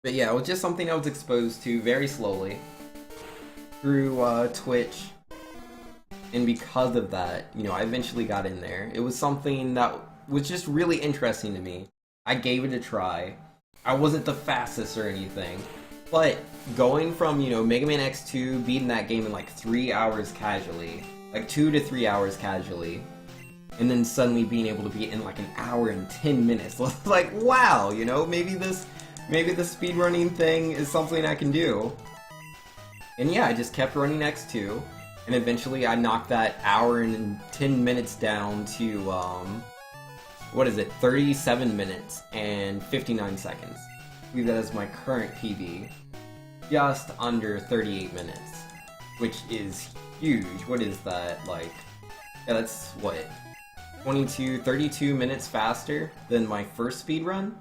But yeah, it was just something I was exposed to very slowly through Twitch, and because of that, you know, I eventually got in there. It was something that was just really interesting to me. I gave it a try. I wasn't the fastest or anything, but going from, you know, Mega Man X2, beating that game in like 3 hours casually, like 2 to 3 hours casually, and then suddenly being able to beat it in like an hour and 10 minutes, like, wow, you know, maybe the speedrunning thing is something I can do. And yeah, I just kept running X2, and eventually I knocked that hour and 10 minutes down to, what is it, 37 minutes and 59 seconds. I believe that is my current PB. Just under 38 minutes, which is huge. What is that, like, yeah, that's, what, 32 minutes faster than my first speedrun?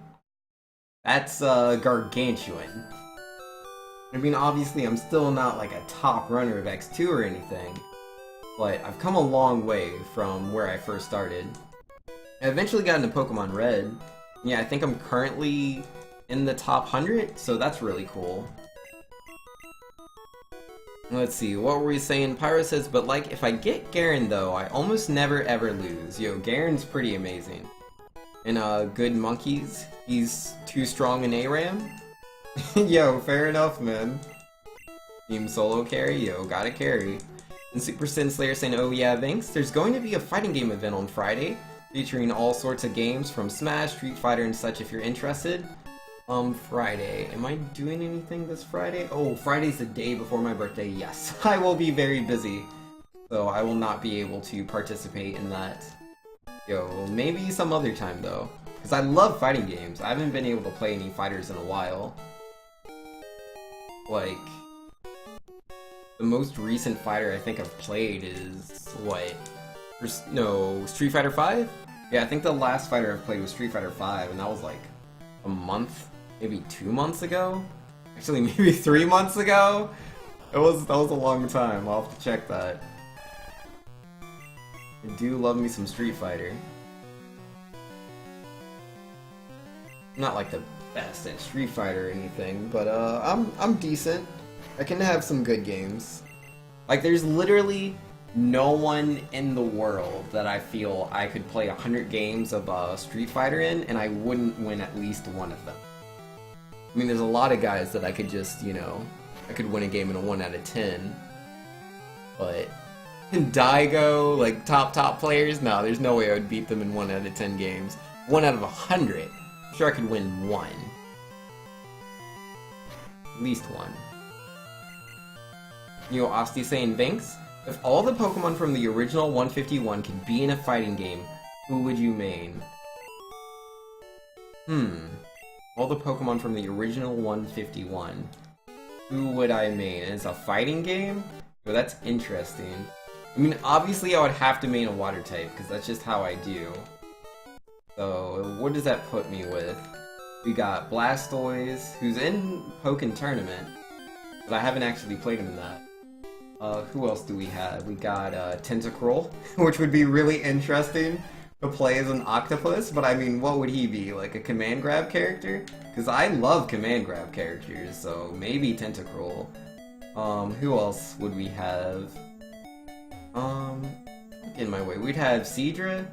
That's, gargantuan. I mean, obviously, I'm still not like a top runner of X2 or anything, but I've come a long way from where I first started. I eventually got into Pokemon Red. Yeah, I think I'm currently in the top 100, so that's really cool. Let's see, what were we saying? Pyro says, but like, if I get Garen though, I almost never ever lose. Yo, Garen's pretty amazing. And Good Monkeys, he's too strong in ARAM. Yo, fair enough, man. Team solo carry, yo, gotta carry. And Super Sin Slayer saying, oh yeah, thanks. There's going to be a fighting game event on Friday, featuring all sorts of games from Smash, Street Fighter, and such if you're interested. Friday. Am I doing anything this Friday? Oh, Friday's the day before my birthday, yes. I will be very busy, so I will not be able to participate in that. Yo, maybe some other time though. Because I love fighting games. I haven't been able to play any fighters in a while. Like, the most recent fighter I think I've played is, what? No, Street Fighter 5? Yeah, I think the last fighter I've played was Street Fighter 5, and that was like a month, maybe 2 months ago? Actually, maybe 3 months ago? That was a long time. I'll have to check that. I do love me some Street Fighter. I'm not like the best at Street Fighter or anything, but I'm decent. I can have some good games. Like, there's literally no one in the world that I feel I could play 100 games of Street Fighter in, and I wouldn't win at least one of them. I mean, there's a lot of guys that I could just, you know, I could win a game in a 1 out of 10. But Daigo, like top players, no, there's no way I would beat them in 1 out of 10 games. 1 out of 100. I'm sure I could win 1. At least 1. You know, Asti saying thanks? If all the Pokemon from the original 151 could be in a fighting game, who would you main? All the Pokemon from the original 151. Who would I main? It's a fighting game? Oh, that's interesting. I mean, obviously I would have to main a water type, because that's just how I do. So, what does that put me with? We got Blastoise, who's in Pokken Tournament, but I haven't actually played him in that. Who else do we have? We got Tentacruel, which would be really interesting to play as an octopus, but I mean, what would he be? Like a command grab character? Because I love command grab characters, so maybe Tentacruel. Who else would we have? In my way, we'd have Seadra.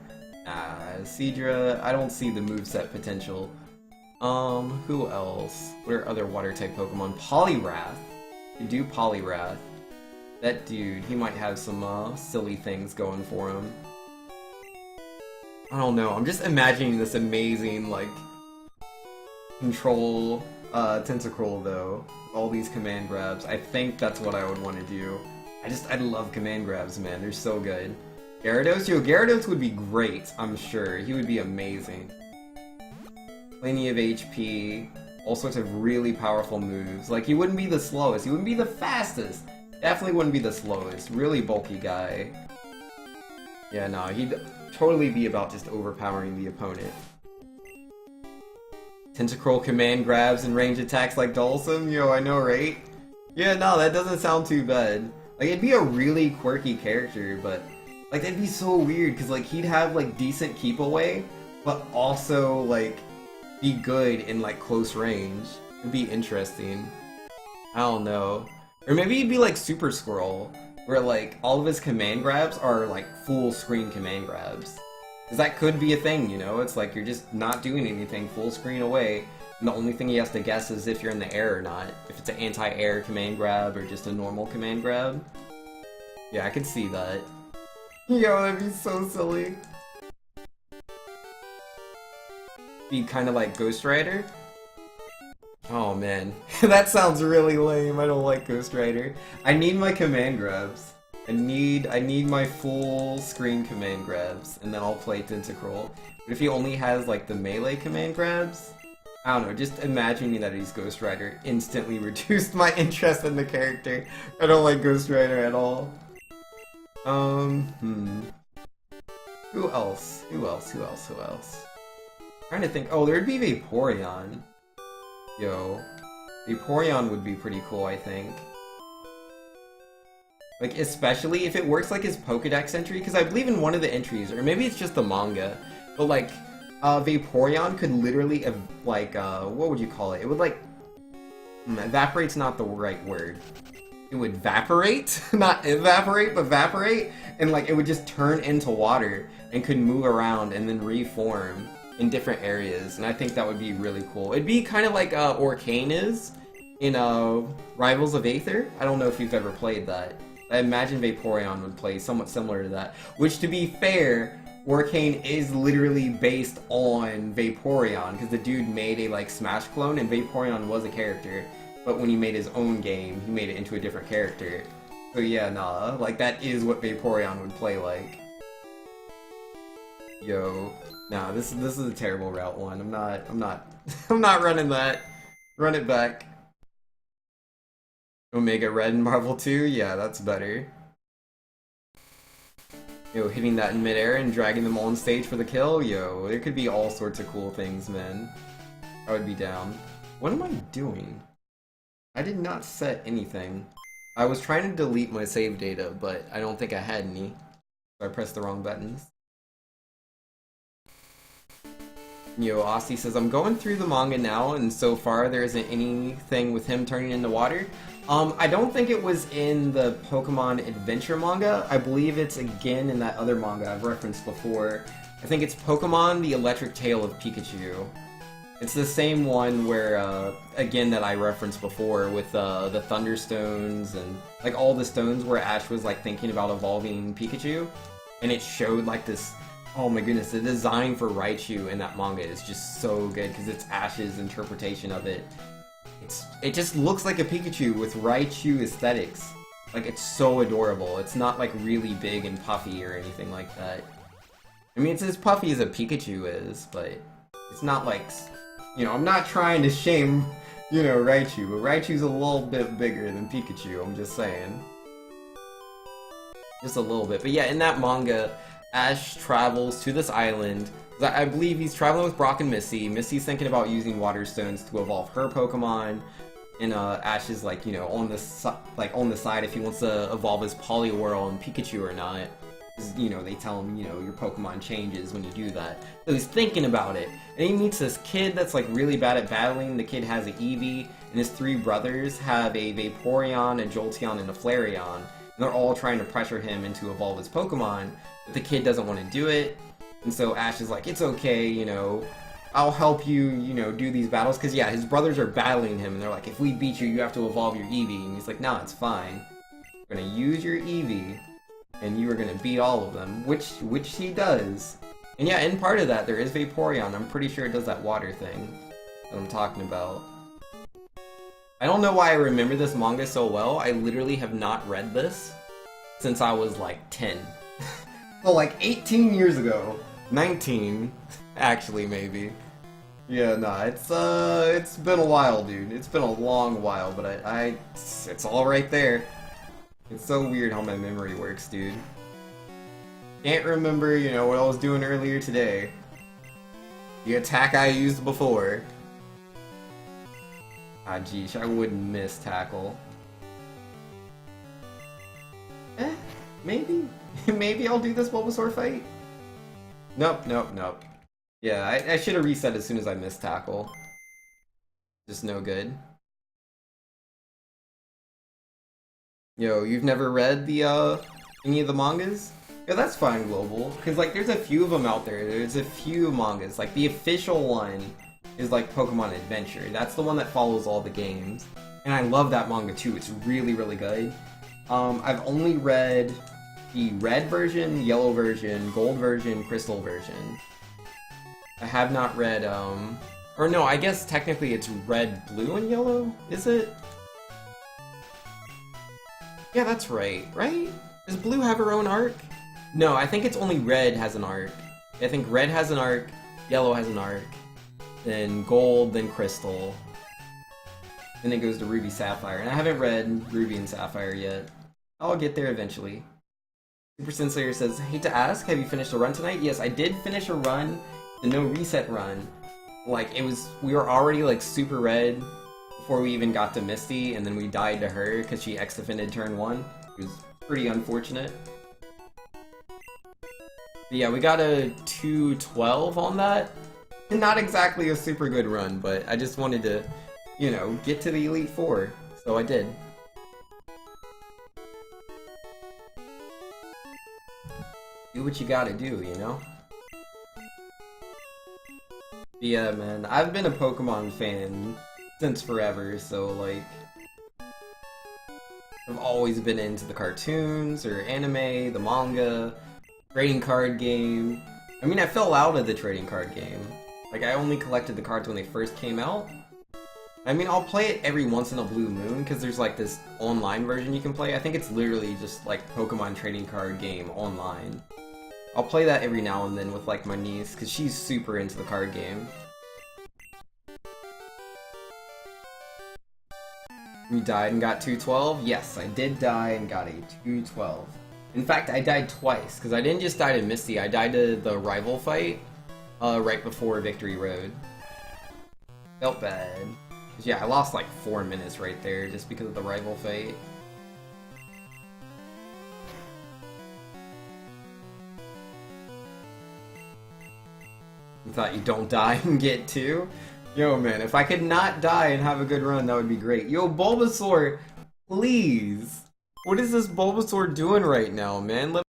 Seadra, I don't see the moveset potential. Who else? What are other water type Pokemon? Poliwrath. You do Poliwrath. That dude, he might have some silly things going for him. I don't know, I'm just imagining this amazing, like, control Tentacruel though. All these command grabs. I think that's what I would want to do. I love command grabs, man. They're so good. Gyarados? Yo, Gyarados would be great, I'm sure. He would be amazing. Plenty of HP. All sorts of really powerful moves. Like, he wouldn't be the slowest. He wouldn't be the fastest. Definitely wouldn't be the slowest. Really bulky guy. Yeah, no, he'd totally be about just overpowering the opponent. Tentacruel command grabs and range attacks like Dhalsim? Yo, I know, right? Yeah, no, that doesn't sound too bad. Like, it'd be a really quirky character, but like, that'd be so weird, because like, he'd have like decent keep away, but also like, be good in like close range. It'd be interesting. I don't know. Or maybe he'd be like Super Squirrel, where like all of his command grabs are like full screen command grabs. Because that could be a thing, you know? It's like you're just not doing anything, full screen away, and the only thing he has to guess is if you're in the air or not. If it's an anti-air command grab or just a normal command grab. Yeah, I could see that. Yo, that'd be so silly. Be kind of like Ghost Rider. Oh man, that sounds really lame. I don't like Ghost Rider. I need my command grabs. I need my full screen command grabs, and then I'll play Tentacruel. But if he only has like the melee command grabs, I don't know, just imagining that he's Ghost Rider instantly reduced my interest in the character. I don't like Ghost Rider at all. Who else? Who else? Trying to think. Oh, there'd be Vaporeon. Yo. Vaporeon would be pretty cool, I think. Like, especially if it works like his Pokedex entry, because I believe in one of the entries, or maybe it's just the manga, but like, Vaporeon could literally, like, what would you call it? It would like, evaporate's not the right word. It would vaporate, not evaporate, but vaporate, and like, it would just turn into water, and could move around and then reform in different areas, and I think that would be really cool. It'd be kind of like, Orcane is in, Rivals of Aether. I don't know if you've ever played that. I imagine Vaporeon would play somewhat similar to that, which, to be fair, Orcane is literally based on Vaporeon, because the dude made a, like, Smash clone, and Vaporeon was a character, but when he made his own game, he made it into a different character. So yeah, nah, like, that is what Vaporeon would play like. Yo, nah, this is a terrible Route 1. I'm not running that. Run it back. Omega Red and Marvel 2? Yeah, that's better. Yo, hitting that in midair and dragging them all on stage for the kill? Yo, there could be all sorts of cool things, man. I would be down. What am I doing? I did not set anything. I was trying to delete my save data, but I don't think I had any. So I pressed the wrong buttons. Yo, Aussie says, I'm going through the manga now, and so far there isn't anything with him turning into water. I don't think it was in the Pokemon Adventure manga. I believe it's again in that other manga I've referenced before. I think it's Pokemon The Electric Tale of Pikachu. It's the same one where, again, that I referenced before with the Thunderstones and, like, all the stones where Ash was, like, thinking about evolving Pikachu. And it showed, like, this... Oh my goodness, the design for Raichu in that manga is just so good because it's Ash's interpretation of it. It just looks like a Pikachu with Raichu aesthetics. Like, it's so adorable. It's not, like, really big and puffy or anything like that. I mean, it's as puffy as a Pikachu is, but it's not like... You know, I'm not trying to shame you know, Raichu, but Raichu's a little bit bigger than Pikachu, I'm just saying. Just a little bit. But yeah, in that manga, Ash travels to this island. I believe he's traveling with Brock and Missy. Missy's thinking about using Water Stones to evolve her Pokemon. And Ash is like, you know, on the side if he wants to evolve his Poliwhirl and Pikachu or not. Because, you know, they tell him, you know, your Pokemon changes when you do that. So he's thinking about it. And he meets this kid that's like really bad at battling. The kid has an Eevee, and his three brothers have a Vaporeon, a Jolteon, and a Flareon. And they're all trying to pressure him into evolve his Pokemon, but the kid doesn't want to do it. And so Ash is like, it's okay, you know, I'll help you, you know, do these battles. Because, yeah, his brothers are battling him, and they're like, if we beat you, you have to evolve your Eevee. And he's like, nah, it's fine. We're going to use your Eevee, and you are going to beat all of them, which he does. And yeah, in part of that, there is Vaporeon. I'm pretty sure it does that water thing that I'm talking about. I don't know why I remember this manga so well. I literally have not read this since I was like 10. Well, like 18 years ago. 19, actually, maybe. Yeah, nah, it's been a while, dude. It's been a long while, but it's all right there. It's so weird how my memory works, dude. Can't remember, you know, what I was doing earlier today. The attack I used before. Ah, geesh, I wouldn't miss Tackle. Maybe? Maybe I'll do this Bulbasaur fight? Nope. Yeah, I should have reset as soon as I missed Tackle. Just no good. Yo, you've never read the, any of the mangas? Yeah, that's fine, Global. Because, like, there's a few of them out there. There's a few mangas. Like, the official one is, like, Pokemon Adventure. That's the one that follows all the games. And I love that manga, too. It's really, really good. I've only read the red version, yellow version, gold version, crystal version. I have not read, or no, I guess technically it's red, blue, and yellow, is it? Yeah, that's right? Does blue have her own arc? No, I think it's only red has an arc. I think red has an arc, yellow has an arc, then gold, then crystal. Then it goes to Ruby Sapphire, and I haven't read Ruby and Sapphire yet. I'll get there eventually. Super Sinslayer says, hate to ask, have you finished a run tonight? Yes, I did finish a run, the no reset run. Like, we were already like super red before we even got to Misty, and then we died to her because she X-defended turn 1. It was pretty unfortunate. But yeah, we got a 212 on that. Not exactly a super good run, but I just wanted to, you know, get to the Elite Four, so I did. Do what you gotta do, you know? But yeah, man, I've been a Pokemon fan since forever, so, like, I've always been into the cartoons, or anime, the manga, trading card game. I mean, I fell out of the trading card game. Like, I only collected the cards when they first came out. I mean, I'll play it every once in a blue moon, because there's, like, this online version you can play. I think it's literally just, like, Pokemon trading card game online. I'll play that every now and then with, like, my niece, because she's super into the card game. You died and got 212? Yes, I did die and got a 212. In fact, I died twice, because I didn't just die to Misty, I died to the rival fight right before Victory Road. Felt bad. Because yeah, I lost like 4 minutes right there just because of the rival fight. You thought you don't die and get 2? Yo, man, if I could not die and have a good run, that would be great. Yo, Bulbasaur, please! What is this Bulbasaur doing right now, man?